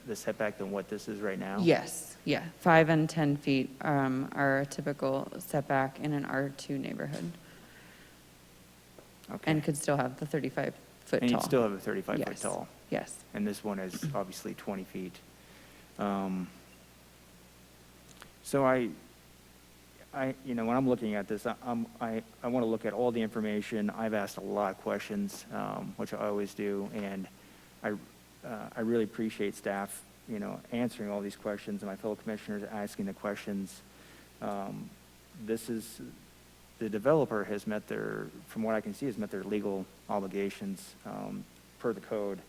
the setback than what this is right now? Yes, yeah. 5 and 10 feet are a typical setback in an R2 neighborhood. Okay. And could still have the 35-foot tall. And you'd still have a 35-foot Yes. tall? Yes. And this one is obviously 20 feet. So when I'm looking at this, I want to look at all the information. I've asked a lot of questions, which I always do, and I really appreciate staff, answering all these questions, and my fellow commissioners asking the questions. The developer has met from what I can see, has met their legal obligations per the code.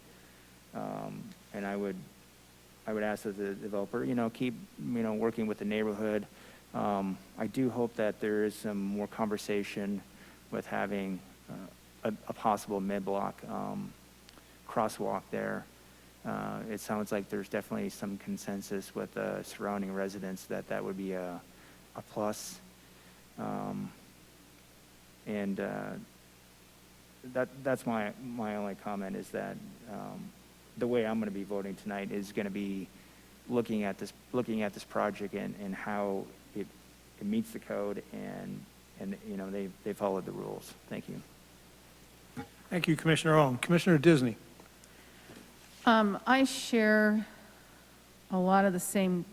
And I would ask that the developer, keep, working with the neighborhood. I do hope that there is some more conversation with having a possible mid-block crosswalk there. It sounds like there's definitely some consensus with the surrounding residents that would be a plus. And that's my only comment, is that the way I'm going to be voting tonight is going to be looking at this project and how it meets the code, and they followed the rules. Thank you. Thank you, Commissioner Owen. Commissioner Disney. I share a lot of the same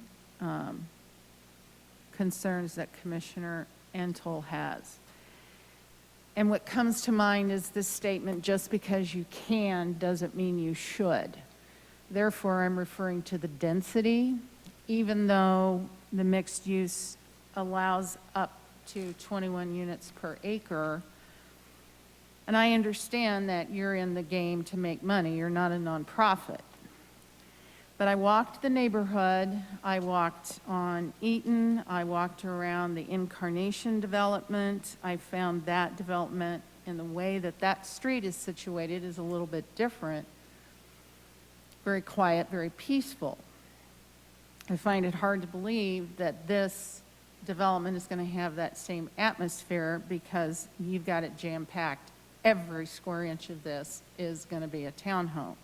concerns that Commissioner Entell has. And what comes to mind is this statement, just because you can doesn't mean you should. Therefore, I'm referring to the density, even though the mixed use allows up to 21 units per acre. And I understand that you're in the game to make money. You're not a nonprofit. But I walked the neighborhood. I walked on Eaton. I walked around the Incarnation development. I found that development, and the way that street is situated is a little bit different. Very quiet, very peaceful. I find it hard to believe that this development is going to have that same atmosphere, because you've got it jam-packed. Every square inch of this is going to be a townhome.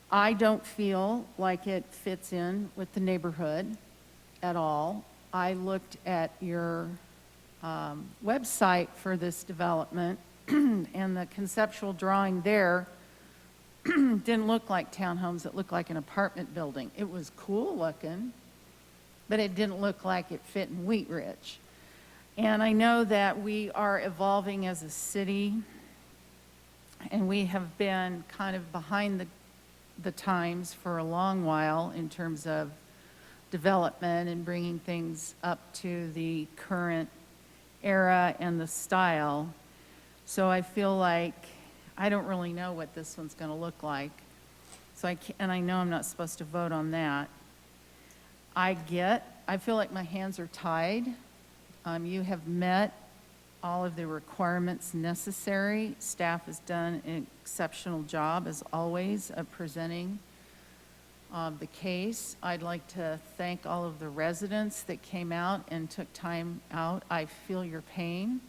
I don't feel like it fits in with the neighborhood at all. I looked at your website for this development, and the conceptual drawing there didn't look like townhomes. It looked like an apartment building. It was cool looking, but it didn't look like it fit in Wheat Ridge. And I know that we are evolving as a city, and we have been kind of behind the times for a long while in terms of development and bringing things up to the current era and the style. So I feel like I don't really know what this one's going to look like. So I know I'm not supposed to vote on that. I feel like my hands are tied. You have met all of the requirements necessary. Staff has done an exceptional job, as always, of presenting the case. I'd like to thank all of the residents that came out and took time out. I feel your pain.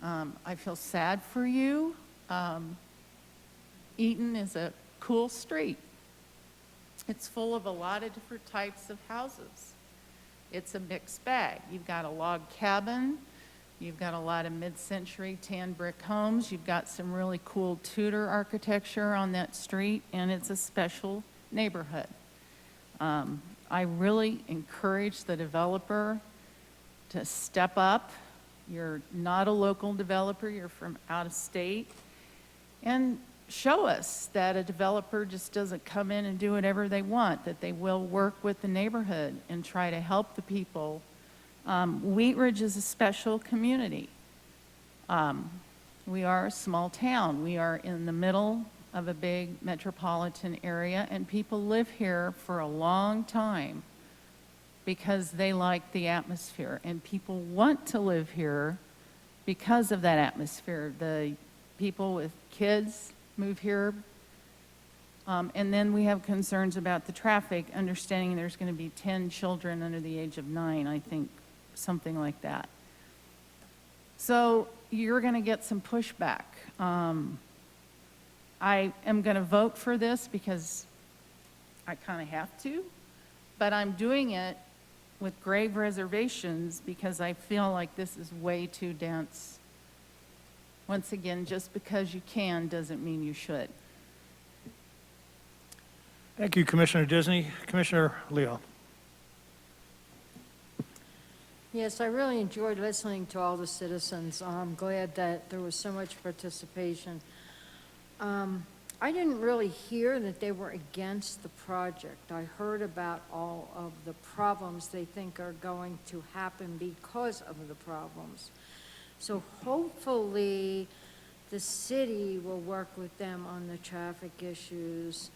I feel sad for you. Eaton is a cool street. It's full of a lot of different types of houses. It's a mixed bag. You've got a log cabin. You've got a lot of mid-century tan brick homes. You've got some really cool Tudor architecture on that street, and it's a special neighborhood. I really encourage the developer to step up. You're not a local developer. You're from out of state. And show us that a developer just doesn't come in and do whatever they want, that they will work with the neighborhood and try to help the people. Wheat Ridge is a special community. We are a small town. We are in the middle of a big metropolitan area, and people live here for a long time because they like the atmosphere, and people want to live here because of that atmosphere. The people with kids move here, and then we have concerns about the traffic, understanding there's going to be 10 children under the age of 9, I think, something like that. So you're going to get some pushback. I am going to vote for this because I kind of have to, but I'm doing it with grave reservations because I feel like this is way too dense. Once again, just because you can doesn't mean you should. Thank you, Commissioner Disney. Commissioner Leo. Yes, I really enjoyed listening to all the citizens. I'm glad that there was so much participation. I didn't really hear that they were against the project. I heard about all of the problems they think are going to happen because of the problems. So hopefully the city will work with them on the traffic issues.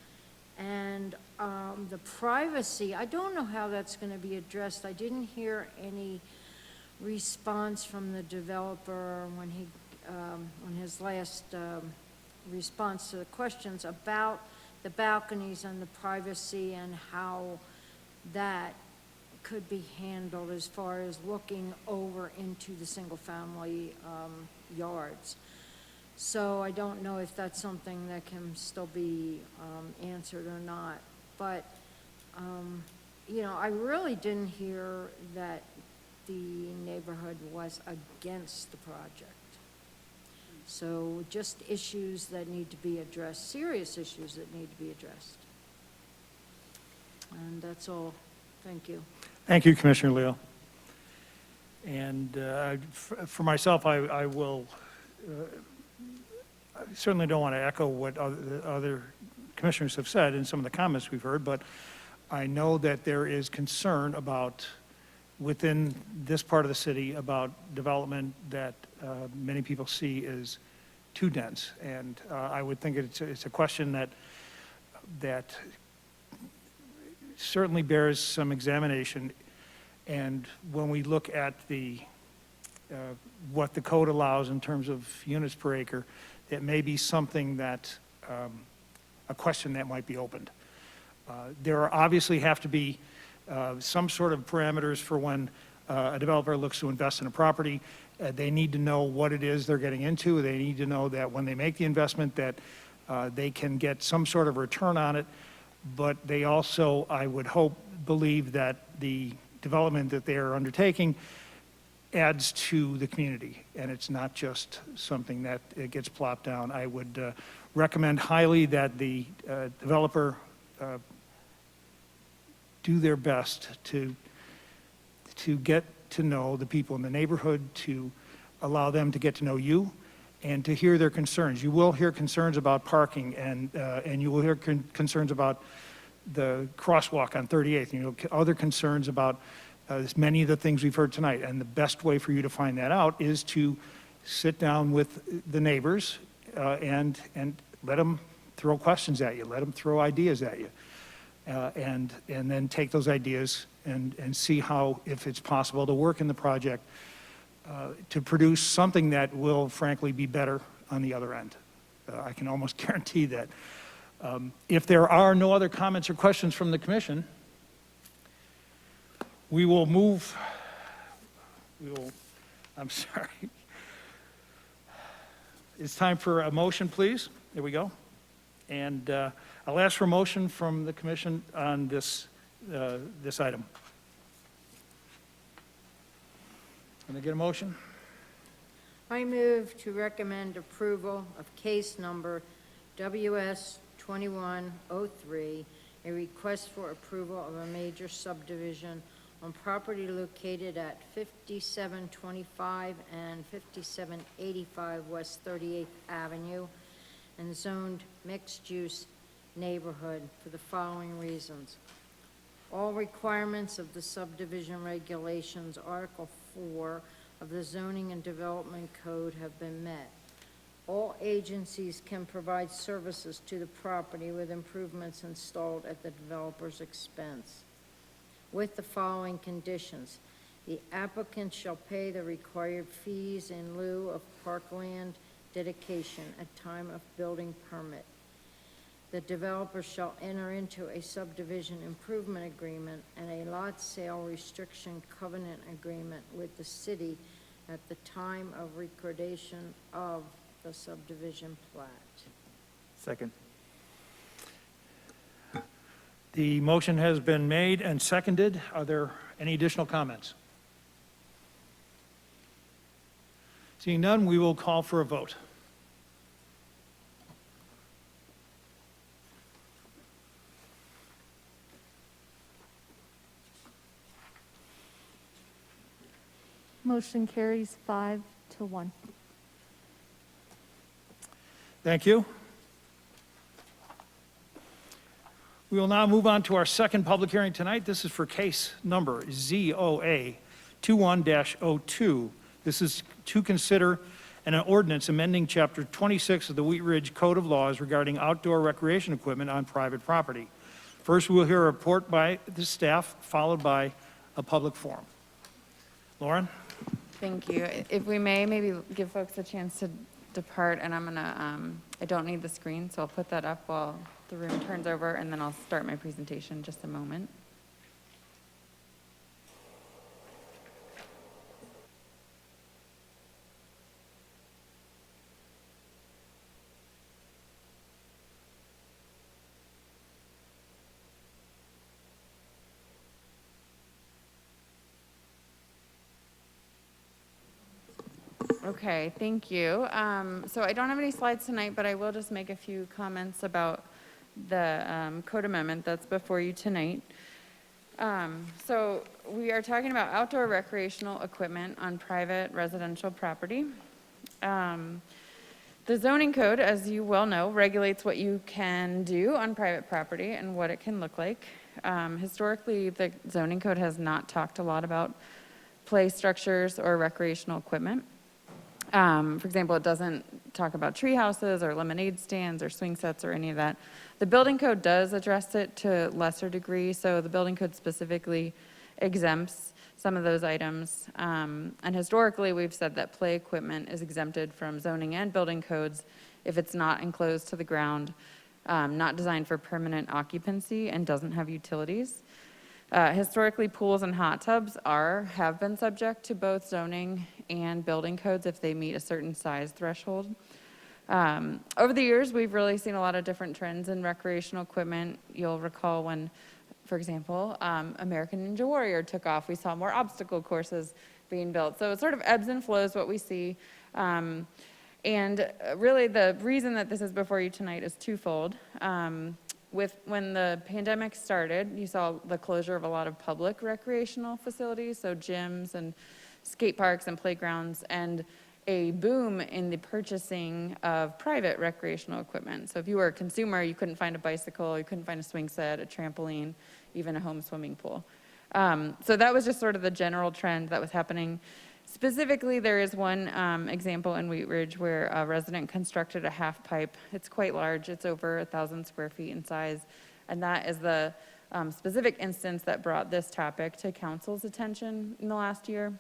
And the privacy, I don't know how that's going to be addressed. I didn't hear any response from the developer when he, on his last response to the questions about the balconies and the privacy and how that could be handled as far as looking over into the single-family yards. So I don't know if that's something that can still be answered or not. But, you know, I really didn't hear that the neighborhood was against the project. So just issues that need to be addressed, serious issues that need to be addressed. And that's all. Thank you. Thank you, Commissioner Leo. And for myself, I will, I certainly don't want to echo what other commissioners have said in some of the comments we've heard, but I know that there is concern about, within this part of the city, about development that many people see as too dense. And I would think it's a question that certainly bears some examination. And when we look at the what the code allows in terms of units per acre, it may be something that a question that might be opened. There are obviously have to be some sort of parameters for when a developer looks to invest in a property. They need to know what it is they're getting into. They need to know that when they make the investment that they can get some sort of return on it. But they also, I would hope, believe that the development that they are undertaking adds to the community, and it's not just something that it gets plopped down. I would recommend highly that the developer do their best to get to know the people in the neighborhood, to allow them to get to know you, and to hear their concerns. You will hear concerns about parking, and you will hear concerns about the crosswalk on 38th, and you know, other concerns about many of the things we've heard tonight. And the best way for you to find that out is to sit down with the neighbors and let them throw questions at you, let them throw ideas at you, and then take those ideas and see how, if it's possible to work in the project to produce something that will frankly be better on the other end. I can almost guarantee that. If there are no other comments or questions from the commission, we will move, I'm sorry. It's time for a motion, please. There we go. And I'll ask for a motion from the commission on this item. Can I get a motion? I move to recommend approval of case number WS 2103, a request for approval of a major subdivision on property located at 5725 and 5785 West 38th Avenue, and zoned mixed-use neighborhood for the following reasons. All requirements of the subdivision regulations, Article 4 of the Zoning and Development Code have been met. All agencies can provide services to the property with improvements installed at the developer's expense. With the following conditions: the applicant shall pay the required fees in lieu of Parkland Dedication at time of building permit. The developer shall enter into a subdivision improvement agreement and a lot sale restriction covenant agreement with the city at the time of recordation of the subdivision plat. Second. The motion has been made and seconded. Are there any additional comments? Seeing none, we will call for a vote. Motion carries 5-1. Thank you. We will now move on to our second public hearing tonight. This is for case number ZOA 21-02. This is to consider an ordinance amending Chapter 26 of the Wheat Ridge Code of Laws regarding outdoor recreation equipment on private property. First, we'll hear a report by the staff, followed by a public forum. Lauren? Thank you. If we may, maybe give folks a chance to depart, and I'm gonna, I don't need the screen, so I'll put that up while the room turns over, and then I'll start my presentation in just a moment. Okay, thank you. So I don't have any slides tonight, but I will just make a few comments about the code amendment that's before you tonight. So we are talking about outdoor recreational equipment on private residential property. The zoning code, as you well know, regulates what you can do on private property and what it can look like. Historically, the zoning code has not talked a lot about play structures or recreational equipment. For example, it doesn't talk about tree houses or lemonade stands or swing sets or any of that. The building code does address it to a lesser degree, so the building code specifically exempts some of those items. And historically, we've said that play equipment is exempted from zoning and building codes if it's not enclosed to the ground, not designed for permanent occupancy, and doesn't have utilities. Historically, pools and hot tubs have been subject to both zoning and building codes if they meet a certain size threshold. Over the years, we've really seen a lot of different trends in recreational equipment. You'll recall when, for example, American Ninja Warrior took off, we saw more obstacle courses being built. So it sort of ebbs and flows what we see. And really the reason that this is before you tonight is twofold. When the pandemic started, you saw the closure of a lot of public recreational facilities, so gyms and skate parks and playgrounds, and a boom in the purchasing of private recreational equipment. So if you were a consumer, you couldn't find a bicycle, you couldn't find a swing set, a trampoline, even a home swimming pool. So that was just sort of the general trend that was happening. Specifically, there is one example in Wheat Ridge where a resident constructed a half pipe. It's quite large. It's over 1,000 square feet in size. And that is the specific instance that brought this topic to council's attention in the last year.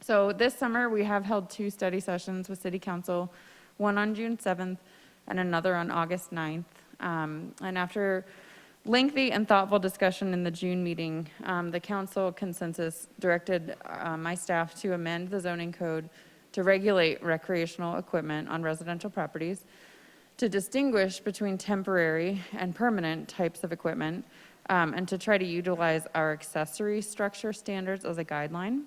So this summer, we have held 2 study sessions with City Council, one on June 7th and another on August 9th. And after lengthy and thoughtful discussion in the June meeting, the council consensus directed my staff to amend the zoning code to regulate recreational equipment on residential properties, to distinguish between temporary and permanent types of equipment, and to try to utilize our accessory structure standards as a guideline,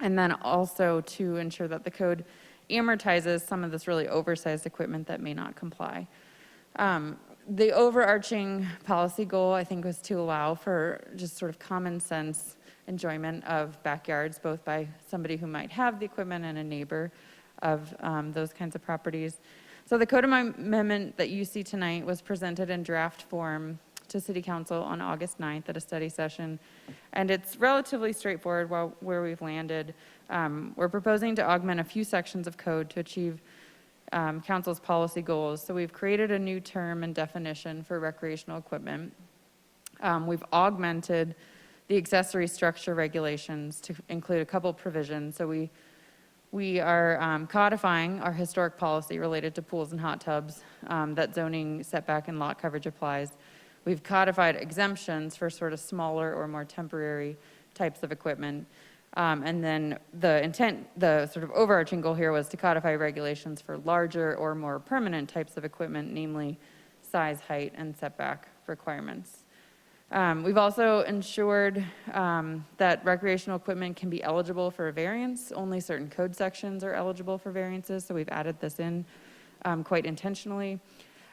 and then also to ensure that the code amortizes some of this really oversized equipment that may not comply. The overarching policy goal, I think, was to allow for just sort of common sense enjoyment of backyards, both by somebody who might have the equipment and a neighbor of those kinds of properties. So the code amendment that you see tonight was presented in draft form to City Council on August 9th at a study session, and it's relatively straightforward where we've landed. We're proposing to augment a few sections of code to achieve Council's policy goals. So we've created a new term and definition for recreational equipment. We've augmented the accessory structure regulations to include a couple provisions. So we are codifying our historic policy related to pools and hot tubs that zoning setback and lot coverage applies. We've codified exemptions for sort of smaller or more temporary types of equipment. And then the sort of overarching goal here was to codify regulations for larger or more permanent types of equipment, namely size, height, and setback requirements. We've also ensured that recreational equipment can be eligible for a variance. Only certain code sections are eligible for variances, so we've added this in quite intentionally.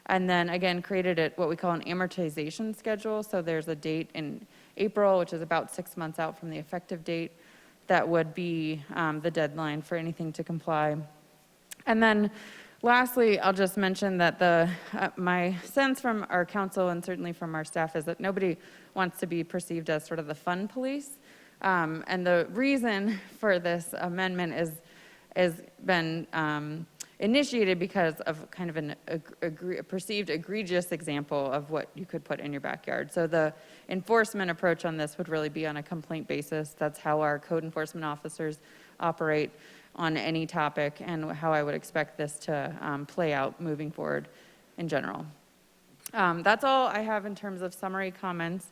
And then again, created what we call an amortization schedule. So there's a date in April, which is about 6 months out from the effective date. That would be the deadline for anything to comply. And then lastly, I'll just mention that my sense from our council and certainly from our staff is that nobody wants to be perceived as sort of the fun police. And the reason for this amendment has been initiated because of kind of a perceived egregious example of what you could put in your backyard. So the enforcement approach on this would really be on a complaint basis. That's how our code enforcement officers operate on any topic and how I would expect this to play out moving forward in general. That's all I have in terms of summary comments.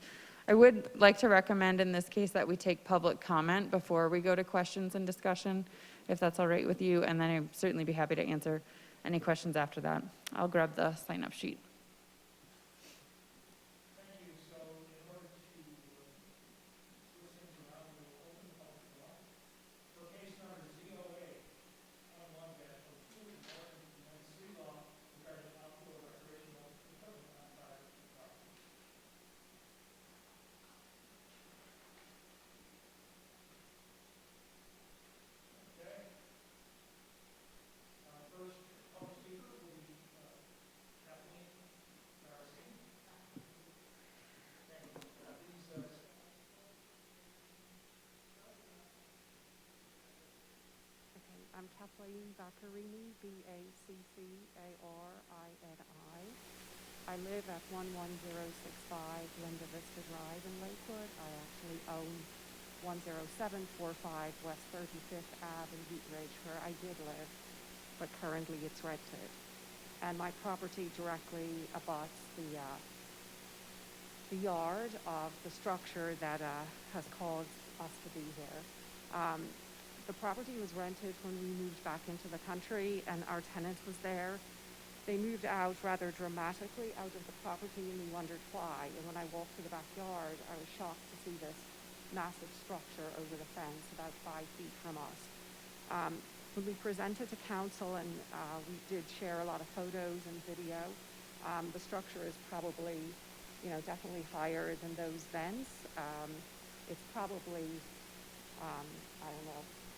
I would like to recommend in this case that we take public comment before we go to questions and discussion, if that's all right with you, and then I'd certainly be happy to answer any questions after that. I'll grab the sign-up sheet. Thank you. So in order to switch things around, we will open the public forum. For case number ZOA, on one dash 02, and then C law regarding outdoor recreational equipment on private property. Okay. First public speaker will be Kathleen Baccarini. Thank you. Please. Okay, I'm Kathleen Baccarini, Baccarini. I live at 11065 Linda Vista Drive in Lakewood. I actually own 10745 West 35th Ave in Wheat Ridge, where I did live, but currently it's rented. And my property directly abuts the yard of the structure that has caused us to be here. The property was rented when we moved back into the country, and our tenant was there. They moved out rather dramatically out of the property, and we wondered why. And when I walked to the backyard, I was shocked to see this massive structure over the fence about 5 feet from us. When we presented to council, and we did share a lot of photos and video, the structure is probably, definitely higher than those vents. It's probably,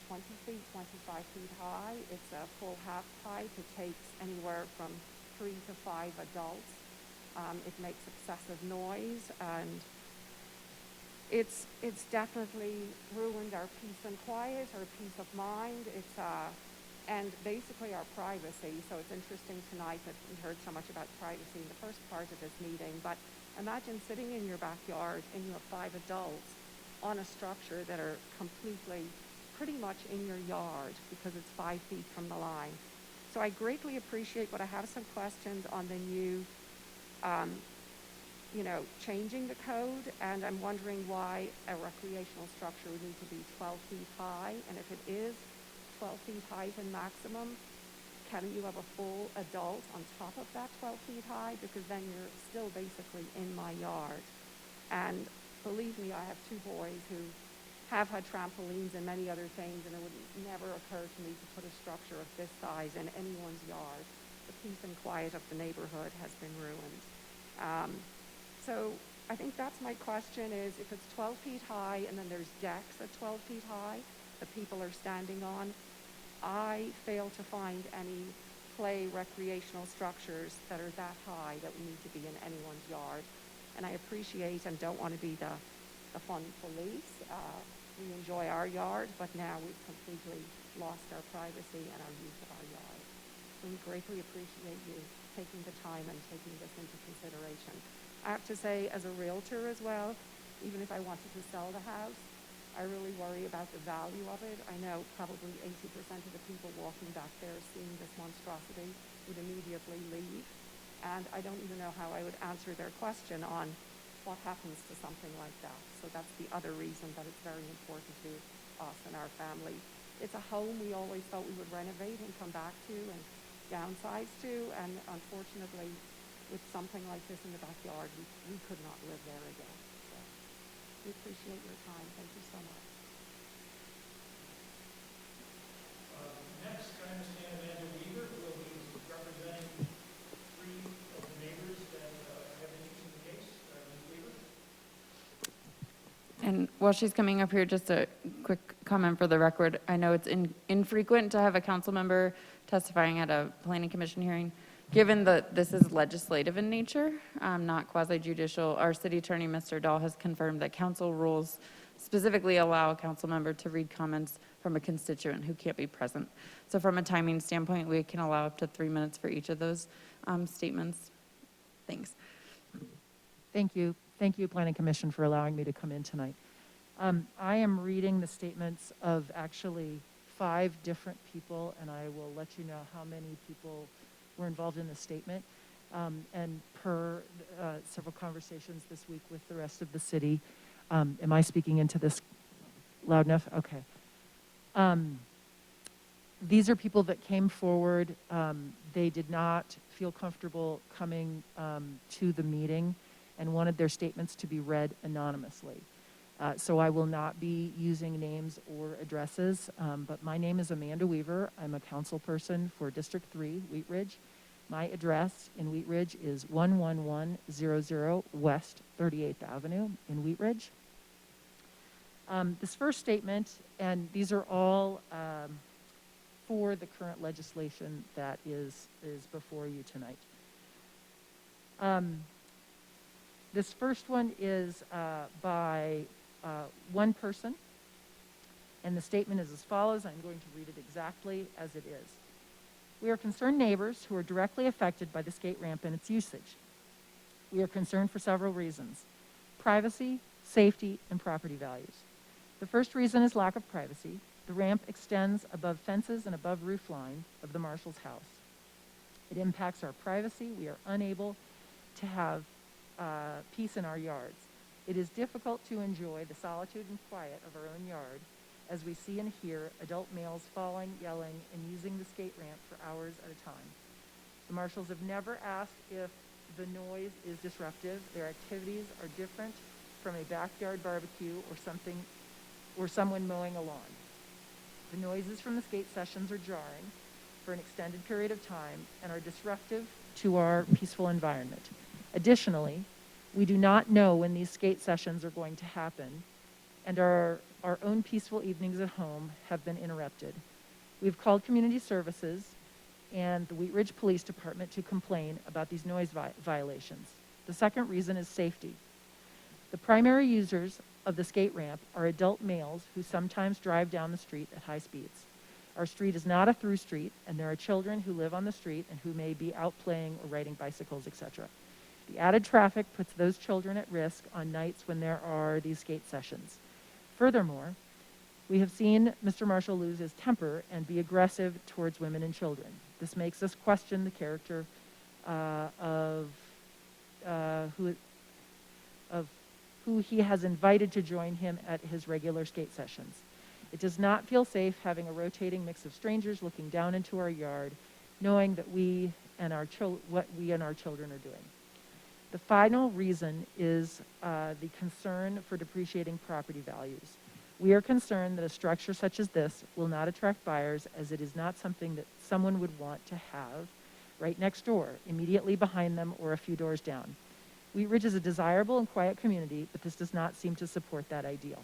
20 feet, 25 feet high. It's a full half pipe. It takes anywhere from 3 to 5 adults. It makes excessive noise, and it's definitely ruined our peace and quiet, our peace of mind. And basically our privacy. So it's interesting tonight that we heard so much about privacy in the first part of this meeting, but imagine sitting in your backyard and you have 5 adults on a structure that are completely, pretty much in your yard because it's 5 feet from the line. So I greatly appreciate, but I have some questions on the new, changing the code, and I'm wondering why a recreational structure would need to be 12 feet high, and if it is 12 feet height and maximum, can you have a full adult on top of that 12 feet high? Because then you're still basically in my yard. And believe me, I have 2 boys who have had trampolines and many other things, and it would never occur to me to put a structure of this size in anyone's yard. The peace and quiet of the neighborhood has been ruined. So I think that's my question is, if it's 12 feet high and then there's decks at 12 feet high that people are standing on, I fail to find any play recreational structures that are that high that we need to be in anyone's yard. And I appreciate and don't want to be the fun police. We enjoy our yard, but now we've completely lost our privacy and our use of our yard. So we greatly appreciate you taking the time and taking this into consideration. I have to say, as a realtor as well, even if I wanted to sell the house, I really worry about the value of it. I know probably 80% of the people walking back there seeing this monstrosity would immediately leave. And I don't even know how I would answer their question on what happens to something like that. So that's the other reason that it's very important to us and our family. It's a home we always thought we would renovate and come back to and downsize to. And unfortunately, with something like this in the backyard, we could not live there again. So we appreciate your time. Thank you so much. Next, I understand Amanda Weaver will be representing three of the neighbors that have interest in the case. Ms. Weaver? And while she's coming up here, just a quick comment for the record. I know it's infrequent to have a council member testifying at a planning commission hearing. Given that this is legislative in nature, not quasi-judicial, our city attorney, Mr. Dahl, has confirmed that council rules specifically allow a council member to read comments from a constituent who can't be present. So from a timing standpoint, we can allow up to 3 minutes for each of those statements. Thanks. Thank you. Thank you, Planning Commission, for allowing me to come in tonight. I am reading the statements of actually 5 different people, and I will let you know how many people were involved in the statement. And per several conversations this week with the rest of the city, am I speaking into this loud enough? Okay. These are people that came forward. They did not feel comfortable coming to the meeting and wanted their statements to be read anonymously. So I will not be using names or addresses, but my name is Amanda Weaver. I'm a council person for District 3, Wheat Ridge. My address in Wheat Ridge is 11100 West 38th Avenue in Wheat Ridge. This first statement, and these are all for the current legislation that is before you tonight. This first one is by one person, and the statement is as follows. I'm going to read it exactly as it is. We are concerned neighbors who are directly affected by the skate ramp and its usage. We are concerned for several reasons: privacy, safety, and property values. The first reason is lack of privacy. The ramp extends above fences and above roof line of the marshal's house. It impacts our privacy. We are unable to have peace in our yards. It is difficult to enjoy the solitude and quiet of our own yard as we see and hear adult males falling, yelling, and using the skate ramp for hours at a time. The marshals have never asked if the noise is disruptive. Their activities are different from a backyard barbecue or someone mowing a lawn. The noises from the skate sessions are jarring for an extended period of time and are disruptive to our peaceful environment. Additionally, we do not know when these skate sessions are going to happen, and our own peaceful evenings at home have been interrupted. We've called community services and the Wheat Ridge Police Department to complain about these noise violations. The second reason is safety. The primary users of the skate ramp are adult males who sometimes drive down the street at high speeds. Our street is not a through street, and there are children who live on the street and who may be out playing or riding bicycles, etc. The added traffic puts those children at risk on nights when there are these skate sessions. Furthermore, we have seen Mr. Marshall lose his temper and be aggressive towards women and children. This makes us question the character of who he has invited to join him at his regular skate sessions. It does not feel safe having a rotating mix of strangers looking down into our yard, knowing that what we and our children are doing. The final reason is the concern for depreciating property values. We are concerned that a structure such as this will not attract buyers, as it is not something that someone would want to have right next door, immediately behind them, or a few doors down. Wheat Ridge is a desirable and quiet community, but this does not seem to support that ideal.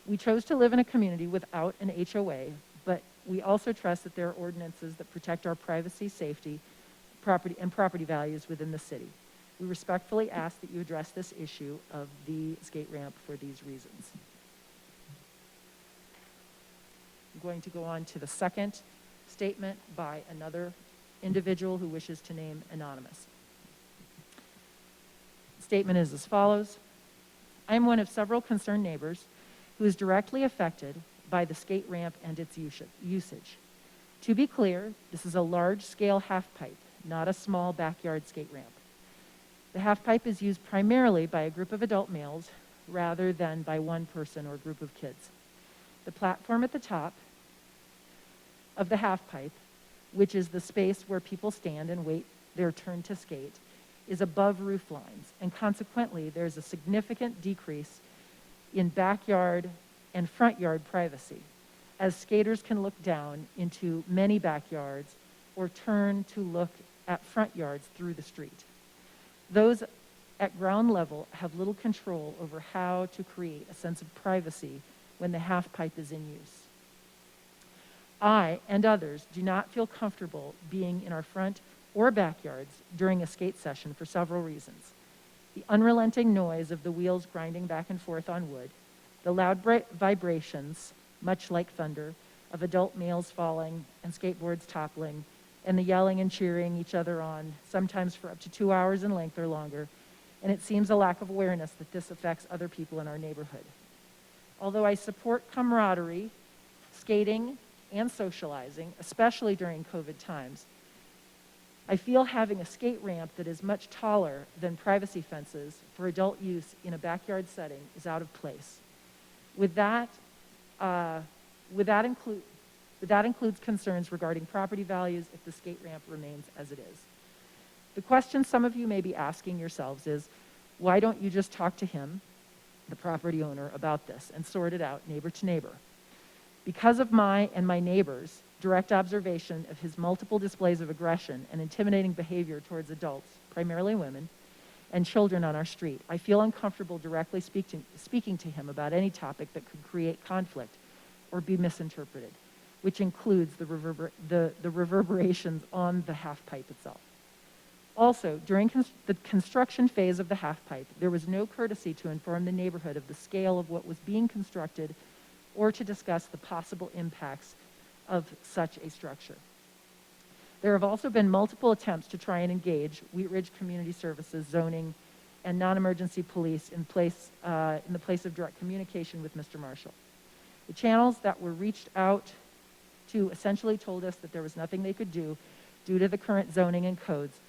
We chose to live in a community without an HOA, but we also trust that there are ordinances that protect our privacy, safety, property values within the city. We respectfully ask that you address this issue of the skate ramp for these reasons. I'm going to go on to the second statement by another individual who wishes to name anonymous. The statement is as follows. I am one of several concerned neighbors who is directly affected by the skate ramp and its usage. To be clear, this is a large-scale half-pipe, not a small backyard skate ramp. The half-pipe is used primarily by a group of adult males rather than by one person or group of kids. The platform at the top of the half-pipe, which is the space where people stand and wait their turn to skate, is above roof lines, and consequently there's a significant decrease in backyard and front yard privacy, as skaters can look down into many backyards or turn to look at front yards through the street. Those at ground level have little control over how to create a sense of privacy when the half-pipe is in use. I and others do not feel comfortable being in our front or backyards during a skate session for several reasons. The unrelenting noise of the wheels grinding back and forth on wood, the loud vibrations, much like thunder, of adult males falling and skateboards toppling, and the yelling and cheering each other on, sometimes for up to 2 hours in length or longer, and it seems a lack of awareness that this affects other people in our neighborhood. Although I support camaraderie, skating, and socializing, especially during COVID times, I feel having a skate ramp that is much taller than privacy fences for adult use in a backyard setting is out of place. That includes concerns regarding property values if the skate ramp remains as it is. The question some of you may be asking yourselves is, why don't you just talk to him, the property owner, about this and sort it out neighbor to neighbor? Because of my and my neighbors' direct observation of his multiple displays of aggression and intimidating behavior towards adults, primarily women, and children on our street, I feel uncomfortable directly speaking to him about any topic that could create conflict or be misinterpreted, which includes the reverberations on the half-pipe itself. Also, during the construction phase of the half-pipe, there was no courtesy to inform the neighborhood of the scale of what was being constructed or to discuss the possible impacts of such a structure. There have also been multiple attempts to try and engage Wheat Ridge Community Services, zoning, and non-emergency police in the place of direct communication with Mr. Marshall. The channels that were reached out to essentially told us that there was nothing they could do due to the current zoning and codes,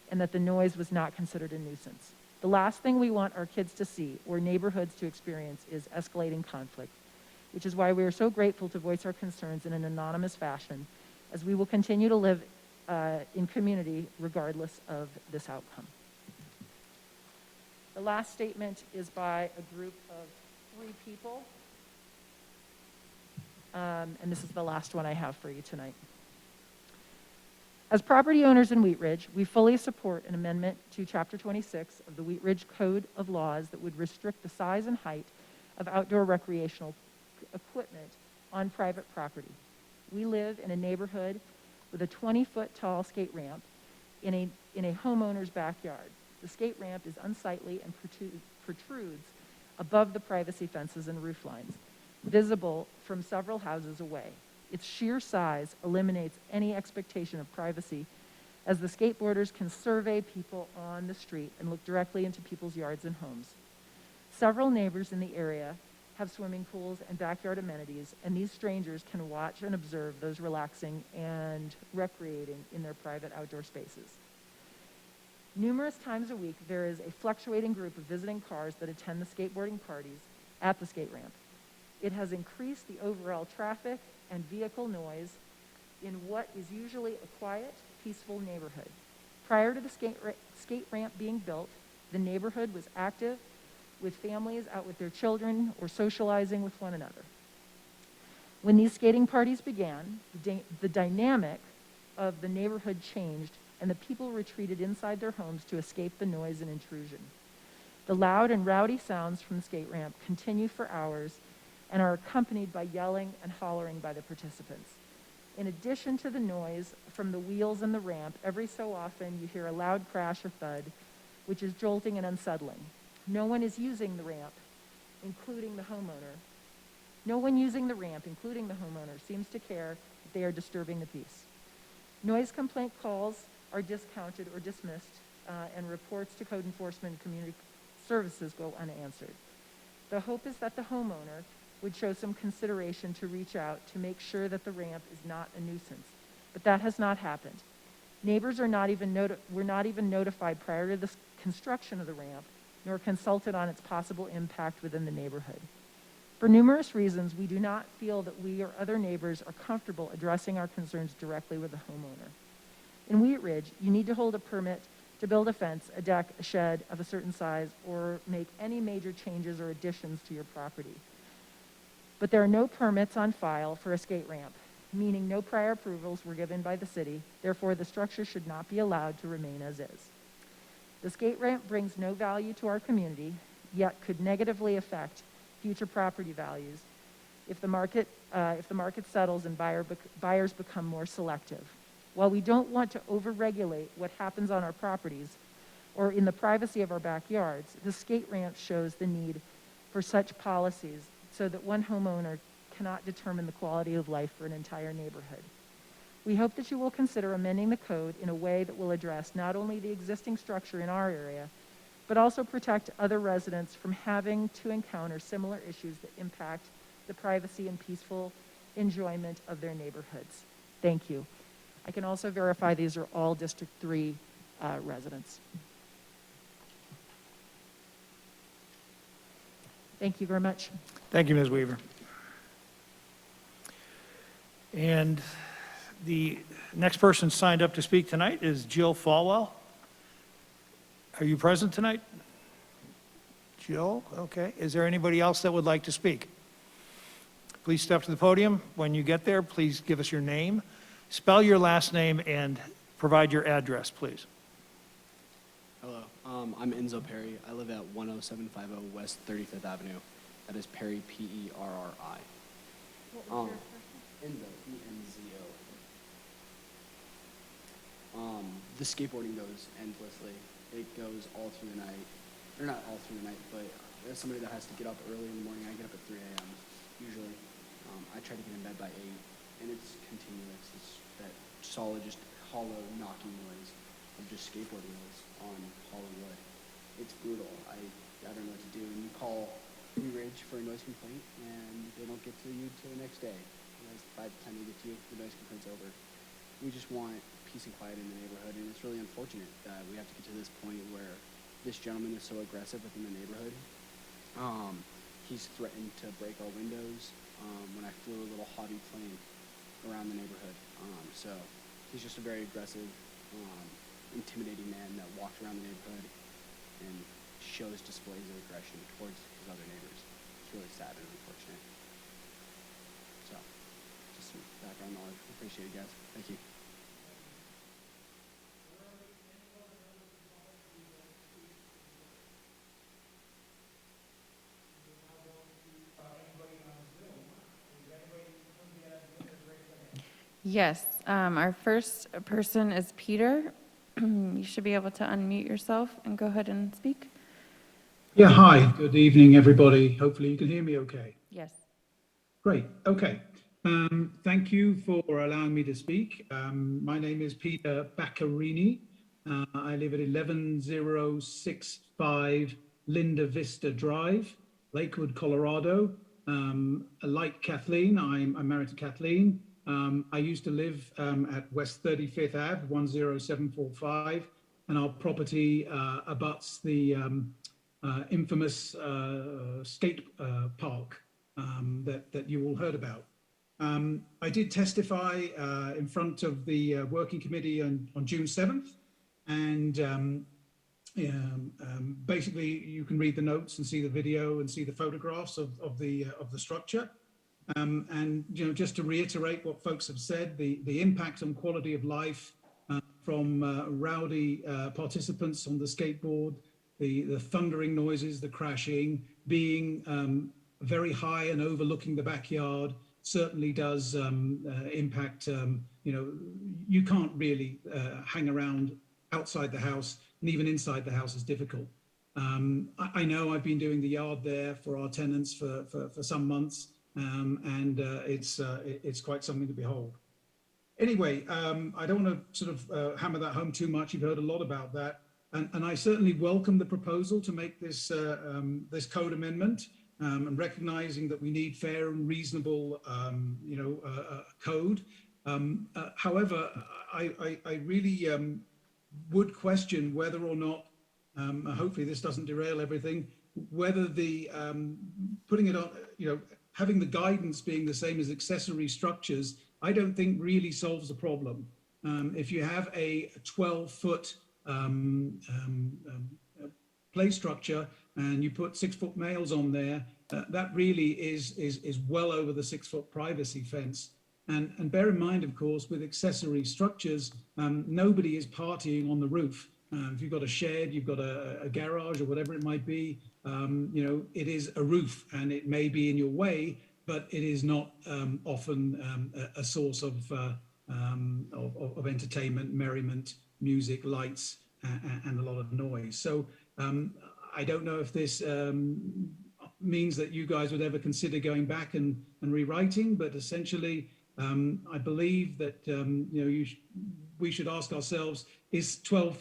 and that the noise was not considered a nuisance. The last thing we want our kids to see or neighborhoods to experience is escalating conflict, which is why we are so grateful to voice our concerns in an anonymous fashion, as we will continue to live in community regardless of this outcome. The last statement is by a group of 3 people, and this is the last one I have for you tonight. As property owners in Wheat Ridge, we fully support an amendment to Chapter 26 of the Wheat Ridge Code of Laws that would restrict the size and height of outdoor recreational equipment on private property. We live in a neighborhood with a 20-foot tall skate ramp in a homeowner's backyard. The skate ramp is unsightly and protrudes above the privacy fences and roof lines, visible from several houses away. Its sheer size eliminates any expectation of privacy, as the skateboarders can survey people on the street and look directly into people's yards and homes. Several neighbors in the area have swimming pools and backyard amenities, and these strangers can watch and observe those relaxing and recreating in their private outdoor spaces. Numerous times a week, there is a fluctuating group of visiting cars that attend the skateboarding parties at the skate ramp. It has increased the overall traffic and vehicle noise in what is usually a quiet, peaceful neighborhood. Prior to the skate ramp being built, the neighborhood was active, with families out with their children or socializing with one another. When these skating parties began, the dynamic of the neighborhood changed, and the people retreated inside their homes to escape the noise and intrusion. The loud and rowdy sounds from the skate ramp continue for hours and are accompanied by yelling and hollering by the participants. In addition to the noise from the wheels and the ramp, every so often you hear a loud crash or thud, which is jolting and unsettling. No one is using the ramp, including the homeowner. No one using the ramp, including the homeowner, seems to care if they are disturbing the peace. Noise complaint calls are discounted or dismissed, and reports to code enforcement and community services go unanswered. The hope is that the homeowner would show some consideration to reach out to make sure that the ramp is not a nuisance, but that has not happened. Neighbors were not even notified prior to the construction of the ramp, nor consulted on its possible impact within the neighborhood. For numerous reasons, we do not feel that we or other neighbors are comfortable addressing our concerns directly with the homeowner. In Wheat Ridge, you need to hold a permit to build a fence, a deck, a shed of a certain size, or make any major changes or additions to your property. But there are no permits on file for a skate ramp, meaning no prior approvals were given by the city. Therefore, the structure should not be allowed to remain as is. The skate ramp brings no value to our community, yet could negatively affect future property values if the market settles and buyers become more selective. While we don't want to overregulate what happens on our properties or in the privacy of our backyards, the skate ramp shows the need for such policies so that one homeowner cannot determine the quality of life for an entire neighborhood. We hope that you will consider amending the code in a way that will address not only the existing structure in our area, but also protect other residents from having to encounter similar issues that impact the privacy and peaceful enjoyment of their neighborhoods. Thank you. I can also verify these are all District 3 residents. Thank you very much. Thank you, Ms. Weaver. And the next person signed up to speak tonight is Jill Falwell. Are you present tonight? Jill, okay. Is there anybody else that would like to speak? Please step to the podium. When you get there, please give us your name, spell your last name, and provide your address, please. Hello, I'm Enzo Perry. I live at 10750 West 35th Avenue. That is Perry, P-E-R-R-I. What was your Enzo, E-N-Z-O. The skateboarding goes endlessly. It goes all through the night. Or not all through the night, but as somebody that has to get up early in the morning, I get up at 3 a.m. usually. I try to get in bed by 8, and it's continuous. It's that solid, just hollow knocking noise of just skateboard wheels on hollow wood. It's brutal. I don't know what to do. And you call Wheat Ridge for a noise complaint, and they don't get to you till the next day. By the time they get to you, the noise complaint's over. We just want peace and quiet in the neighborhood, and it's really unfortunate that we have to get to this point where this gentleman is so aggressive within the neighborhood. He's threatened to break our windows when I flew a little hobby plane around the neighborhood. So he's just a very aggressive, intimidating man that walks around the neighborhood and shows displays of aggression towards his other neighbors. It's really sad and unfortunate. So, just some background knowledge. Appreciate it, guys. Thank you. Yes, our first person is Peter. You should be able to unmute yourself and go ahead and speak. Yeah, hi, good evening, everybody. Hopefully you can hear me okay. Yes. Great, okay. Thank you for allowing me to speak. My name is Peter Baccarini. I live at 11065 Linda Vista Drive, Lakewood, Colorado. Like Kathleen, I'm married to Kathleen. I used to live at West 35th Ave, 10745, and our property abuts the infamous skate park that you all heard about. I did testify in front of the working committee on June 7th, and basically you can read the notes and see the video and see the photographs of the structure. And just to reiterate what folks have said, the impact on quality of life from rowdy participants on the skateboard, the thundering noises, the crashing, being very high and overlooking the backyard, certainly does impact, you can't really hang around outside the house, and even inside the house is difficult. I know I've been doing the yard there for our tenants for some months, and it's quite something to behold. Anyway, I don't want to sort of hammer that home too much. You've heard a lot about that. And I certainly welcome the proposal to make this, this code amendment, and recognizing that we need fair and reasonable, code. However, I really would question whether or not, hopefully this doesn't derail everything, whether the putting it on, having the guidance being the same as accessory structures, I don't think really solves the problem. If you have a 12-foot play structure and you put 6-foot nails on there, that really is well over the 6-foot privacy fence. And bear in mind, of course, with accessory structures, nobody is partying on the roof. If you've got a shed, you've got a garage or whatever it might be, it is a roof and it may be in your way, but it is not often a source of entertainment, merriment, music, lights, and a lot of noise. So I don't know if this means that you guys would ever consider going back and rewriting, but essentially, I believe that we should ask ourselves, is 12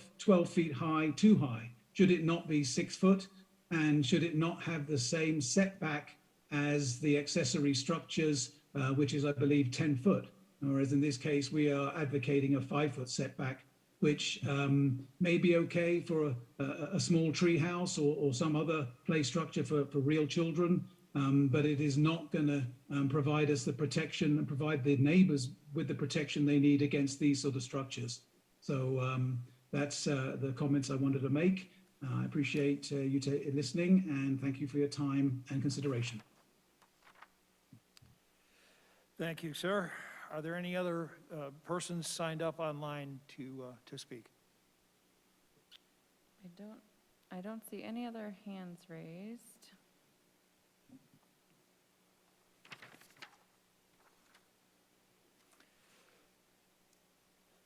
feet high too high? Should it not be 6 foot? And should it not have the same setback as the accessory structures, which is, I believe, 10 foot? Whereas in this case, we are advocating a 5-foot setback, which may be okay for a small tree house or some other play structure for real children, but it is not going to provide us the protection and provide the neighbors with the protection they need against these sort of structures. So that's the comments I wanted to make. I appreciate you listening, and thank you for your time and consideration. Thank you, sir. Are there any other persons signed up online to speak? I don't see any other hands raised.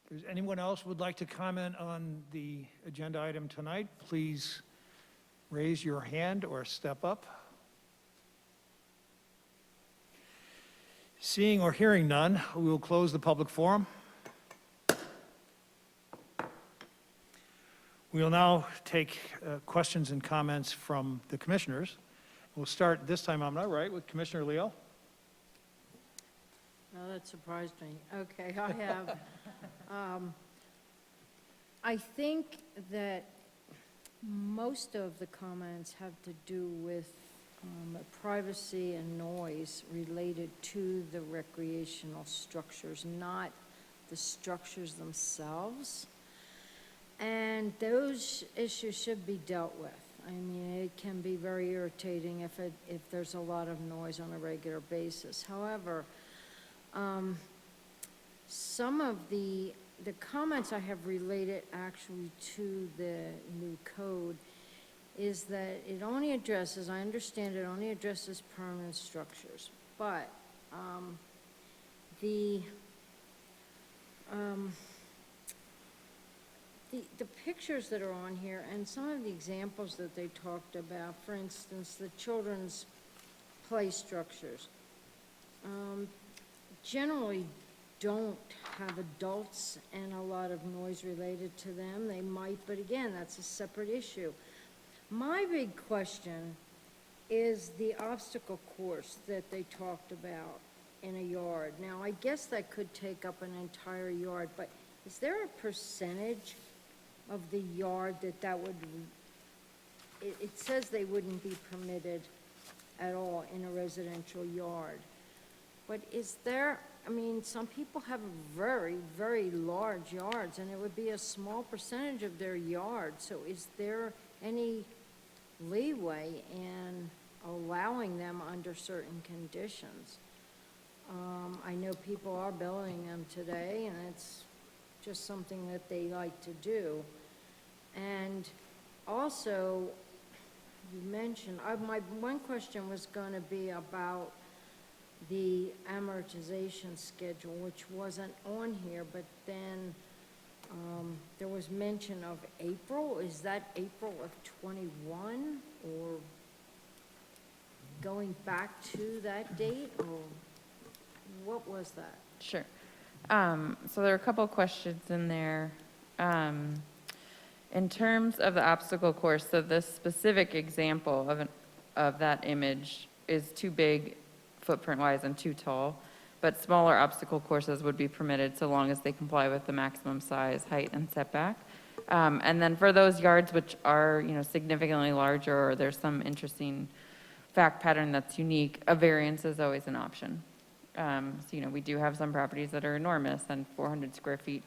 If there's anyone else who would like to comment on the agenda item tonight, please raise your hand or step up. Seeing or hearing none, we will close the public forum. We will now take questions and comments from the commissioners. We'll start this time, I'm not right, with Commissioner Leo. No, that surprised me. Okay, I have, I think that most of the comments have to do with privacy and noise related to the recreational structures, not the structures themselves. And those issues should be dealt with. I mean, it can be very irritating if there's a lot of noise on a regular basis. However, some of the comments I have related actually to the new code is that it only addresses, I understand it only addresses permanent structures, but the pictures that are on here and some of the examples that they talked about, for instance, the children's play structures, generally don't have adults and a lot of noise related to them. They might, but again, that's a separate issue. My big question is the obstacle course that they talked about in a yard. Now, I guess that could take up an entire yard, but is there a percentage of the yard that would, it says they wouldn't be permitted at all in a residential yard. But is there, I mean, some people have very, very large yards, and it would be a small percentage of their yard. So is there any leeway in allowing them under certain conditions? I know people are building them today, and it's just something that they like to do. And also, you mentioned, my one question was going to be about the amortization schedule, which wasn't on here, but then there was mention of April. Is that April of '21 or going back to that date, or what was that? Sure. So there are a couple questions in there. In terms of the obstacle course, so this specific example of that image is too big footprint-wise and too tall, but smaller obstacle courses would be permitted so long as they comply with the maximum size, height, and setback. And then for those yards which are, significantly larger, or there's some interesting fact pattern that's unique, a variance is always an option. So, we do have some properties that are enormous, and 400 square feet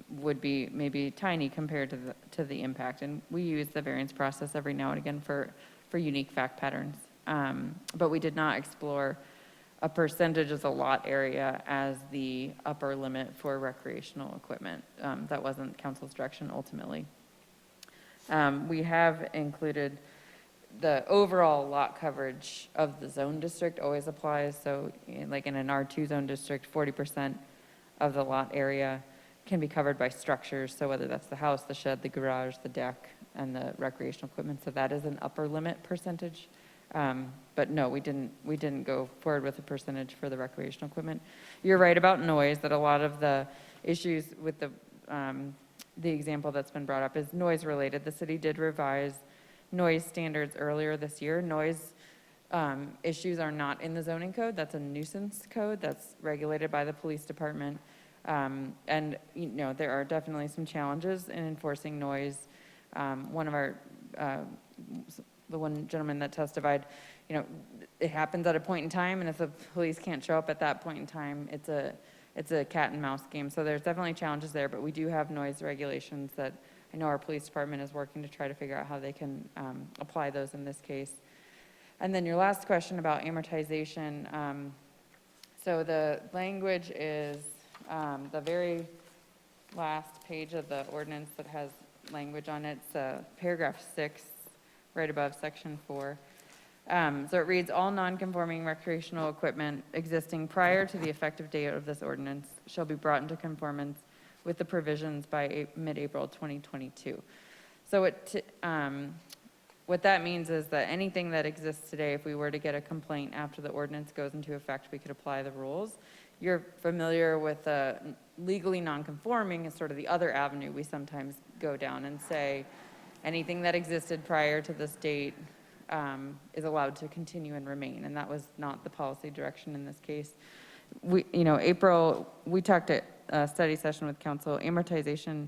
would be maybe tiny compared to the impact. And we use the variance process every now and again for unique fact patterns. But we did not explore a percentage of the lot area as the upper limit for recreational equipment. That wasn't council's direction ultimately. We have included the overall lot coverage of the zone district always applies. So like in an R2 zone district, 40% of the lot area can be covered by structures. So whether that's the house, the shed, the garage, the deck, and the recreational equipment. So that is an upper limit percentage. But no, we didn't go forward with a percentage for the recreational equipment. You're right about noise, that a lot of the issues with the example that's been brought up is noise related. The city did revise noise standards earlier this year. Noise issues are not in the zoning code. That's a nuisance code that's regulated by the police department. And there are definitely some challenges in enforcing noise. One of our, the one gentleman that testified, it happens at a point in time, and if the police can't show up at that point in time, it's a cat and mouse game. So there's definitely challenges there, but we do have noise regulations that I know our police department is working to try to figure out how they can apply those in this case. And then your last question about amortization. So the language is the very last page of the ordinance that has language on it. It's paragraph 6, right above section 4. So it reads, all non-conforming recreational equipment existing prior to the effective date of this ordinance shall be brought into conformance with the provisions by mid-April 2022. So what that means is that anything that exists today, if we were to get a complaint after the ordinance goes into effect, we could apply the rules. You're familiar with legally non-conforming is sort of the other avenue we sometimes go down and say anything that existed prior to this date is allowed to continue and remain, and that was not the policy direction in this case. April, we talked at a study session with council. Amortization,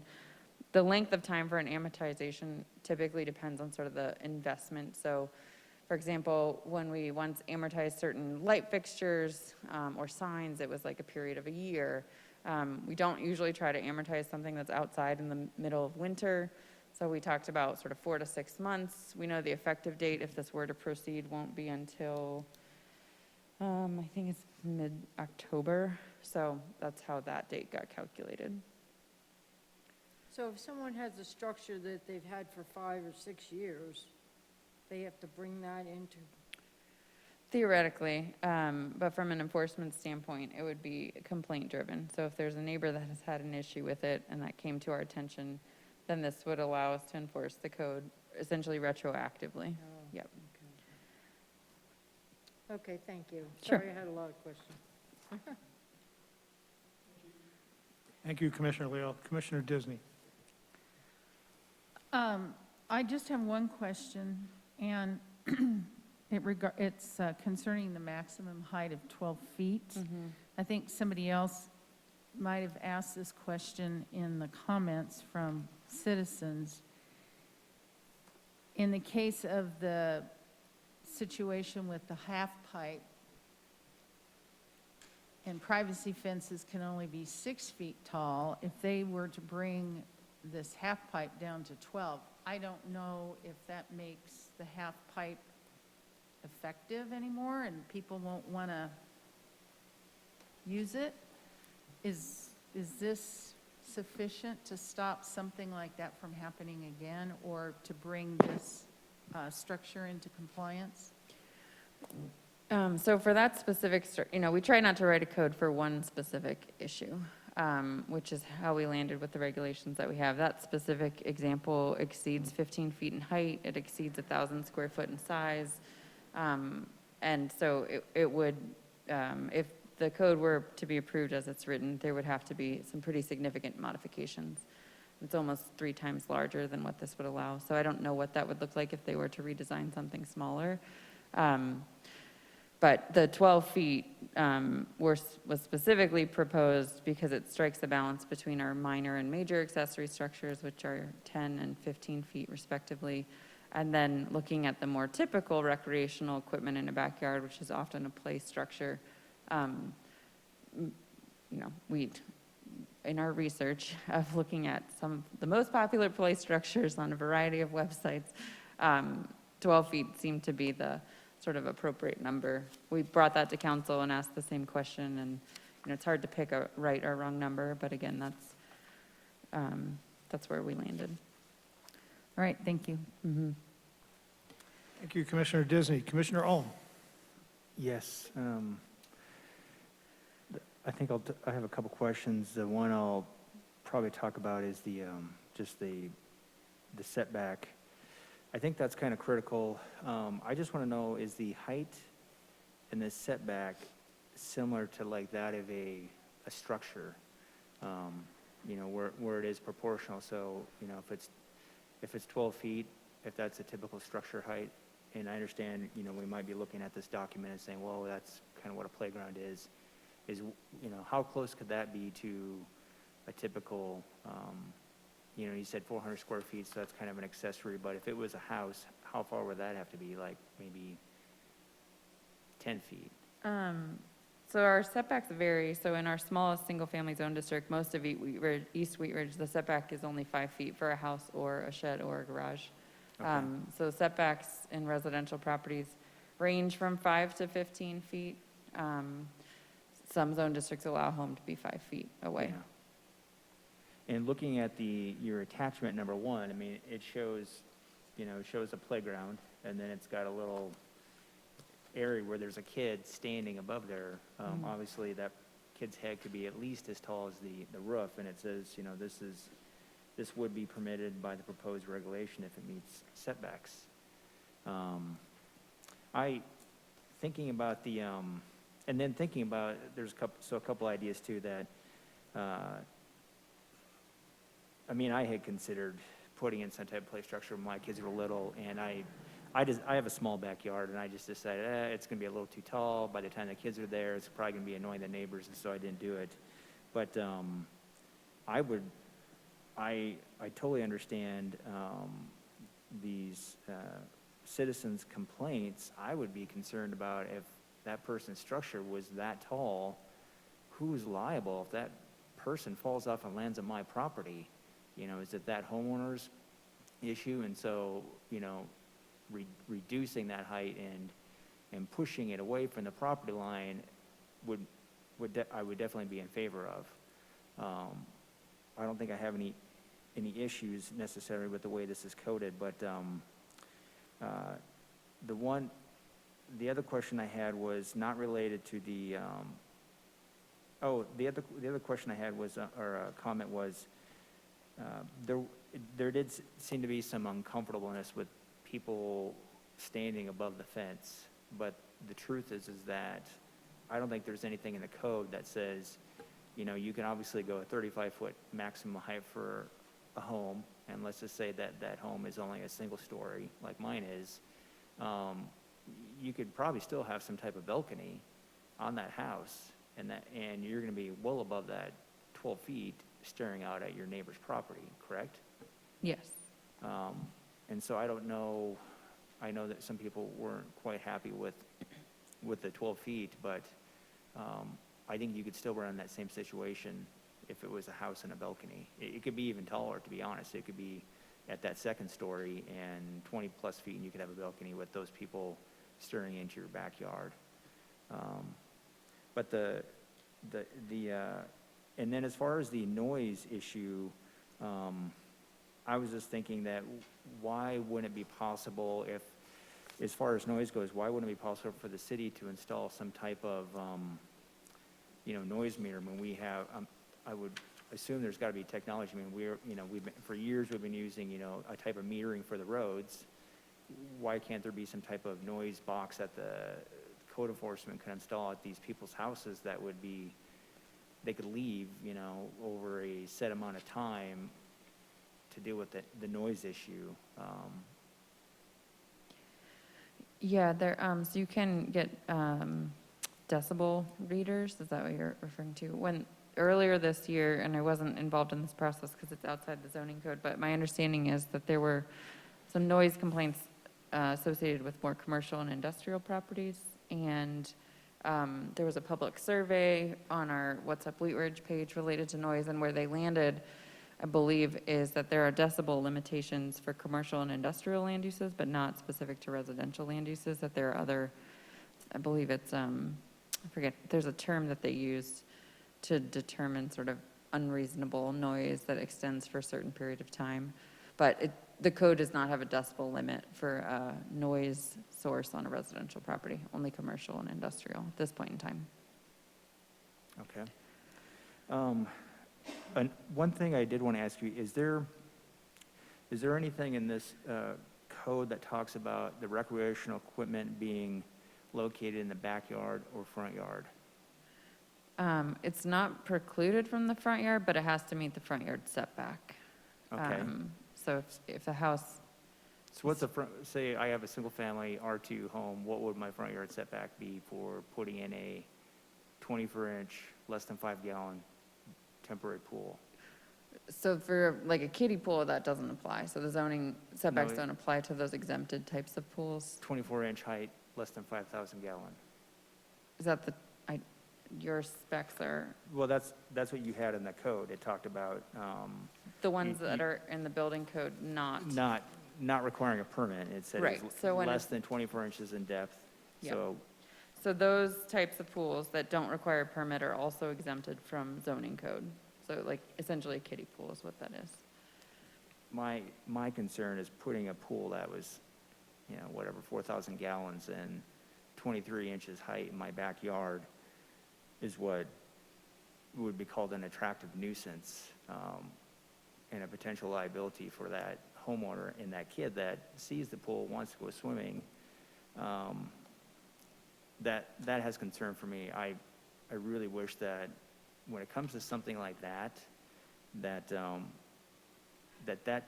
the length of time for an amortization typically depends on sort of the investment. So, for example, when we once amortized certain light fixtures or signs, it was like a period of a year. We don't usually try to amortize something that's outside in the middle of winter. So we talked about sort of 4 to 6 months. We know the effective date, if this were to proceed, won't be until, I think it's mid-October. So that's how that date got calculated. So if someone has a structure that they've had for 5 or 6 years, they have to bring that into? Theoretically, but from an enforcement standpoint, it would be complaint driven. So if there's a neighbor that has had an issue with it and that came to our attention, then this would allow us to enforce the code essentially retroactively. Oh, Yep. Okay, thank you. Sure. Sorry, I had a lot of questions. Thank you, Commissioner Leal. Commissioner Disney. I just have one question, and it's concerning the maximum height of 12 feet. Mm-hmm. I think somebody else might have asked this question in the comments from citizens. In the case of the situation with the half pipe, and privacy fences can only be 6 feet tall, if they were to bring this half pipe down to 12, I don't know if that makes the half pipe effective anymore and people won't want to use it. Is this sufficient to stop something like that from happening again, or to bring this structure into compliance? So for that specific, we try not to write a code for one specific issue, which is how we landed with the regulations that we have. That specific example exceeds 15 feet in height, it exceeds 1,000 square foot in size. And so it would, if the code were to be approved as it's written, there would have to be some pretty significant modifications. It's almost 3 times larger than what this would allow. So I don't know what that would look like if they were to redesign something smaller. But the 12 feet was specifically proposed because it strikes a balance between our minor and major accessory structures, which are 10 and 15 feet respectively. And then looking at the more typical recreational equipment in a backyard, which is often a play structure, we, in our research of looking at some of the most popular play structures on a variety of websites, 12 feet seemed to be the sort of appropriate number. We brought that to council and asked the same question, and it's hard to pick a right or wrong number, but again, that's where we landed. All right, thank you. Thank you, Commissioner Disney. Commissioner Ohm. Yes. I think I have a couple questions. The one I'll probably talk about is just the setback. I think that's kind of critical. I just want to know, is the height and the setback similar to like that of a structure? Where it is proportional. So, if it's 12 feet, if that's a typical structure height, and I understand, we might be looking at this document and saying, well, that's kind of what a playground is, how close could that be to a typical, you said 400 square feet, so that's kind of an accessory, but if it was a house, how far would that have to be? Like maybe 10 feet? So our setbacks vary. So in our smallest single-family zone district, most of East Wheat Ridge, the setback is only 5 feet for a house or a shed or a garage. Okay. So setbacks in residential properties range from 5 to 15 feet. Some zone districts allow a home to be 5 feet away. Yeah. And looking at your attachment number 1, I mean, it shows a playground, and then it's got a little area where there's a kid standing above there. Obviously, that kid's head could be at least as tall as the roof, and it says, this would be permitted by the proposed regulation if it meets setbacks. Thinking about there's a couple ideas too that, I had considered putting in some type of play structure when my kids were little, and I have a small backyard, and I just decided, it's going to be a little too tall. By the time the kids are there, it's probably going to be annoying the neighbors, and so I didn't do it. But I totally understand these citizens' complaints. I would be concerned about if that person's structure was that tall, who's liable if that person falls off and lands on my property? Is it that homeowner's issue? And so, reducing that height and pushing it away from the property line I would definitely be in favor of. I don't think I have any issues necessarily with the way this is coded, but the other question I had was not related to the other question I had was or comment was there did seem to be some uncomfortableness with people standing above the fence, but the truth is that I don't think there's anything in the code that says, you can obviously go a 35-foot maximum height for a home, and let's just say that home is only a single story, like mine is. You could probably still have some type of balcony on that house, and you're going to be well above that 12 feet staring out at your neighbor's property, correct? Yes. And so I don't know, I know that some people weren't quite happy with the 12 feet, but I think you could still run that same situation if it was a house and a balcony. It could be even taller, to be honest. It could be at that second story and 20 plus feet, and you could have a balcony with those people staring into your backyard. But and then as far as the noise issue, I was just thinking that why wouldn't it be possible as far as noise goes, why wouldn't it be possible for the city to install some type of, noise meter? When we have, I would assume there's got to be technology. I mean, for years, we've been using, a type of metering for the roads. Why can't there be some type of noise box that the code enforcement can install at these people's houses that would be, they could leave, over a set amount of time to deal with the noise issue? Yeah, there, so you can get decibel readers, is that what you're referring to? When, earlier this year, and I wasn't involved in this process because it's outside the zoning code, but my understanding is that there were some noise complaints associated with more commercial and industrial properties, and there was a public survey on our What's Up Wheat Ridge page related to noise, and where they landed, I believe, is that there are decibel limitations for commercial and industrial land uses, but not specific to residential land uses, that there are other, I believe it's, I forget, there's a term that they used to determine sort of unreasonable noise that extends for a certain period of time. But the code does not have a decibel limit for a noise source on a residential property, only commercial and industrial at this point in time. Okay. And one thing I did want to ask you, is there anything in this code that talks about the recreational equipment being located in the backyard or front yard? It's not precluded from the front yard, but it has to meet the front yard setback. Okay. So if the house, So what's the front, say I have a single-family R2 home, what would my front yard setback be for putting in a 24-inch, less than 5-gallon temporary pool? so for like a kiddie pool, that doesn't apply. So the zoning setbacks No, don't apply to those exempted types of pools. 24-inch height, less than 5,000 gallon. Is that your specs are, Well, that's what you had in the code. It talked about the ones that are in the building code, not? not requiring a permit. It said Right, it's so when less it's- than 24 inches in depth. Yep. So So those types of pools that don't require a permit are also exempted from zoning code. So like essentially a kiddie pool is what that is. my concern is putting a pool that was, 4,000 gallons and 23 inches height in my backyard is what would be called an attractive nuisance, and a potential liability for that homeowner and that kid that sees the pool, wants to go swimming. That has concern for me. I really wish that when it comes to something like that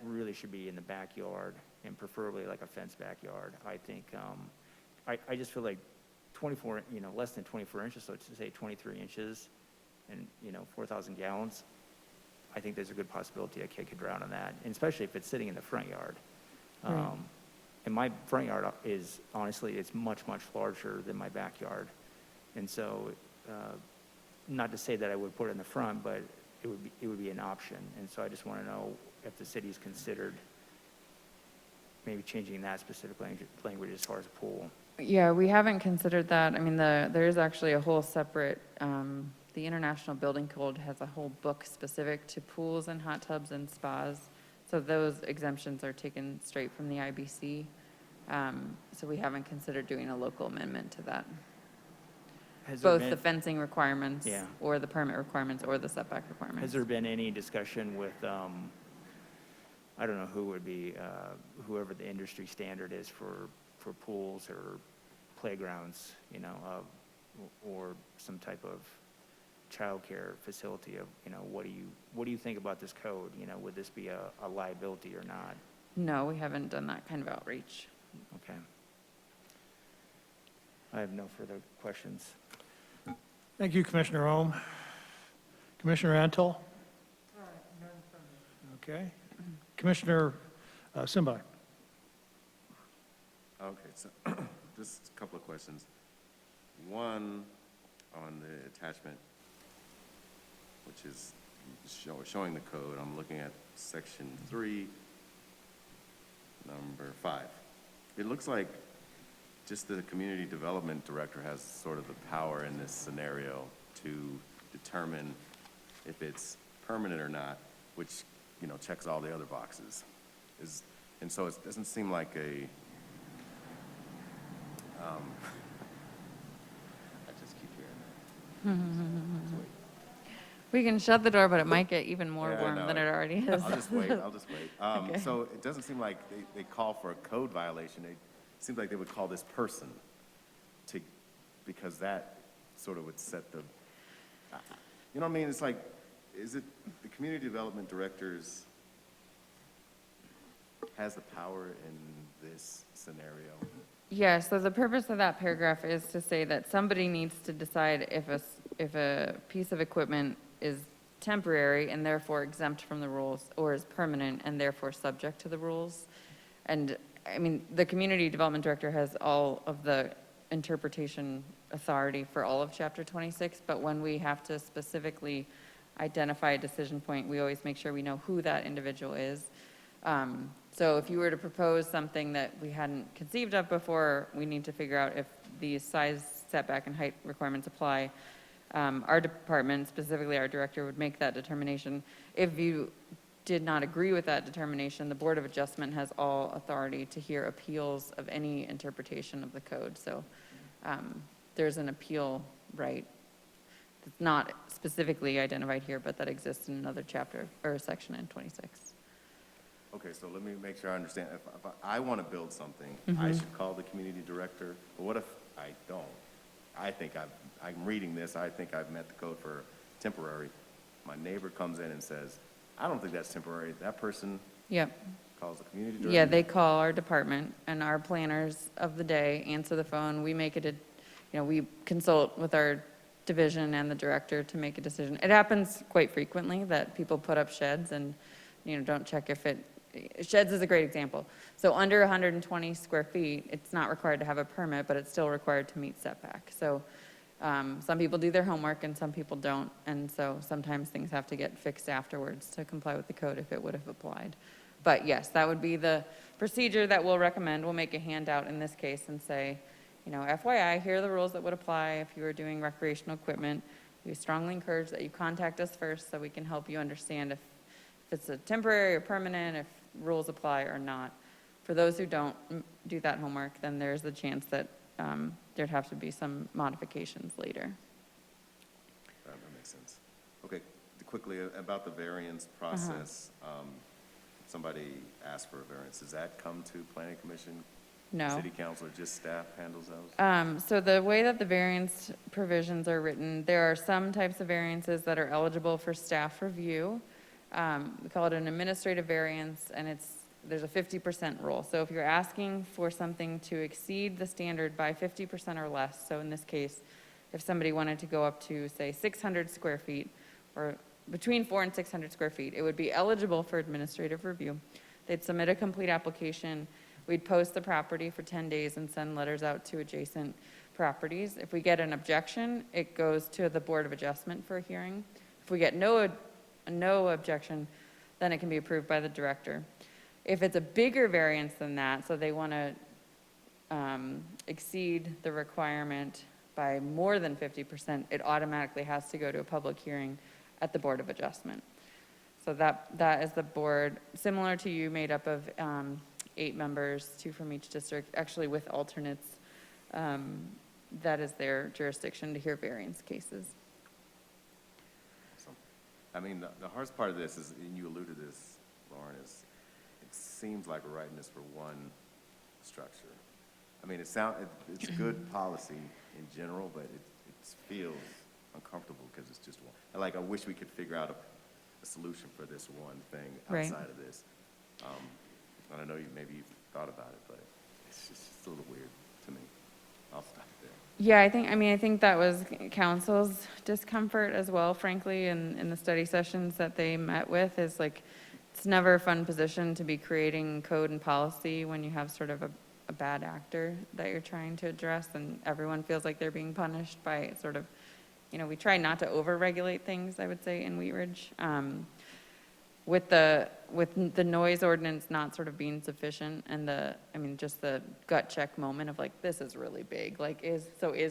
really should be in the backyard, and preferably like a fenced backyard. I think, I just feel like 24, less than 24 inches, so to say 23 inches and, 4,000 gallons, I think there's a good possibility a kid could drown in that, and especially if it's sitting in the front yard. Right. And my front yard is, honestly, it's much, much larger than my backyard. And so, not to say that I would put it in the front, but it would be an option. And so I just want to know if the city's considered maybe changing that specific language as far as a pool. Yeah, we haven't considered that. I mean, there is actually a whole separate, the International Building Code has a whole book specific to pools and hot tubs and spas. So those exemptions are taken straight from the IBC. So we haven't considered doing a local amendment to that. Both the fencing requirements Yeah. or the permit requirements or the setback requirements. Has there been any discussion with, I don't know who would be, whoever the industry standard is for pools or playgrounds, or some type of childcare facility of, what do you think about this code? Would this be a liability or not? No, we haven't done that kind of outreach. Okay. I have no further questions. Thank you, Commissioner Ohm. Commissioner Antle? Okay. Commissioner Simbai? Okay, so just a couple of questions. One, on the attachment, which is showing the code, I'm looking at section 3, number 5. It looks like just the community development director has sort of the power in this scenario to determine if it's permanent or not, which, checks all the other boxes. And so it doesn't seem like I just keep hearing that. Just wait. We can shut the door, but it might get even more Yeah, I warm know. than it already is. I'll just wait, I'll just wait. Okay. So it doesn't seem like they call for a code violation. It seems like they would call this person to, because that sort of would set the, you know what I mean? It's like, is it the community development directors has the power in this scenario? Yeah, so the purpose of that paragraph is to say that somebody needs to decide if a piece of equipment is temporary and therefore exempt from the rules, or is permanent and therefore subject to the rules. And, I mean, the community development director has all of the interpretation authority for all of Chapter 26, but when we have to specifically identify a decision point, we always make sure we know who that individual is. So if you were to propose something that we hadn't conceived of before, we need to figure out if the size, setback, and height requirements apply. Our department, specifically our director, would make that determination. If you did not agree with that determination, the Board of Adjustment has all authority to hear appeals of any interpretation of the code. So there's an appeal right that's not specifically identified here, but that exists in another chapter or section in 26. Okay, so let me make sure I understand. If I want to build something, I should call the community director. But what if I don't? I think I'm reading this, I think I've met the code for temporary. My neighbor comes in and says, I don't think that's temporary. That person Yep. calls the community director? Yeah, they call our department, and our planners of the day answer the phone. We make it, we consult with our division and the director to make a decision. It happens quite frequently that people put up sheds and, don't check if sheds is a great example. So under 120 square feet, it's not required to have a permit, but it's still required to meet setback. So some people do their homework and some people don't. And so sometimes things have to get fixed afterwards to comply with the code if it would have applied. But yes, that would be the procedure that we'll recommend. We'll make a handout in this case and say, FYI, here are the rules that would apply if you were doing recreational equipment. We strongly encourage that you contact us first so we can help you understand if it's a temporary or permanent, if rules apply or not. For those who don't do that homework, then there's the chance that there'd have to be some modifications later. That makes sense. Okay, quickly about the variance process. Somebody asked for a variance. Does that come to Planning Commission? No. City Council, or just staff handles those? So the way that the variance provisions are written, there are some types of variances that are eligible for staff review. We call it an administrative variance, and there's a 50% rule. So if you're asking for something to exceed the standard by 50% or less, so in this case, if somebody wanted to go up to, say, 600 square feet, or between 400 and 600 square feet, it would be eligible for administrative review. They'd submit a complete application. We'd post the property for 10 days and send letters out to adjacent properties. If we get an objection, it goes to the Board of Adjustment for a hearing. If we get no objection, then it can be approved by the director. If it's a bigger variance than that, so they want to exceed the requirement by more than 50%, it automatically has to go to a public hearing at the Board of Adjustment. So that is the board, similar to you, made up of 8 members, 2 from each district, actually with alternates. That is their jurisdiction to hear variance cases. I mean, the hardest part of this is, and you alluded to this, Lauren, is it seems like we're writing this for one structure. I mean, it's good policy in general, but it feels uncomfortable because it's just one. Like, I wish we could figure out a solution for this one thing outside of this. And I know maybe you've thought about it, but it's just a little weird to me. I'll stop there. Yeah, I think that was council's discomfort as well, frankly, in the study sessions that they met with, is like, it's never a fun position to be creating code and policy when you have sort of a bad actor that you're trying to address, and everyone feels like they're being punished by sort of, we try not to over-regulate things, I would say, in Wheat Ridge. With the noise ordinance not sort of being sufficient, and just the gut check moment of like, this is really big. Like, is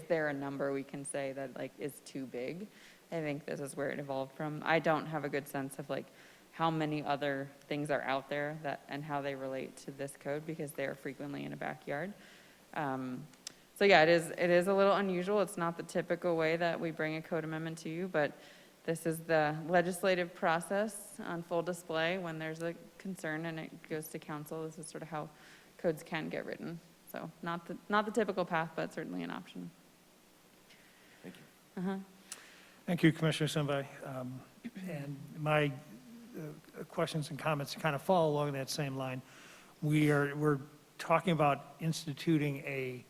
there a number we can say that like is too big? I think this is where it evolved from. I don't have a good sense of like how many other things are out there and how they relate to this code, because they're frequently in a backyard. So yeah, it is a little unusual. It's not the typical way that we bring a code amendment to you, but this is the legislative process on full display when there's a concern and it goes to council. This is sort of how codes can get written. So not the typical path, but certainly an option. Thank you. Thank you, Commissioner Simvay. And my questions and comments kind of follow along that same line. We're talking about instituting a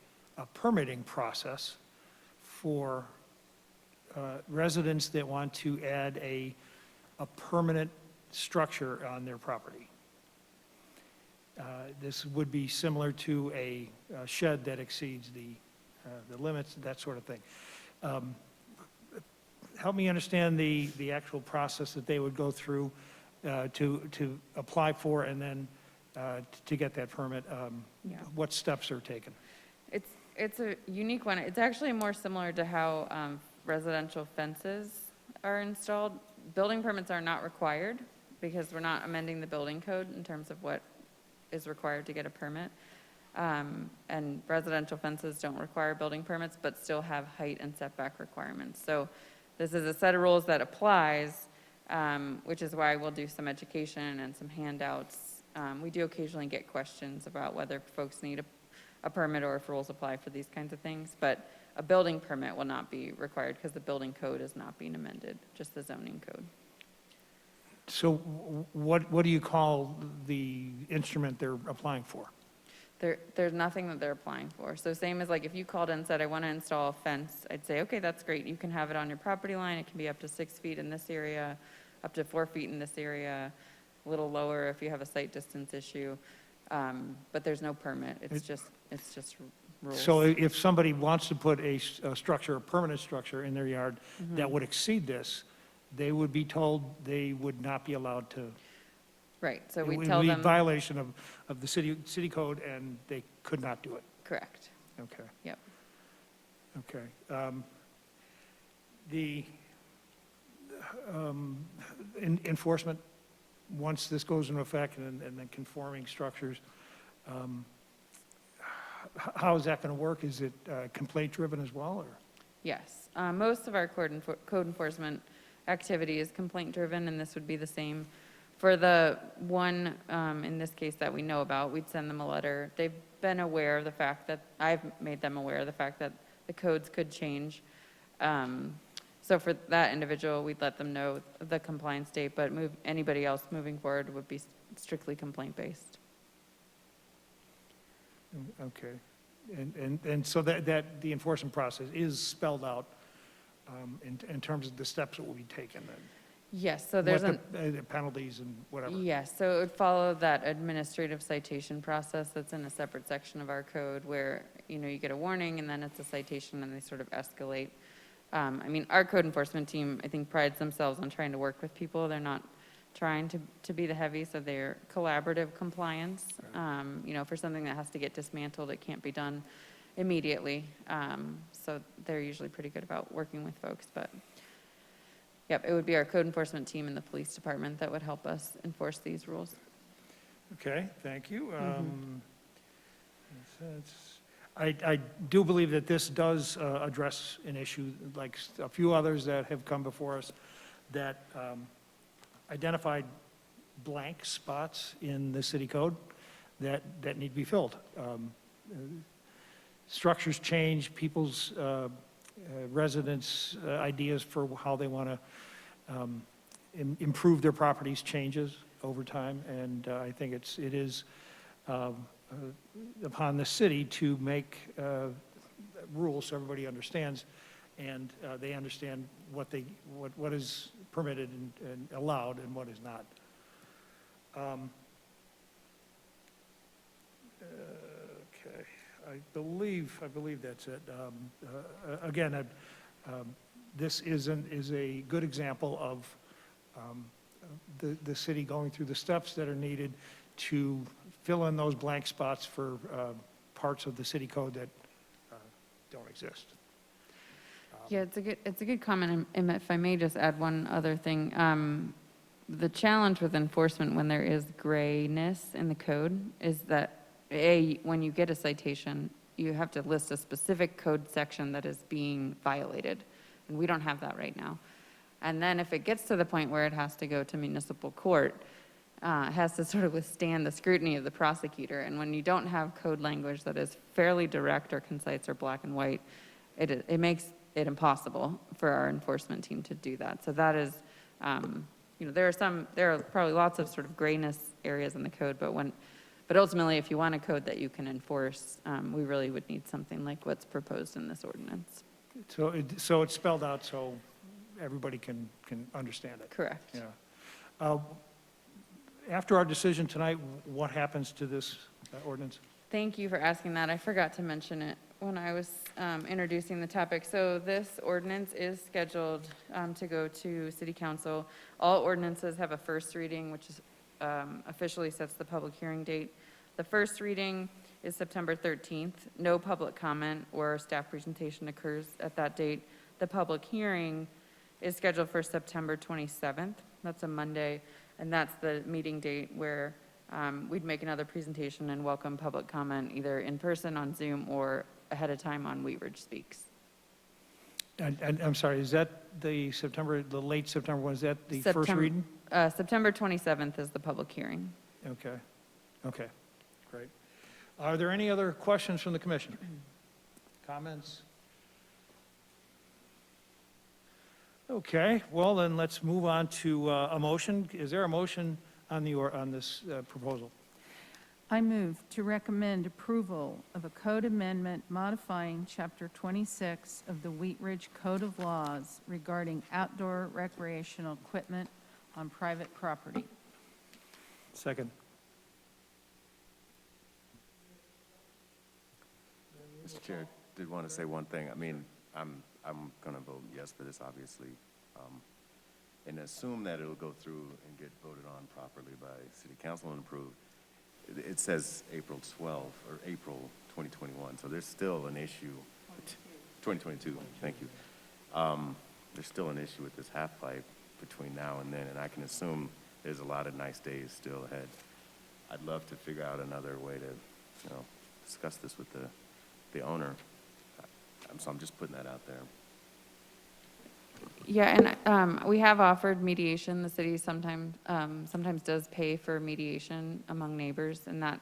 permitting process for residents that want to add a permanent structure on their property. This would be similar to a shed that exceeds the limits, that sort of thing. Help me understand the actual process that they would go through to apply for and then to get that permit. Yeah. What steps are taken? It's a unique one. It's actually more similar to how residential fences are installed. Building permits are not required because we're not amending the building code in terms of what is required to get a permit. And residential fences don't require building permits, but still have height and setback requirements. So this is a set of rules that applies, which is why we'll do some education and some handouts. We do occasionally get questions about whether folks need a permit or if rules apply for these kinds of things, but a building permit will not be required because the building code is not being amended, just the zoning code. So what do you call the instrument they're applying for? There's nothing that they're applying for. So same as like if you called in and said, I want to install a fence, I'd say, okay, that's great. You can have it on your property line. It can be up to 6 feet in this area, up to 4 feet in this area, a little lower if you have a site distance issue. But there's no permit. It's just rules. So if somebody wants to put a structure, a permanent structure in their yard Mm-hmm. that would exceed this, they would be told they would not be allowed to. Right, so It we would tell be them. violation of the city code, and they could not do it. Correct. Okay, Yep. okay. The enforcement, once this goes into effect, and then conforming structures, how is that going to work? Is it complaint-driven as well, or? Yes, most of our code enforcement activity is complaint-driven, and this would be the same. For the one, in this case that we know about, we'd send them a letter. They've been aware of the fact that, I've made them aware of the fact that the codes could change. So for that individual, we'd let them know the compliance date, but anybody else moving forward would be strictly complaint-based. Okay. And so that the enforcement process is spelled out in terms of the steps that will be taken, and Yes, so there's what the penalties and whatever. Yes, so it would follow that administrative citation process that's in a separate section of our code where, you get a warning and then it's a citation and they sort of escalate. I mean, our code enforcement team, I think, prides themselves on trying to work with people. They're not trying to be the heavy, so they're collaborative compliance. For something that has to get dismantled, it can't be done immediately. So they're usually pretty good about working with folks, but yep, it would be our code enforcement team and the police department that would help us enforce these rules. Okay, thank you. I do believe that this does address an issue, like a few others that have come before us, that identified blank spots in the city code that need to be filled. Structures change, people's residents' ideas for how they want to improve their properties changes over time, and I think it is upon the city to make rules so everybody understands, and they understand what is permitted and allowed and what is not. Okay, I believe that's it. Again, this is a good example of the city going through the steps that are needed to fill in those blank spots for parts of the city code that don't exist. Yeah, it's a good comment, and if I may just add one other thing. The challenge with enforcement when there is grayness in the code is that, when you get a citation, you have to list a specific code section that is being violated, and we don't have that right now. And then if it gets to the point where it has to go to municipal court, it has to sort of withstand the scrutiny of the prosecutor. And when you don't have code language that is fairly direct or concise or black and white, it makes it impossible for our enforcement team to do that. So that is, there are probably lots of sort of grayness areas in the code, but ultimately, if you want a code that you can enforce, we really would need something like what's proposed in this ordinance. So it's spelled out so everybody can understand it. Correct. Yeah. After our decision tonight, what happens to this ordinance? Thank you for asking that. I forgot to mention it when I was introducing the topic. So this ordinance is scheduled to go to City Council. All ordinances have a first reading, which is, officially sets the public hearing date. The first reading is September 13th. No public comment or staff presentation occurs at that date. The public hearing is scheduled for September 27th. That's a Monday, and that's the meeting date where we'd make another presentation and welcome public comment either in person on Zoom or ahead of time on Wheat Ridge Speaks. And I'm sorry, is that the late September one, is that the first reading? September 27th is the public hearing. Okay, great. Are there any other questions from the commission? Comments? Okay, well then let's move on to a motion. Is there a motion on this proposal? I move to recommend approval of a code amendment modifying Chapter 26 of the Wheat Ridge Code of Laws regarding outdoor recreational equipment on private property. Second. Mr. Chair, did want to say one thing. I mean, I'm going to vote yes for this, obviously, and assume that it'll go through and get voted on properly by City Council and approved. It says April 12th or April 2021, so there's still an issue. 2022, thank you. There's still an issue with this half pipe between now and then, and I can assume there's a lot of nice days still ahead. I'd love to figure out another way to, discuss this with the owner. So I'm just putting that out there. Yeah, and we have offered mediation. The city sometimes does pay for mediation among neighbors, and that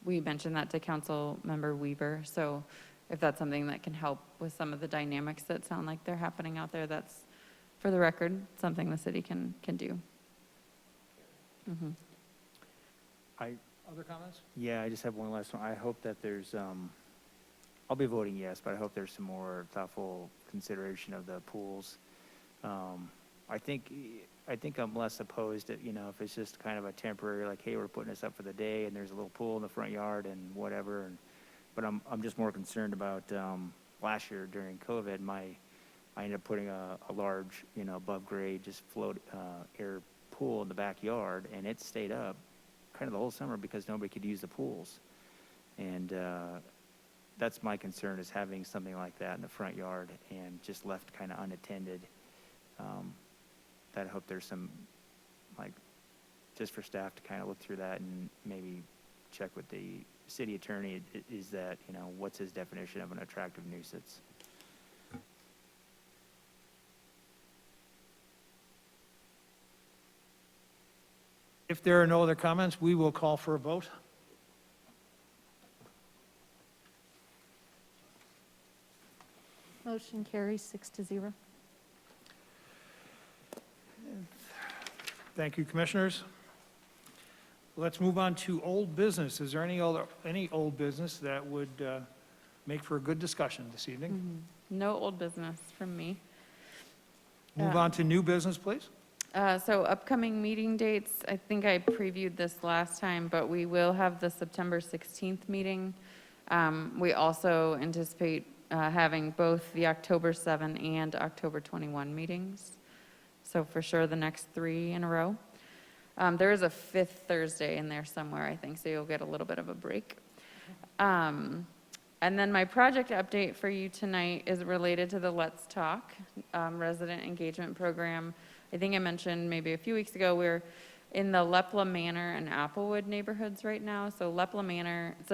we mentioned that to Council Member Weaver. So if that's something that can help with some of the dynamics that sound like they're happening out there, that's, for the record, something the city can do. Mm-hmm. Other comments? Yeah, I just have one last one. I hope that there's, I'll be voting yes, but I hope there's some more thoughtful consideration of the pools. I think I'm less opposed to, if it's just kind of a temporary, like, hey, we're putting this up for the day and there's a little pool in the front yard and whatever. But I'm just more concerned about, last year during COVID, I ended up putting a large, above grade, just float, air pool in the backyard, and it stayed up kind of the whole summer because nobody could use the pools. And, that's my concern, is having something like that in the front yard and just left kind of unattended. That I hope there's some, just for staff to kind of look through that and maybe check with the city attorney, is that, what's his definition of an attractive nuisance? If there are no other comments, we will call for a vote. Motion carries 6-0. Thank you, commissioners. Let's move on to old business. Is there any old business that would make for a good discussion this evening? Mm-hmm. No old business from me. Move on to new business, please. So upcoming meeting dates, I think I previewed this last time, but we will have the September 16th meeting. We also anticipate having both the October 7 and October 21 meetings. So for sure the next 3 in a row. There is a 5th Thursday in there somewhere, I think, so you'll get a little bit of a break. And then my project update for you tonight is related to the Let's Talk resident engagement program. I think I mentioned maybe a few weeks ago, we're in the Lepla Manor and Applewood neighborhoods right now. So Lepla Manor, it's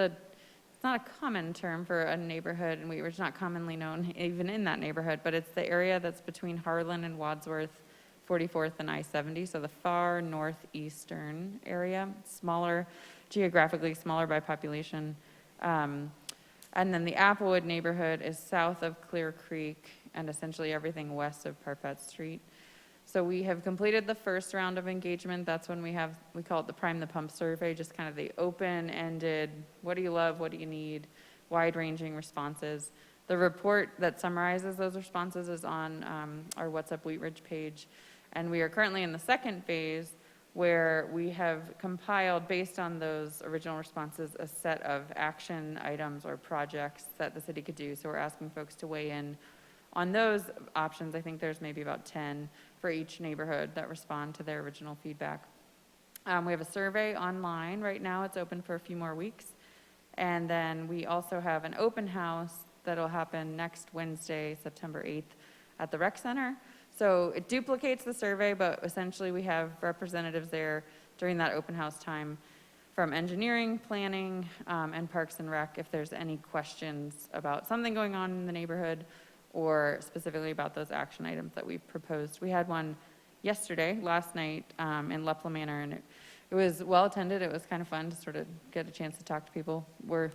it's not a common term for a neighborhood, and it's not commonly known even in that neighborhood, but it's the area that's between Harlan and Wadsworth, 44th and I-70, so the far northeastern area, smaller, geographically smaller by population. And then the Applewood neighborhood is south of Clear Creek and essentially everything west of Parfett Street. So we have completed the first round of engagement. That's when we call it the Prime the Pump survey, just kind of the open-ended, what do you love, what do you need, wide-ranging responses. The report that summarizes those responses is on our What's Up Wheat Ridge page. And we are currently in the second phase where we have compiled, based on those original responses, a set of action items or projects that the city could do. So we're asking folks to weigh in on those options. I think there's maybe about 10 for each neighborhood that respond to their original feedback. We have a survey online right now. It's open for a few more weeks. And then we also have an open house that'll happen next Wednesday, September 8th at the rec center. So it duplicates the survey, but essentially we have representatives there during that open house time from engineering, planning, and Parks and Rec if there's any questions about something going on in the neighborhood or specifically about those action items that we've proposed. We had one yesterday, last night, in Lepla Manor, and it was well attended. It was kind of fun to sort of get a chance to talk to people. We're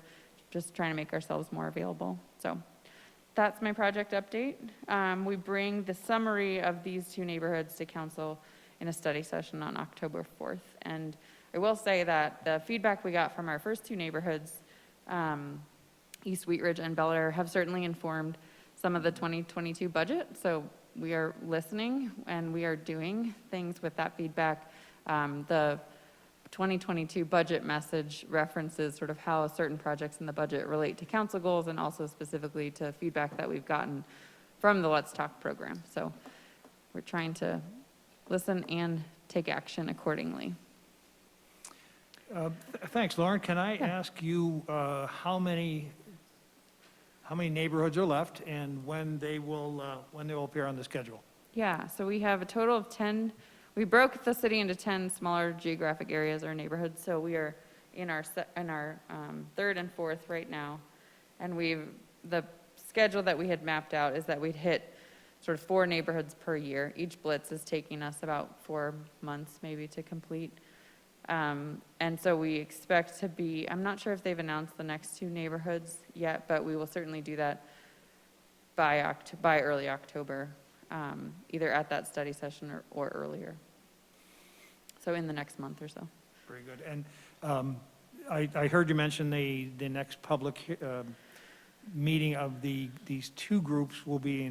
just trying to make ourselves more available. So that's my project update. We bring the summary of these two neighborhoods to council in a study session on October 4th. And I will say that the feedback we got from our first two neighborhoods, East Wheat Ridge and Bel Air, have certainly informed some of the 2022 budget. So we are listening and we are doing things with that feedback. The 2022 budget message references sort of how certain projects in the budget relate to council goals and also specifically to feedback that we've gotten from the Let's Talk program. So we're trying to listen and take action accordingly. Thanks, Lauren. Can I ask you how many neighborhoods are left and when they will appear on the schedule? Yeah, so we have a total of 10. We broke the city into 10 smaller geographic areas or neighborhoods. So we are in our third and fourth right now. And the schedule that we had mapped out is that we'd hit sort of 4 neighborhoods per year. Each blitz is taking us about 4 months maybe to complete. And so we expect to be, I'm not sure if they've announced the next 2 neighborhoods yet, but we will certainly do that by early October, either at that study session or earlier. So in the next month or so. Very good. And I heard you mention the next public meeting of these 2 groups will be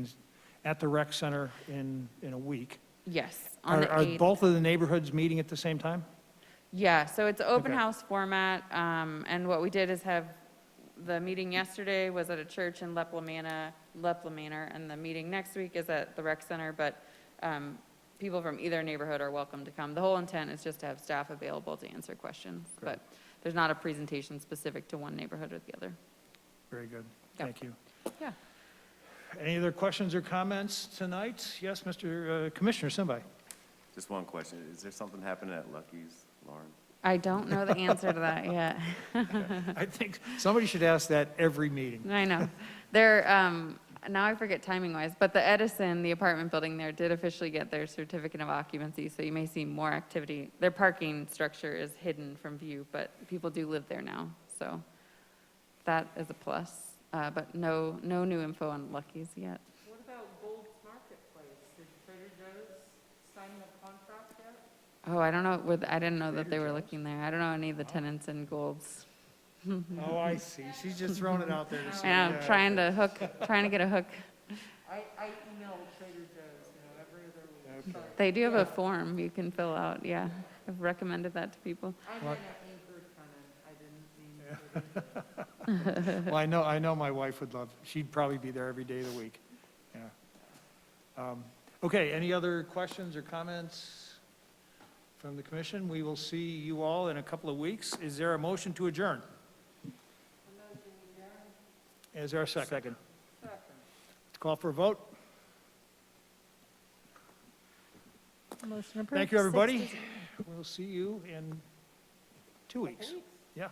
at the rec center in a week. Yes. On the Are 8th. both of the neighborhoods meeting at the same time? Yeah, so it's an open Okay. house format, and what we did is have, the meeting yesterday was at a church in Lepla Manor, and the meeting next week is at the rec center, but people from either neighborhood are welcome to come. The whole intent is just to have staff available to answer questions, but there's not a presentation specific to one neighborhood or the other. Very good. Yeah. Thank you. Yeah. Any other questions or comments tonight? Yes, Mr. Commissioner Simbai. Just one question. Is there something happening at Lucky's, Lauren? I don't know the answer to that yet. I think somebody should ask that every meeting. I know. Now I forget timing-wise, but the Edison, the apartment building there, did officially get their certificate of occupancy, so you may see more activity. Their parking structure is hidden from view, but people do live there now, so that is a plus. But no new info on Lucky's yet. What about Gold's Marketplace? Did Trader Joe's sign the contract yet? Oh, I don't know, I didn't know that they were looking there. I don't know any of the tenants in Gold's. Oh, I see. She's just throwing it out there to see. I know, trying to get a hook. I email Trader Joe's, every other week. Okay. They do have a form you can fill out, yeah. I've recommended that to people. I meant an anchor tenant, I didn't mean. Well, I know my wife would love, she'd probably be there every day of the week. Yeah. Okay, any other questions or comments from the commission? We will see you all in a couple of weeks. Is there a motion to adjourn? Is there a second? Second. Let's call for a vote. Motion approved. Thank you, everybody. We'll see you in 2 weeks. Yeah.